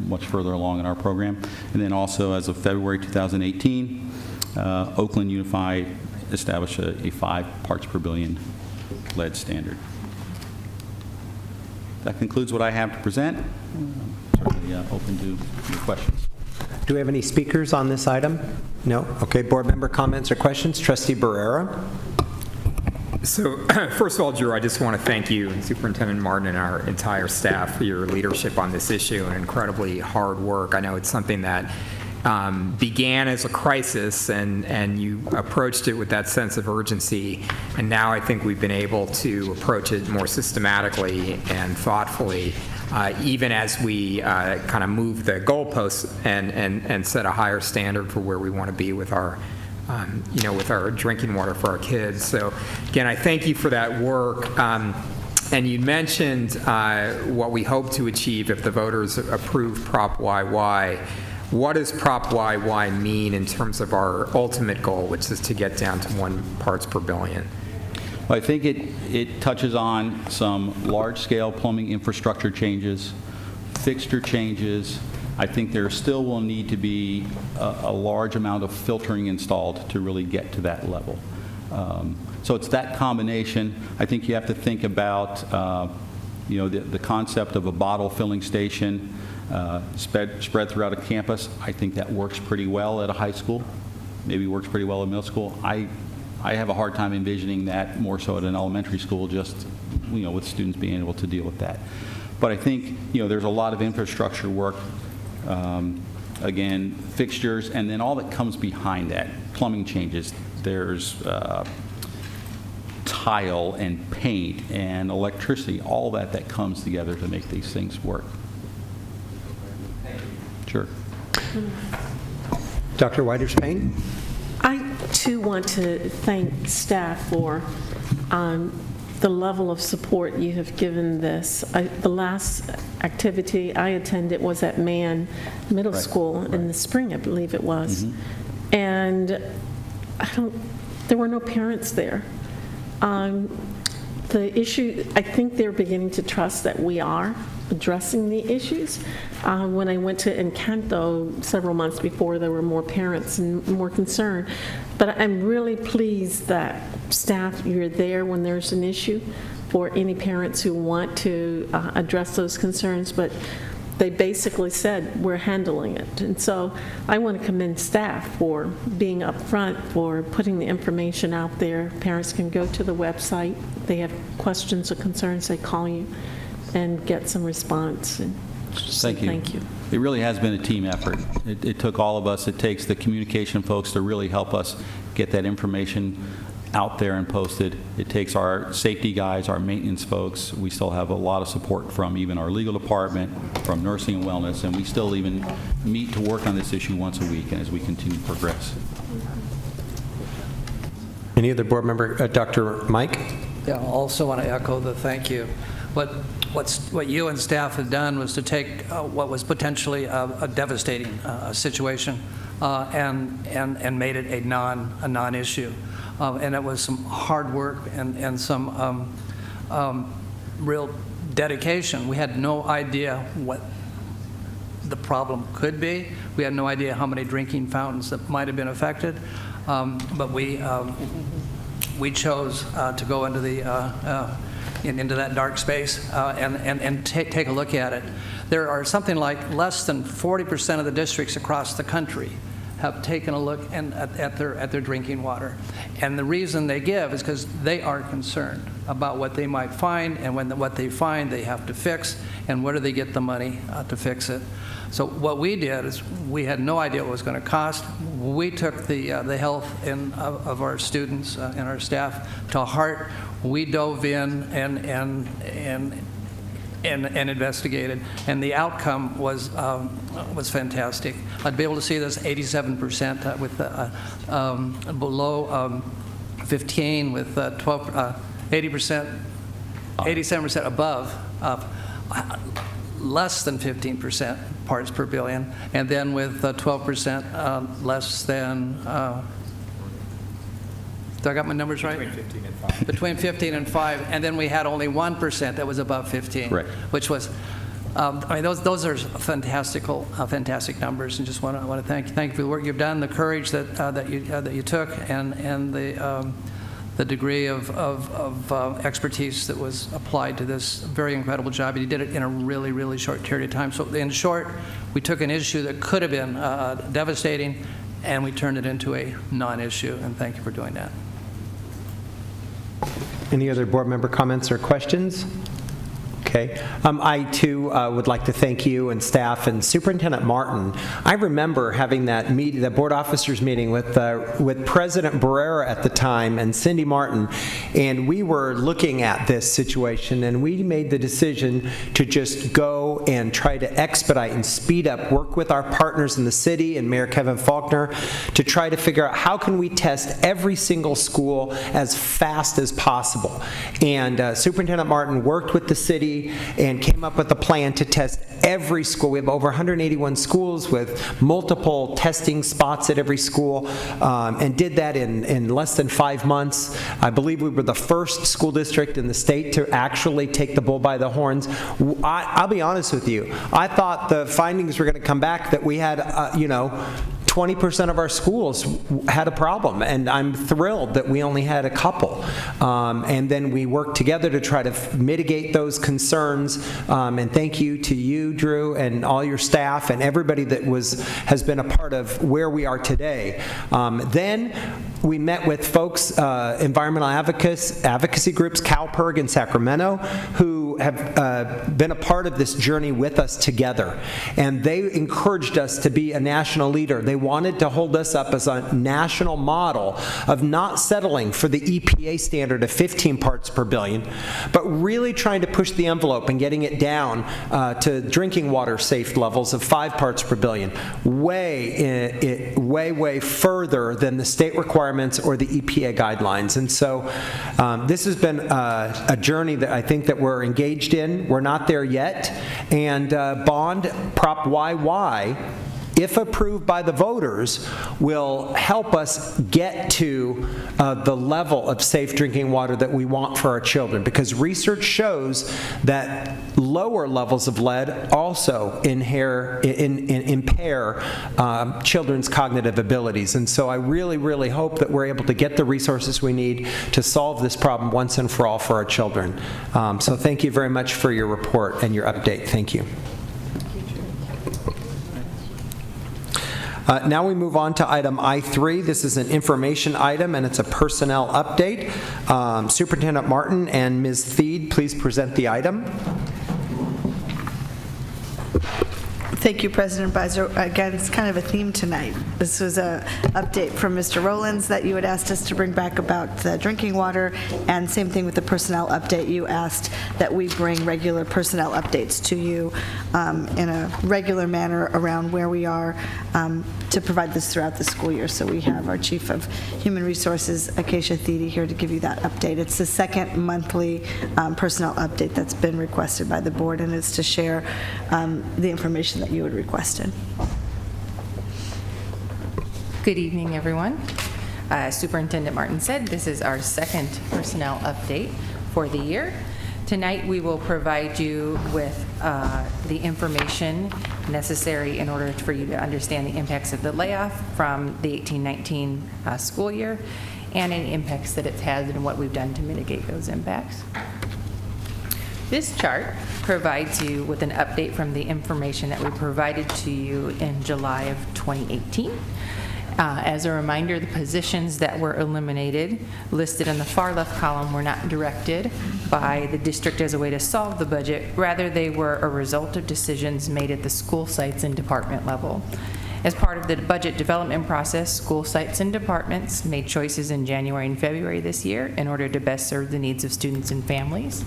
S5: much further along in our program. And then also, as of February 2018, Oakland Unified established a 5 parts per billion lead standard. That concludes what I have to present. I'm certainly open to your questions.
S1: Do we have any speakers on this item? No? Okay, board member comments or questions? Trustee Barrera.
S15: So, first of all, Drew, I just want to thank you and Superintendent Martin and our entire staff for your leadership on this issue and incredibly hard work. I know it's something that began as a crisis, and you approached it with that sense of urgency, and now I think we've been able to approach it more systematically and thoughtfully, even as we kind of move the goalposts and set a higher standard for where we want to be with our with our drinking water for our kids. So again, I thank you for that work. And you mentioned what we hope to achieve if the voters approve Prop YY. What does Prop YY mean in terms of our ultimate goal, which is to get down to 1 parts per billion?
S5: Well, I think it touches on some large-scale plumbing infrastructure changes, fixture changes. I think there still will need to be a large amount of filtering installed to really get to that level. So it's that combination. I think you have to think about the concept of a bottle filling station spread throughout a campus. I think that works pretty well at a high school, maybe works pretty well at middle school. I have a hard time envisioning that more so at an elementary school, just with students being able to deal with that. But I think there's a lot of infrastructure work. Again, fixtures, and then all that comes behind that, plumbing changes. There's tile and paint and electricity, all that comes together to make these things work. Sure.
S1: Dr. Widers-Payne?
S16: I, too, want to thank staff for the level of support you have given this. The last activity I attended was at Mann Middle School in the spring, I believe it was. And there were no parents there. The issue, I think they're beginning to trust that we are addressing the issues. When I went to Encanto several months before, there were more parents and more concern. But I'm really pleased that staff, you're there when there's an issue for any parents who want to address those concerns. But they basically said, we're handling it. And so I want to commend staff for being upfront, for putting the information out there. Parents can go to the website. They have questions or concerns, they call you and get some response. And
S5: Thank you.
S16: Thank you.
S5: It really has been a team effort. It took all of us. It takes the communication folks to really help us get that information out there and posted. It takes our safety guys, our maintenance folks. We still have a lot of support from even our legal department, from nursing and wellness, and we still even meet to work on this issue once a week and as we continue to progress.
S1: Any other board member? Dr. Mike?
S18: Yeah, I also want to echo the thank you. What you and staff have done was to take what was potentially a devastating situation and made it a non-issue. And it was some hard work and some real dedication. We had no idea what the problem could be. We had no idea how many drinking fountains that might have been affected. But we chose to go into into that dark space and take a look at it. There are something like less than 40% of the districts across the country have taken a look at their drinking water. And the reason they give is because they are concerned about what they might find, and what they find they have to fix, and where do they get the money to fix it. So what we did is we had no idea what it was going to cost. We took the health of our students and our staff to heart. We dove in and investigated, and the outcome was fantastic. I'd be able to see this 87% with below 15, with 80%, 87% above, less than 15% parts per billion, and then with 12% less than. Do I got my numbers right?
S5: Between 15 and 5.
S18: Between 15 and 5, and then we had only 1% that was above 15,
S5: right.
S18: Which was, I mean, those are fantastic numbers, and just want to thank you for the work you've done, the courage that you took, and the degree of expertise that was applied to this very incredible job. You did it in a really short period of time. So in short, we took an issue that could have been devastating, and we turned it into a non-issue, and thank you for doing that.
S1: Any other board member comments or questions? Okay. I, too, would like to thank you and staff and Superintendent Martin. I remember having that meeting, the board officers meeting with President Barrera at the time and Cindy Martin, and we were looking at this situation, and we made the decision to just go and try to expedite and speed up, work with our partners in the city and Mayor Kevin Faulkner to try to figure out how can we test every single school as fast as possible. And Superintendent Martin worked with the city and came up with a plan to test every school. We have over 181 schools with multiple testing spots at every school, and did that in less than 5 months. I believe we were the first school district in the state to actually take the bull by the horns. I'll be honest with you, I thought the findings were going to come back that we had, 20% of our schools had a problem, and I'm thrilled that we only had a couple. And then we worked together to try to mitigate those concerns. And thank you to you, Drew, and all your staff and everybody that has been a part of where we are today. Then we met with folks, environmental advocacy groups, CalPERG in Sacramento, who have been a part of this journey with us together. And they encouraged us to be a national leader. They wanted to hold us up as a national model of not settling for the EPA standard of 15 parts per billion, but really trying to push the envelope and getting it down to drinking water safe levels of 5 parts per billion, way further than the state requirements or the EPA guidelines. And so this has been a journey that I think that we're engaged in. We're not there yet. And Bond Prop YY if approved by the voters, will help us get to the level of safe drinking water that we want for our children, because research shows that lower levels of lead also impair children's cognitive abilities. And so I really, really hope that we're able to get the resources we need to solve this problem once and for all for our children. So thank you very much for your report and your update. Thank you. Now we move on to item I3. This is an information item, and it's a personnel update. Superintendent Martin and Ms. Theed, please present the item.
S11: Thank you, President Beiser. Again, it's kind of a theme tonight. This was an update from Mr. Rowlands that you had asked us to bring back about the drinking water, and same thing with the personnel update. You asked that we bring regular personnel updates to you in a regular manner around where we are to provide this throughout the school year. So we have our Chief of Human Resources, Acacia Thede, here to give you that update. It's the second monthly personnel update that's been requested by the board, and it's to share the information that you had requested.
S6: Good evening, everyone. Superintendent Martin said this is our second personnel update for the year. Tonight we will provide you with the information necessary in order for you to understand the impacts of the layoff from the 18-19 school year and any impacts that it's had and what we've done to mitigate those impacts. This chart provides you with an update from the information that we provided to you in July of 2018. As a reminder, the positions that were eliminated listed in the far left column were not directed by the district as a way to solve the budget. Rather, they were a result of decisions made at the school sites and department level. As part of the budget development process, school sites and departments made choices in January and February this year in order to best serve the needs of students and families.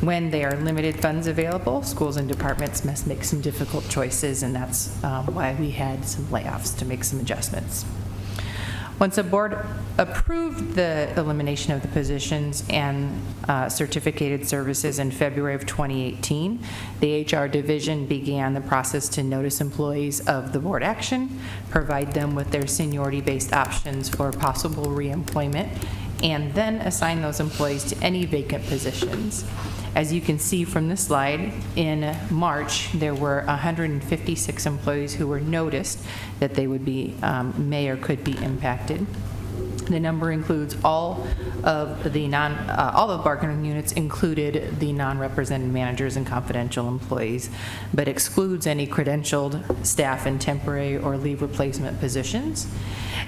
S6: When there are limited funds available, schools and departments must make some difficult choices, and that's why we had some layoffs to make some adjustments. Once the board approved the elimination of the positions and certificated services in February of 2018, the HR division began the process to notice employees of the board action, provide them with their seniority-based options for possible reemployment, and then assign those employees to any vacant positions. As you can see from this slide, in March, there were 156 employees who were noticed that they would be, may or could be impacted. The number includes all of bargaining units, included the non-represented managers and confidential employees, but excludes any credentialed staff in temporary or leave replacement positions.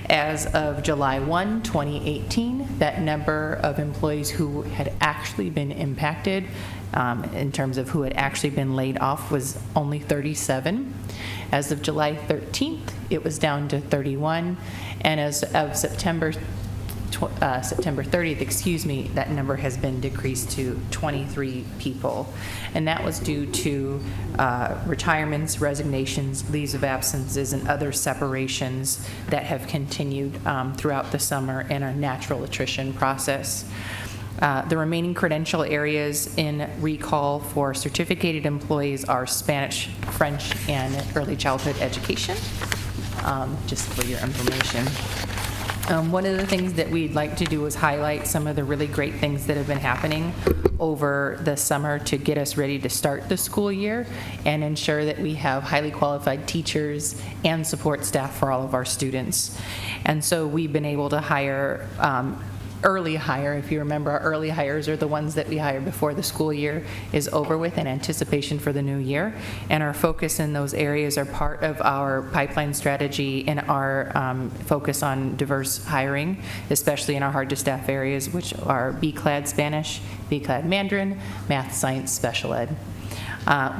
S6: As of July 1, 2018, that number of employees who had actually been impacted in terms of who had actually been laid off was only 37. As of July 13th, it was down to 31, and as of September 30th, that number has been decreased to 23 people. And that was due to retirements, resignations, leaves of absences, and other separations that have continued throughout the summer in a natural attrition process. The remaining credential areas in recall for certificated employees are Spanish, French, and early childhood education, just for your information. One of the things that we'd like to do is highlight some of the really great things that have been happening over the summer to get us ready to start the school year and ensure that we have highly qualified teachers and support staff for all of our students. And so we've been able to hire early hire. If you remember, our early hires are the ones that we hire before the school year is over with in anticipation for the new year. And our focus in those areas are part of our pipeline strategy and our focus on diverse hiring, especially in our hard-to-staff areas, which are BCLAD Spanish, BCLAD Mandarin, Math, Science, Special Ed.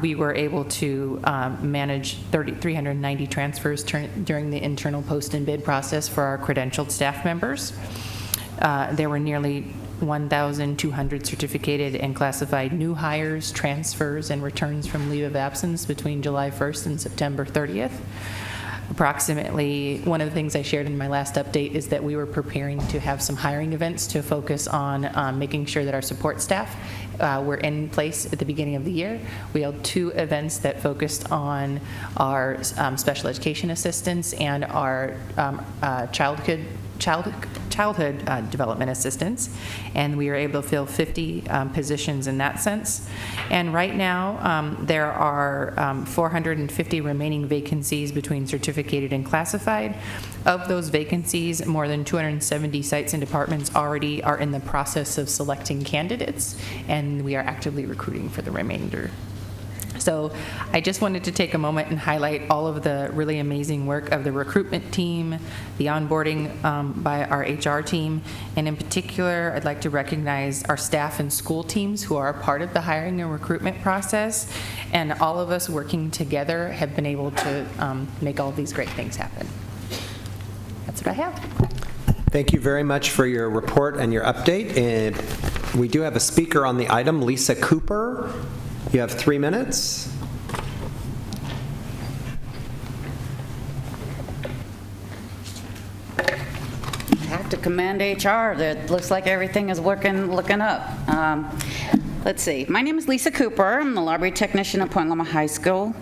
S6: We were able to manage 390 transfers during the internal post and bid process for our credentialed staff members. There were nearly 1,200 certificated and classified new hires, transfers, and returns from leave of absence between July 1st and September 30th. approximately, one of the things I shared in my last update is that we were preparing to have some hiring events to focus on making sure that our support staff were in place at the beginning of the year. We held 2 events that focused on our special education assistants and our childhood development assistants, and we were able to fill 50 positions in that sense. And right now, there are 450 remaining vacancies between certificated and classified. Of those vacancies, more than 270 sites and departments already are in the process of selecting candidates, and we are actively recruiting for the remainder. So I just wanted to take a moment and highlight all of the really amazing work of the recruitment team, the onboarding by our HR team, and in particular, I'd like to recognize our staff and school teams who are a part of the hiring and recruitment process, and all of us working together have been able to make all of these great things happen. That's what I have.
S1: Thank you very much for your report and your update. And we do have a speaker on the item, Lisa Cooper. You have 3 minutes.
S7: I have to commend HR. That looks like everything is looking up. Let's see. My name is Lisa Cooper. I'm the library technician at Point Loma High School.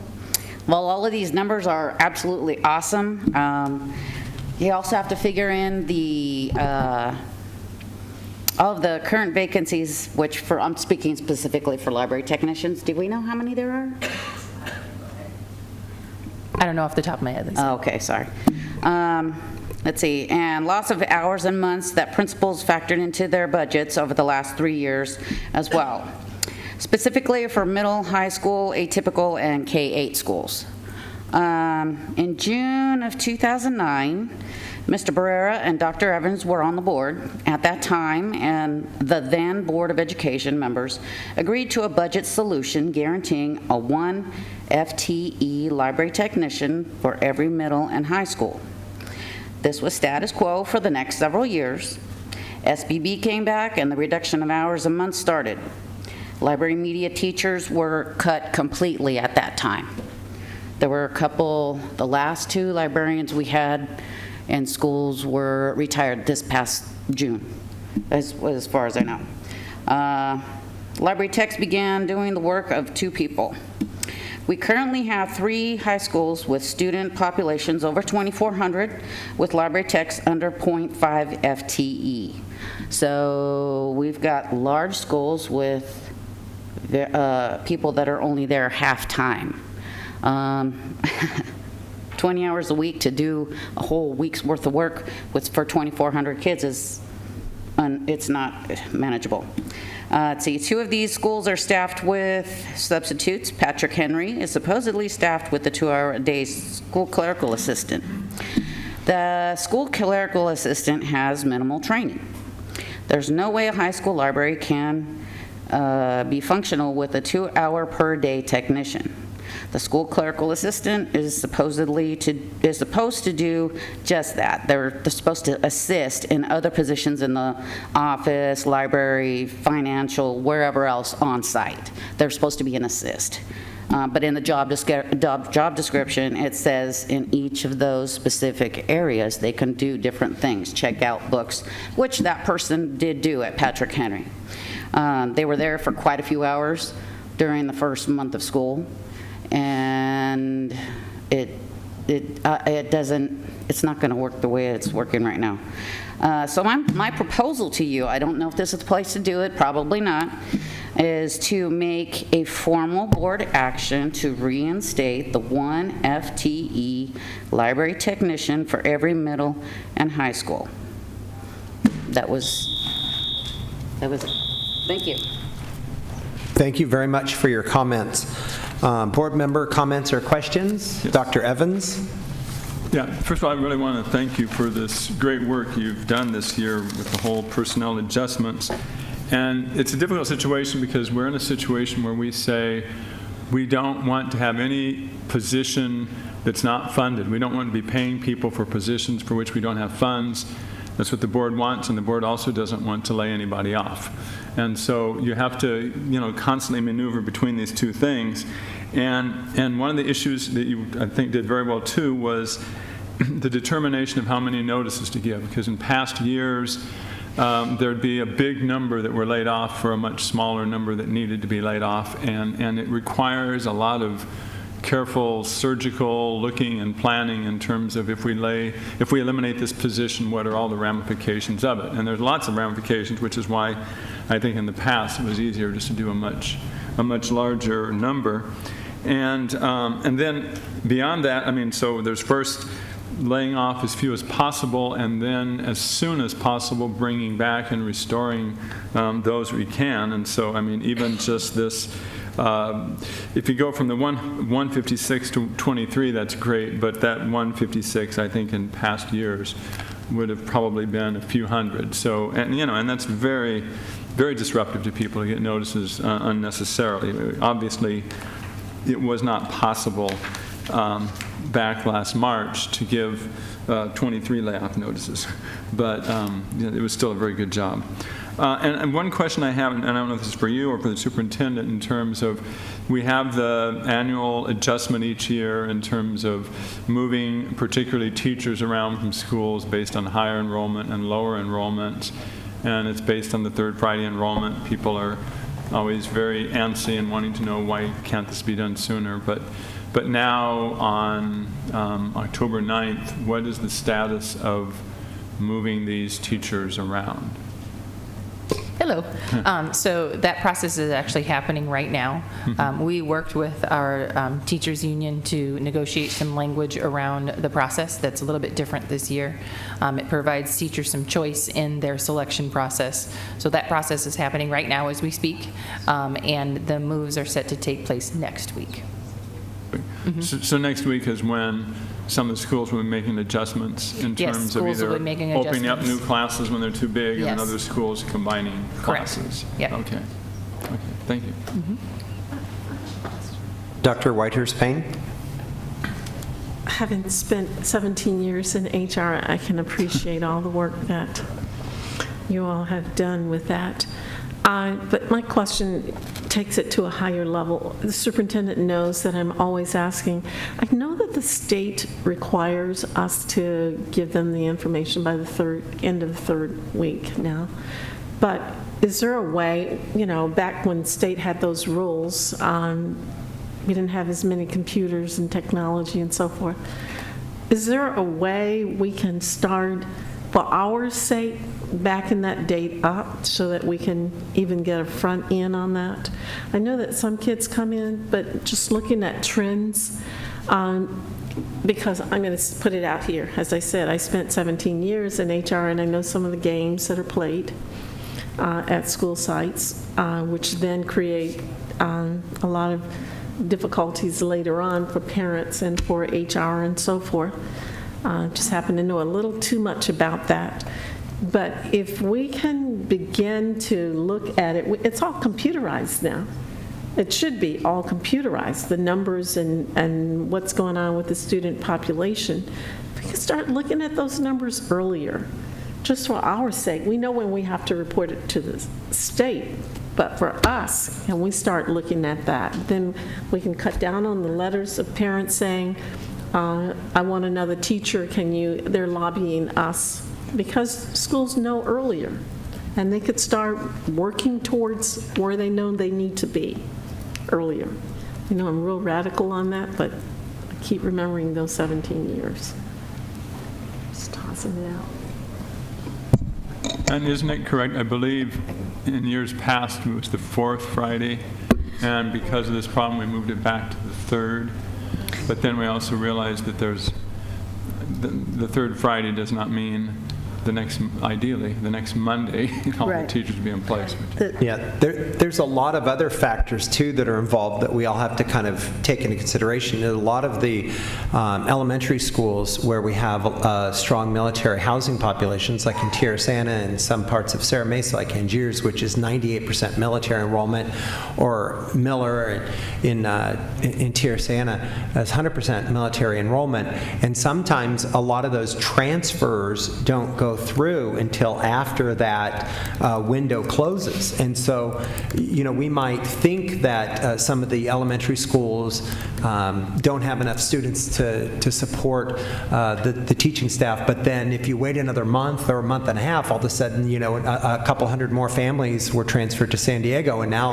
S7: While all of these numbers are absolutely awesome, you also have to figure in the of the current vacancies, which I'm speaking specifically for library technicians. Do we know how many there are?
S6: I don't know off the top of my head.
S7: Oh, okay, sorry. Let's see, and loss of hours and months that principals factored into their budgets over the last 3 years as well. Specifically for middle, high school, atypical, and K-8 schools. In June of 2009, Mr. Barrera and Dr. Evans were on the board at that time, and the then Board of Education members agreed to a budget solution guaranteeing a 1 FTE library technician for every middle and high school. This was status quo for the next several years. SBB came back and the reduction of hours a month started. Library media teachers were cut completely at that time. There were a couple, the last 2 librarians we had in schools were retired this past June, as far as I know. Library techs began doing the work of 2 people. We currently have 3 high schools with student populations over 2,400 with library techs under 0.5 FTE. So we've got large schools with people that are only there half-time. 20 hours a week to do a whole week's worth of work for 2,400 kids it's not manageable. Let's see, 2 of these schools are staffed with substitutes. Patrick Henry is supposedly staffed with the 2-hour-a-day school clerical assistant. The school clerical assistant has minimal training. There's no way a high school library can be functional with a 2-hour-per-day technician. The school clerical assistant is supposed to do just that. They're supposed to assist in other positions in the office, library, financial, wherever else on site. They're supposed to be an assist. But in the job description, it says in each of those specific areas they can do different things, check out books, which that person did do at Patrick Henry. They were there for quite a few hours during the first month of school. And it's not going to work the way it's working right now. So my proposal to you, I don't know if this is the place to do it, probably not, is to make a formal board action to reinstate the 1 FTE library technician for every middle and high school. That was it. Thank you.
S1: Thank you very much for your comments. Board member comments or questions? Yes. Dr. Evans?
S17: Yeah, first of all, I really want to thank you for this great work you've done this year with the whole personnel adjustments. And it's a difficult situation because we're in a situation where we say we don't want to have any position that's not funded. We don't want to be paying people for positions for which we don't have funds. That's what the board wants, and the board also doesn't want to lay anybody off. And so you have to, constantly maneuver between these two things. And one of the issues that you, I think, did very well too was the determination of how many notices to give, because in past years, there'd be a big number that were laid off for a much smaller number that needed to be laid off, and it requires a lot of careful surgical looking and planning in terms of if we eliminate this position, what are all the ramifications of it? And there's lots of ramifications, which is why I think in the past it was easier just to do a much larger number. And then beyond that, so there's first laying off as few as possible, and then as soon as possible bringing back and restoring those we can. And so, even just this, if you go from the 156 to 23, that's great, but that 156, I think, in past years would have probably been a few hundred. So, and that's very, very disruptive to people to get notices unnecessarily. Obviously, it was not possible back last March to give 23 layoff notices, but it was still a very good job. And one question I have, and I don't know if this is for you or for the superintendent, in terms of, we have the annual adjustment each year in terms of moving particularly teachers around from schools based on higher enrollment and lower enrollment, and it's based on the third Friday enrollment. People are always very antsy and wanting to know why can't this be done sooner, but now on October 9th, what is the status of moving these teachers around?
S6: Hello. So that process is actually happening right now. We worked with our teachers union to negotiate some language around the process that's a little bit different this year. It provides teachers some choice in their selection process. So that process is happening right now as we speak, and the moves are set to take place next week.
S17: So next week is when some of the schools will be making adjustments in terms of either opening up new classes when they're too big, and other schools combining classes.
S6: Yep.
S17: Okay, thank you.
S1: Dr. Whitehurst-Payne?
S16: Having spent 17 years in HR, I can appreciate all the work that you all have done with that. But my question takes it to a higher level. The superintendent knows that I'm always asking. I know that the state requires us to give them the information by the end of the third week now. But is there a way, back when state had those rules, we didn't have as many computers and technology and so forth. Is there a way we can start, for our sake, backing that date up so that we can even get a front end on that? I know that some kids come in, but just looking at trends, because I'm going to put it out here. As I said, I spent 17 years in HR, and I know some of the games that are played at school sites, which then create a lot of difficulties later on for parents and for HR and so forth. Just happen to know a little too much about that. But if we can begin to look at it, it's all computerized now. It should be all computerized, the numbers and what's going on with the student population. If we can start looking at those numbers earlier, just for our sake. We know when we have to report it to the state, but for us, and we start looking at that, then we can cut down on the letters of parents saying, I want another teacher, they're lobbying us, because schools know earlier, and they could start working towards where they know they need to be earlier. I'm real radical on that, but I keep remembering those 17 years. Just tossing it out.
S17: And isn't it correct, I believe in years past it was the fourth Friday, and because of this problem we moved it back to the third, but then we also realized that there's the third Friday does not mean ideally the next Monday, all the teachers will be in place.
S1: Yeah, there's a lot of other factors too that are involved that we all have to kind of take into consideration. A lot of the elementary schools where we have strong military housing populations, like in Tirisana and some parts of Serra Mesa, like Angiers, which is 98% military enrollment, or Miller in Tirisana has 100% military enrollment, and sometimes a lot of those transfers don't go through until after that window closes. And so, we might think that some of the elementary schools don't have enough students to support the teaching staff, but then if you wait another month or a month and a half, all of a sudden, a couple hundred more families were transferred to San Diego, and now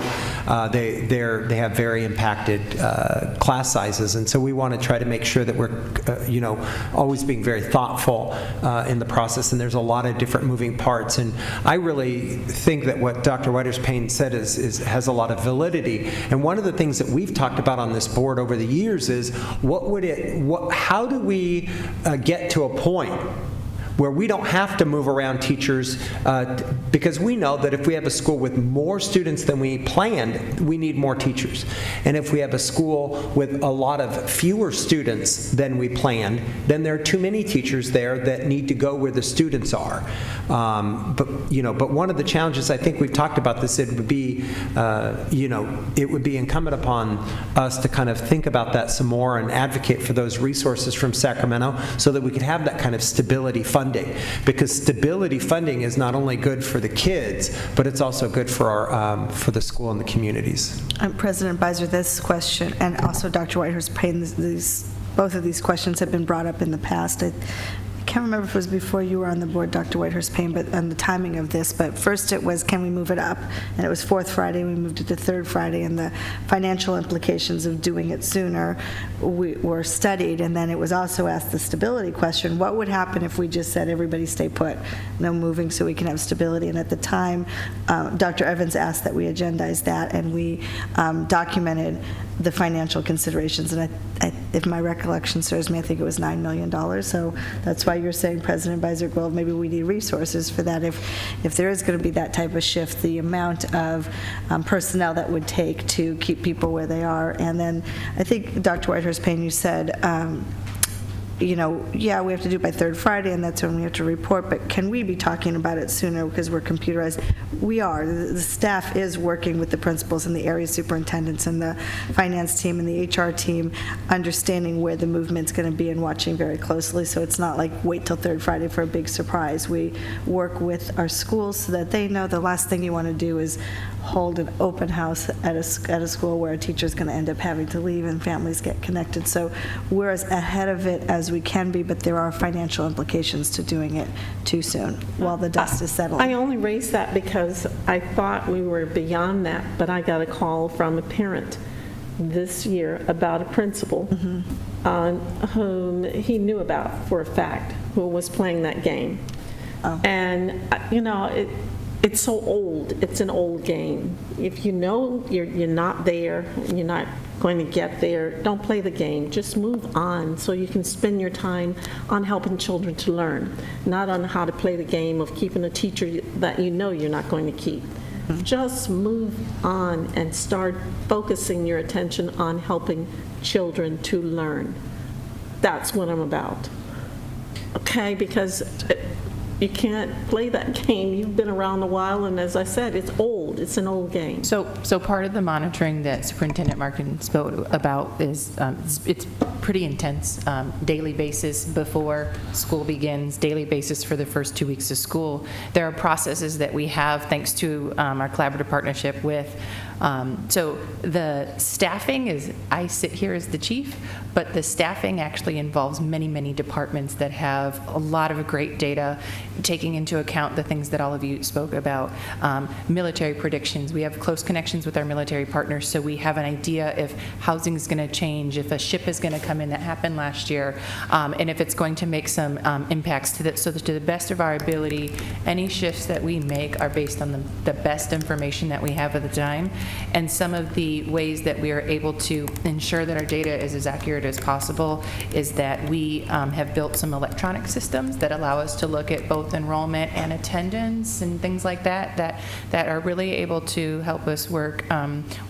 S1: they have very impacted class sizes. And so we want to try to make sure that we're, always being very thoughtful in the process, and there's a lot of different moving parts. And I really think that what Dr. Whiters-Payne said has a lot of validity. And one of the things that we've talked about on this board over the years is how do we get to a point where we don't have to move around teachers, because we know that if we have a school with more students than we planned, we need more teachers. And if we have a school with a lot of fewer students than we planned, then there are too many teachers there that need to go where the students are. But one of the challenges, I think we've talked about this, it would be incumbent upon us to kind of think about that some more and advocate for those resources from Sacramento so that we could have that kind of stability funding, because stability funding is not only good for the kids, but it's also good for for the school and the communities.
S11: President Beiser, this question, and also Dr. Whitehurst-Payne, both of these questions have been brought up in the past. I can't remember if it was before you were on the board, Dr. Whitehurst-Payne, but on the timing of this. But first it was, can we move it up? And it was fourth Friday. We moved it to third Friday, and the financial implications of doing it sooner were studied. And then it was also asked the stability question: what would happen if we just said everybody stay put, no moving, so we can have stability? And at the time, Dr. Evans asked that we agendize that, and we documented the financial considerations. And if my recollection serves me, I think it was $9 million. So that's why you're saying, President Beiser, well, maybe we need resources for that. If there is going to be that type of shift, the amount of personnel that would take to keep people where they are. And then I think, Dr. Whitehurst-Payne, you said, yeah, we have to do it by third Friday, and that's when we have to report, but can we be talking about it sooner because we're computerized? We are. The staff is working with the principals and the area superintendents and the finance team and the HR team, understanding where the movement's going to be and watching very closely, so it's not like wait till third Friday for a big surprise. We work with our schools so that they know the last thing you want to do is hold an open house at a school where a teacher's going to end up having to leave and families get connected. So we're as ahead of it as we can be, but there are financial implications to doing it too soon while the dust is settling.
S16: I only raised that because I thought we were beyond that, but I got a call from a parent this year about a principal on whom he knew about for a fact, who was playing that game. And, it's so old. It's an old game. If you know you're not there, and you're not going to get there, don't play the game. Just move on so you can spend your time on helping children to learn, not on how to play the game of keeping a teacher that you know you're not going to keep. Just move on and start focusing your attention on helping children to learn. That's what I'm about. Okay, because you can't play that game. You've been around a while, and as I said, it's old. It's an old game.
S6: So part of the monitoring that Superintendent Markin spoke about is it's pretty intense. Daily basis before school begins, daily basis for the first 2 weeks of school. There are processes that we have thanks to our collaborative partnership with. So the staffing is, I sit here as the chief, but the staffing actually involves many, many departments that have a lot of great data, taking into account the things that all of you spoke about. Military predictions. We have close connections with our military partners, so we have an idea if housing is going to change, if a ship is going to come in that happened last year, and if it's going to make some impacts to that. So to the best of our ability, any shifts that we make are based on the best information that we have at the time. And some of the ways that we are able to ensure that our data is as accurate as possible is that we have built some electronic systems that allow us to look at both enrollment and attendance and things like that are really able to help us work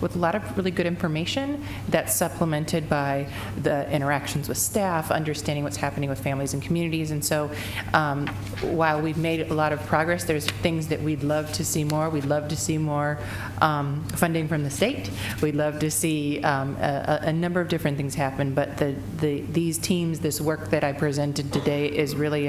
S6: with a lot of really good information that's supplemented by the interactions with staff, understanding what's happening with families and communities. And so while we've made a lot of progress, there's things that we'd love to see more. We'd love to see more funding from the state. We'd love to see a number of different things happen, but these teams, this work that I presented today is really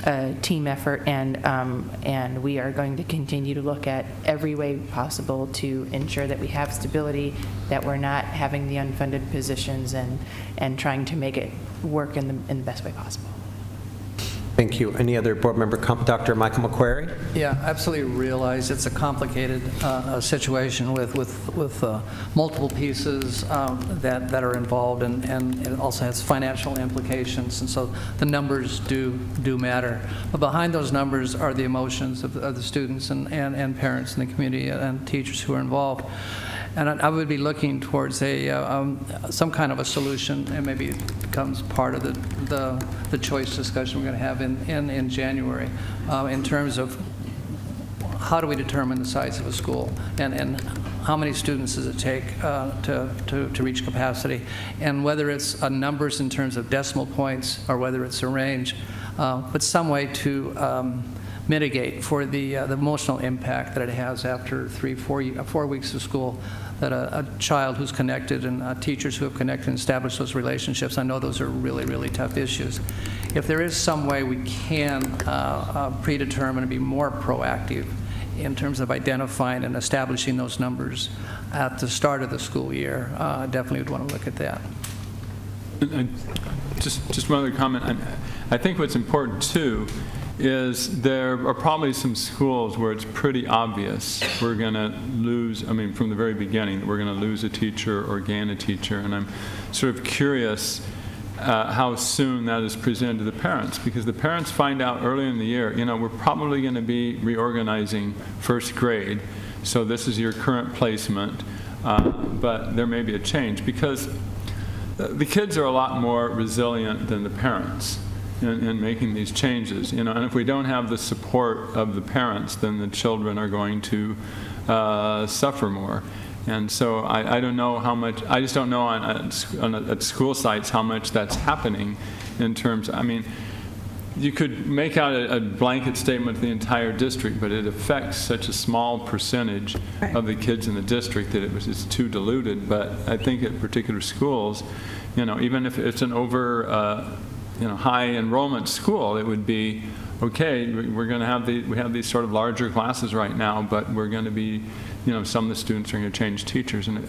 S6: a team effort, and we are going to continue to look at every way possible to ensure that we have stability, that we're not having the unfunded positions, and trying to make it work in the best way possible.
S1: Thank you. Any other board member? Dr. Michael McQuarrie?
S18: Yeah, absolutely realize it's a complicated situation with multiple pieces that are involved, and it also has financial implications, and so the numbers do matter. But behind those numbers are the emotions of the students and parents in the community and teachers who are involved. And I would be looking towards some kind of a solution, and maybe it becomes part of the choice discussion we're going to have in January, in terms of how do we determine the size of a school, and how many students does it take to reach capacity, and whether it's numbers in terms of decimal points or whether it's a range, but some way to mitigate for the emotional impact that it has after 4 weeks of school, that a child who's connected and teachers who have connected and established those relationships. I know those are really, really tough issues. If there is some way we can predetermine and be more proactive in terms of identifying and establishing those numbers at the start of the school year, I definitely would want to look at that.
S17: Just one other comment. I think what's important too is there are probably some schools where it's pretty obvious we're going to lose, from the very beginning, we're going to lose a teacher or gain a teacher. And I'm sort of curious how soon that is presented to the parents, because the parents find out early in the year, we're probably going to be reorganizing first grade, so this is your current placement, but there may be a change, because the kids are a lot more resilient than the parents in making these changes, and if we don't have the support of the parents, then the children are going to suffer more. And so I don't know how much, I just don't know at school sites how much that's happening in terms, you could make out a blanket statement of the entire district, but it affects such a small percentage of the kids in the district that it's too diluted. But I think at particular schools, even if it's an over high enrollment school, it would be okay. We're going to have we have these sort of larger classes right now, but we're going to be, some of the students are going to change teachers, and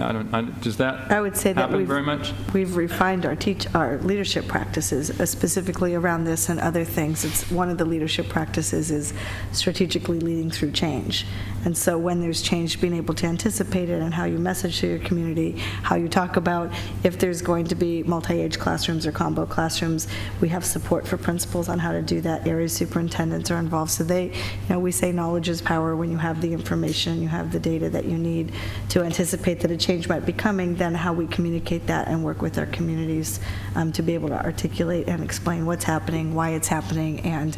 S17: does that
S11: I would say that
S17: happen very much?
S11: We've refined our leadership practices specifically around this and other things. It's one of the leadership practices is strategically leading through change, and so when there's change, being able to anticipate it and how you message to your community, how you talk about if there's going to be multi-age classrooms or combo classrooms. We have support for principals on how to do that. Area superintendents are involved, so we say knowledge is power. When you have the information, you have the data that you need to anticipate that a change might be coming, then how we communicate that and work with our communities to be able to articulate and explain what's happening, why it's happening, and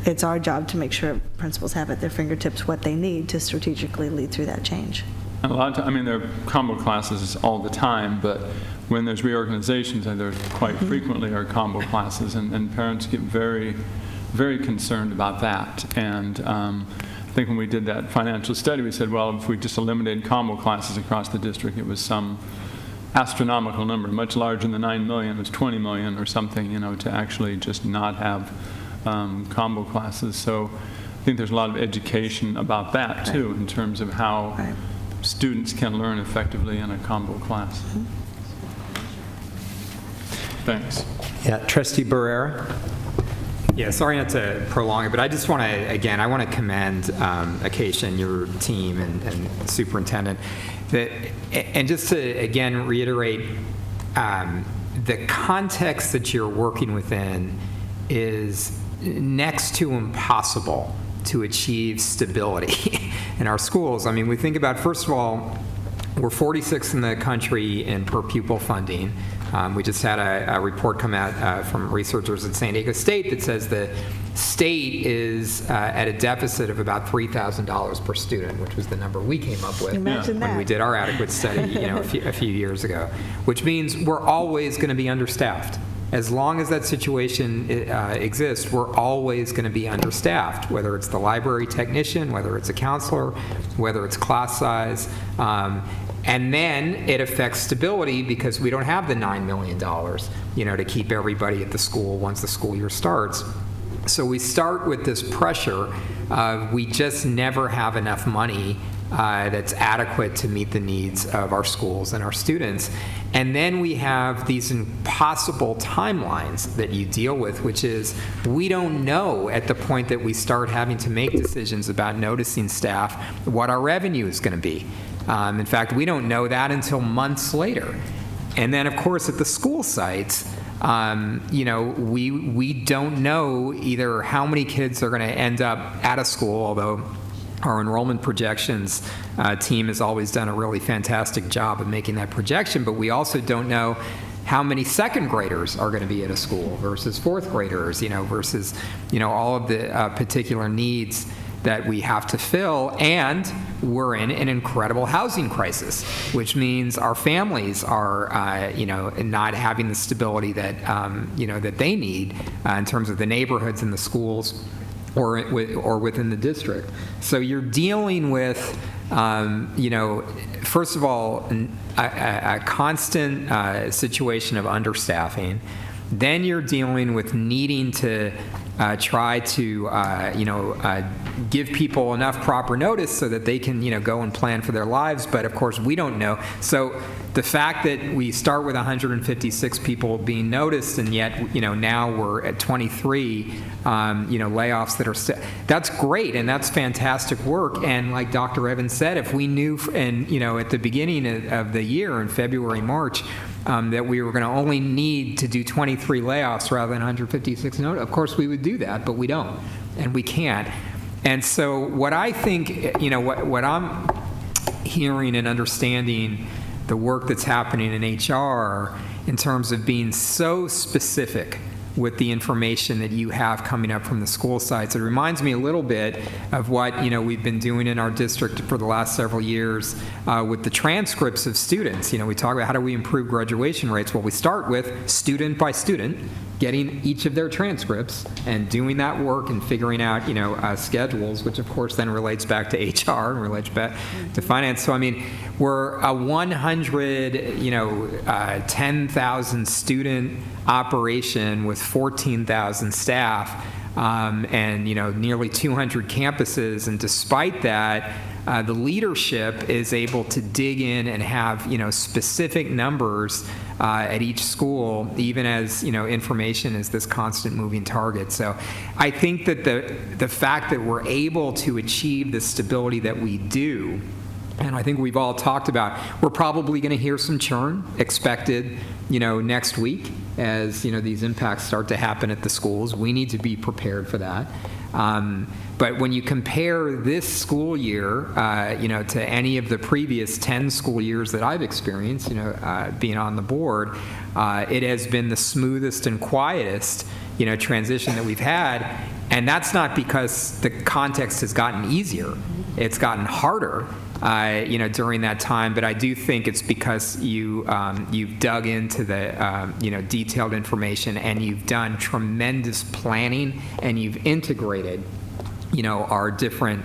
S11: it's our job to make sure principals have at their fingertips what they need to strategically lead through that change.
S17: And a lot of times, there are combo classes all the time, but when there's reorganizations, and there quite frequently are combo classes, and parents get very, very concerned about that. And I think when we did that financial study, we said, well, if we just eliminated combo classes across the district, it was some astronomical number, much larger than the 9 million. It was 20 million or something, to actually just not have combo classes. So I think there's a lot of education about that too, in terms of how students can learn effectively in a combo class. Thanks.
S1: Yeah, Trustee Barrera.
S15: Yeah, sorry not to prolong it, but I just want to, again, I want to commend Acacia and your team and superintendent. And just to, again, reiterate, the context that you're working within is next to impossible to achieve stability in our schools. We think about, first of all, we're 46th in the country in per pupil funding. We just had a report come out from researchers at San Diego State that says the state is at a deficit of about $3,000 per student, which was the number we came up with when we did our adequate study a few years ago, which means we're always going to be understaffed. As long as that situation exists, we're always going to be understaffed, whether it's the library technician, whether it's a counselor, whether it's class size. And then it affects stability because we don't have the $9 million, to keep everybody at the school once the school year starts. So we start with this pressure of we just never have enough money that's adequate to meet the needs of our schools and our students. And then we have these impossible timelines that you deal with, which is we don't know at the point that we start having to make decisions about noticing staff what our revenue is going to be. In fact, we don't know that until months later. And then, of course, at the school sites, we don't know either how many kids are going to end up at a school, although our enrollment projections team has always done a really fantastic job of making that projection, but we also don't know how many second graders are going to be at a school versus fourth graders, versus, all of the particular needs that we have to fill. And we're in an incredible housing crisis, which means our families are, not having the stability that, that they need in terms of the neighborhoods and the schools or within the district. So you're dealing with, first of all, a constant situation of understaffing. Then you're dealing with needing to try to, give people enough proper notice so that they can, go and plan for their lives. But of course, we don't know. So the fact that we start with 156 people being noticed, and yet, now we're at 23, layoffs that are that's great, and that's fantastic work. And like Dr. Evans said, if we knew, at the beginning of the year in February, March, that we were going to only need to do 23 layoffs rather than 156 notice, of course we would do that, but we don't, and we can't. And so what I think, what I'm hearing and understanding the work that's happening in HR in terms of being so specific with the information that you have coming up from the school sites. It reminds me a little bit of what we've been doing in our district for the last several years with the transcripts of students. We talk about how do we improve graduation rates. Well, we start with student by student, getting each of their transcripts and doing that work and figuring out schedules, which of course then relates back to HR and relates back to finance. So I mean, we're a 10,000 student operation with 14,000 staff and nearly 200 campuses, and despite that, the leadership is able to dig in and have specific numbers at each school, even as information is this constant moving target. So I think that the fact that we're able to achieve the stability that we do, and I think we've all talked about, we're probably going to hear some churn expected next week as these impacts start to happen at the schools. We need to be prepared for that. But when you compare this school year, to any of the previous 10 school years that I've experienced, being on the board, it has been the smoothest and quietest, transition that we've had. And that's not because the context has gotten easier. It's gotten harder, during that time. But I do think it's because you've dug into the, detailed information, and you've done tremendous planning, and you've integrated our different,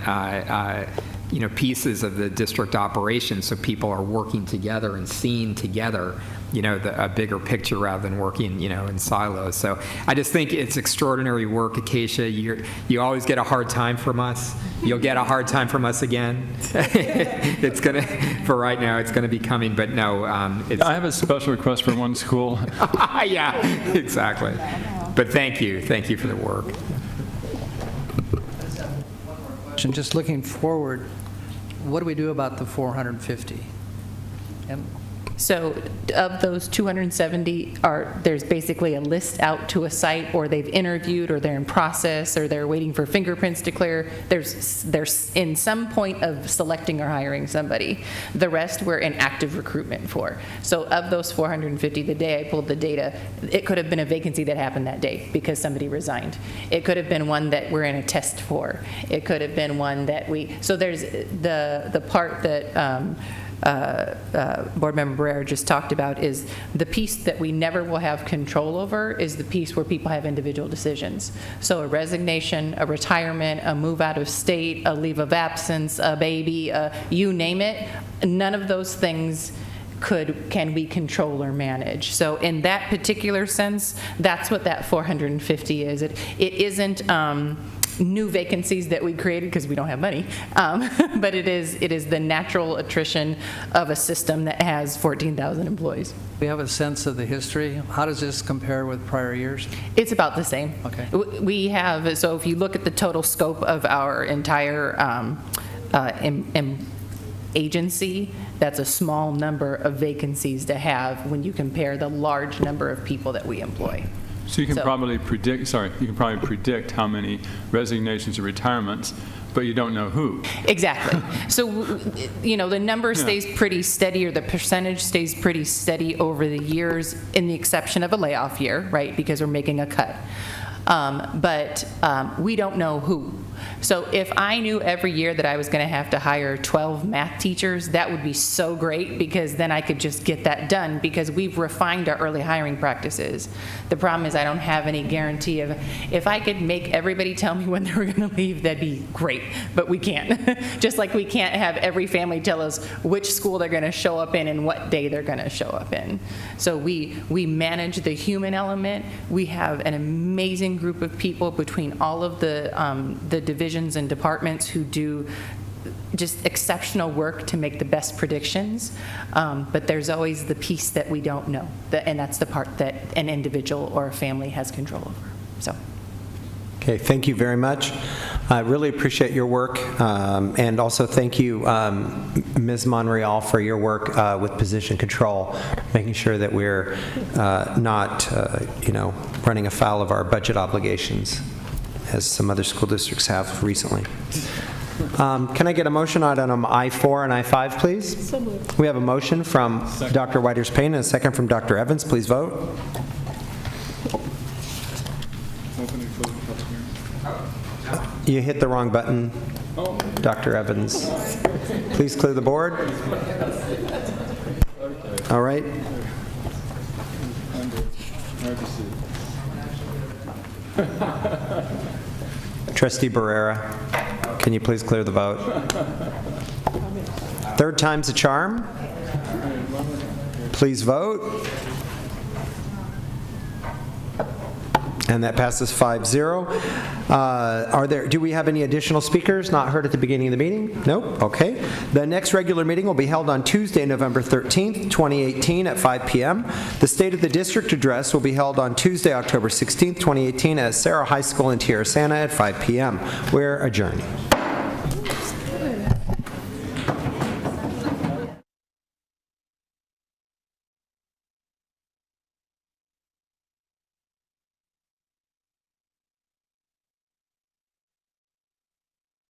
S15: pieces of the district operation, so people are working together and seeing together, a bigger picture rather than working, in silos. So I just think it's extraordinary work, Acacia. You always get a hard time from us. You'll get a hard time from us again. It's gonna, for right now, it's gonna be coming, but no. I
S17: have a special request for one school.
S15: Yeah, exactly. But thank you for the work.
S18: Just looking forward, what do we do about the 450?
S6: So of those 270, there's basically a list out to a site, or they've interviewed, or they're in process, or they're waiting for fingerprints to clear. There's in some point of selecting or hiring somebody. The rest we're in active recruitment for. So of those 450, the day I pulled the data, it could have been a vacancy that happened that day because somebody resigned. It could have been one that we're in a test for. It could have been one that so there's the part that Board Member Barrera just talked about is the piece that we never will have control over is the piece where people have individual decisions. So a resignation, a retirement, a move out of state, a leave of absence, a baby, you name it, none of those things can we control or manage? So in that particular sense, that's what that 450 is. It isn't new vacancies that we created because we don't have money, but it is the natural attrition of a system that has 14,000 employees.
S18: We have a sense of the history. How does this compare with prior years?
S6: It's about the same.
S18: Okay.
S6: We have, so if you look at the total scope of our entire agency, that's a small number of vacancies to have when you compare the large number of people that we employ.
S17: So you can probably predict, how many resignations or retirements, but you don't know who.
S6: Exactly. So, you know, the number stays pretty steady, or the percentage stays pretty steady over the years, in the exception of a layoff year, right, because we're making a cut. But we don't know who. So if I knew every year that I was going to have to hire 12 math teachers, that would be so great, because then I could just get that done, because we've refined our early hiring practices. The problem is I don't have any guarantee of, if I could make everybody tell me when they were going to leave, that'd be great, but we can't. Just like we can't have every family tell us which school they're going to show up in and what day they're going to show up in. So we manage the human element. We have an amazing group of people between all of the divisions and departments who do just exceptional work to make the best predictions, but there's always the piece that we don't know, and that's the part that an individual or a family has control over. So.
S1: Okay, thank you very much. I really appreciate your work, and also thank you, Ms. Monreal, for your work with position control, making sure that we're not, running afoul of our budget obligations, as some other school districts have recently. Can I get a motion on item I-4 and I-5, please?
S16: So moved.
S1: We have a motion from Dr. Whiters-Payne and a second from Dr. Evans. Please vote. You hit the wrong button, Dr. Evans. Please clear the board. All right. Trustee Barrera, can you please clear the vote? Third time's a charm. Please vote. And that passes 5-0. Do we have any additional speakers not heard at the beginning of the meeting? Nope. Okay. The next regular meeting will be held on Tuesday, November 13th, 2018 at 5 p.m. The State of the District Address will be held on Tuesday, October 16th, 2018 at Sarah High School in Tierra Santa at 5 p.m. We're adjourned.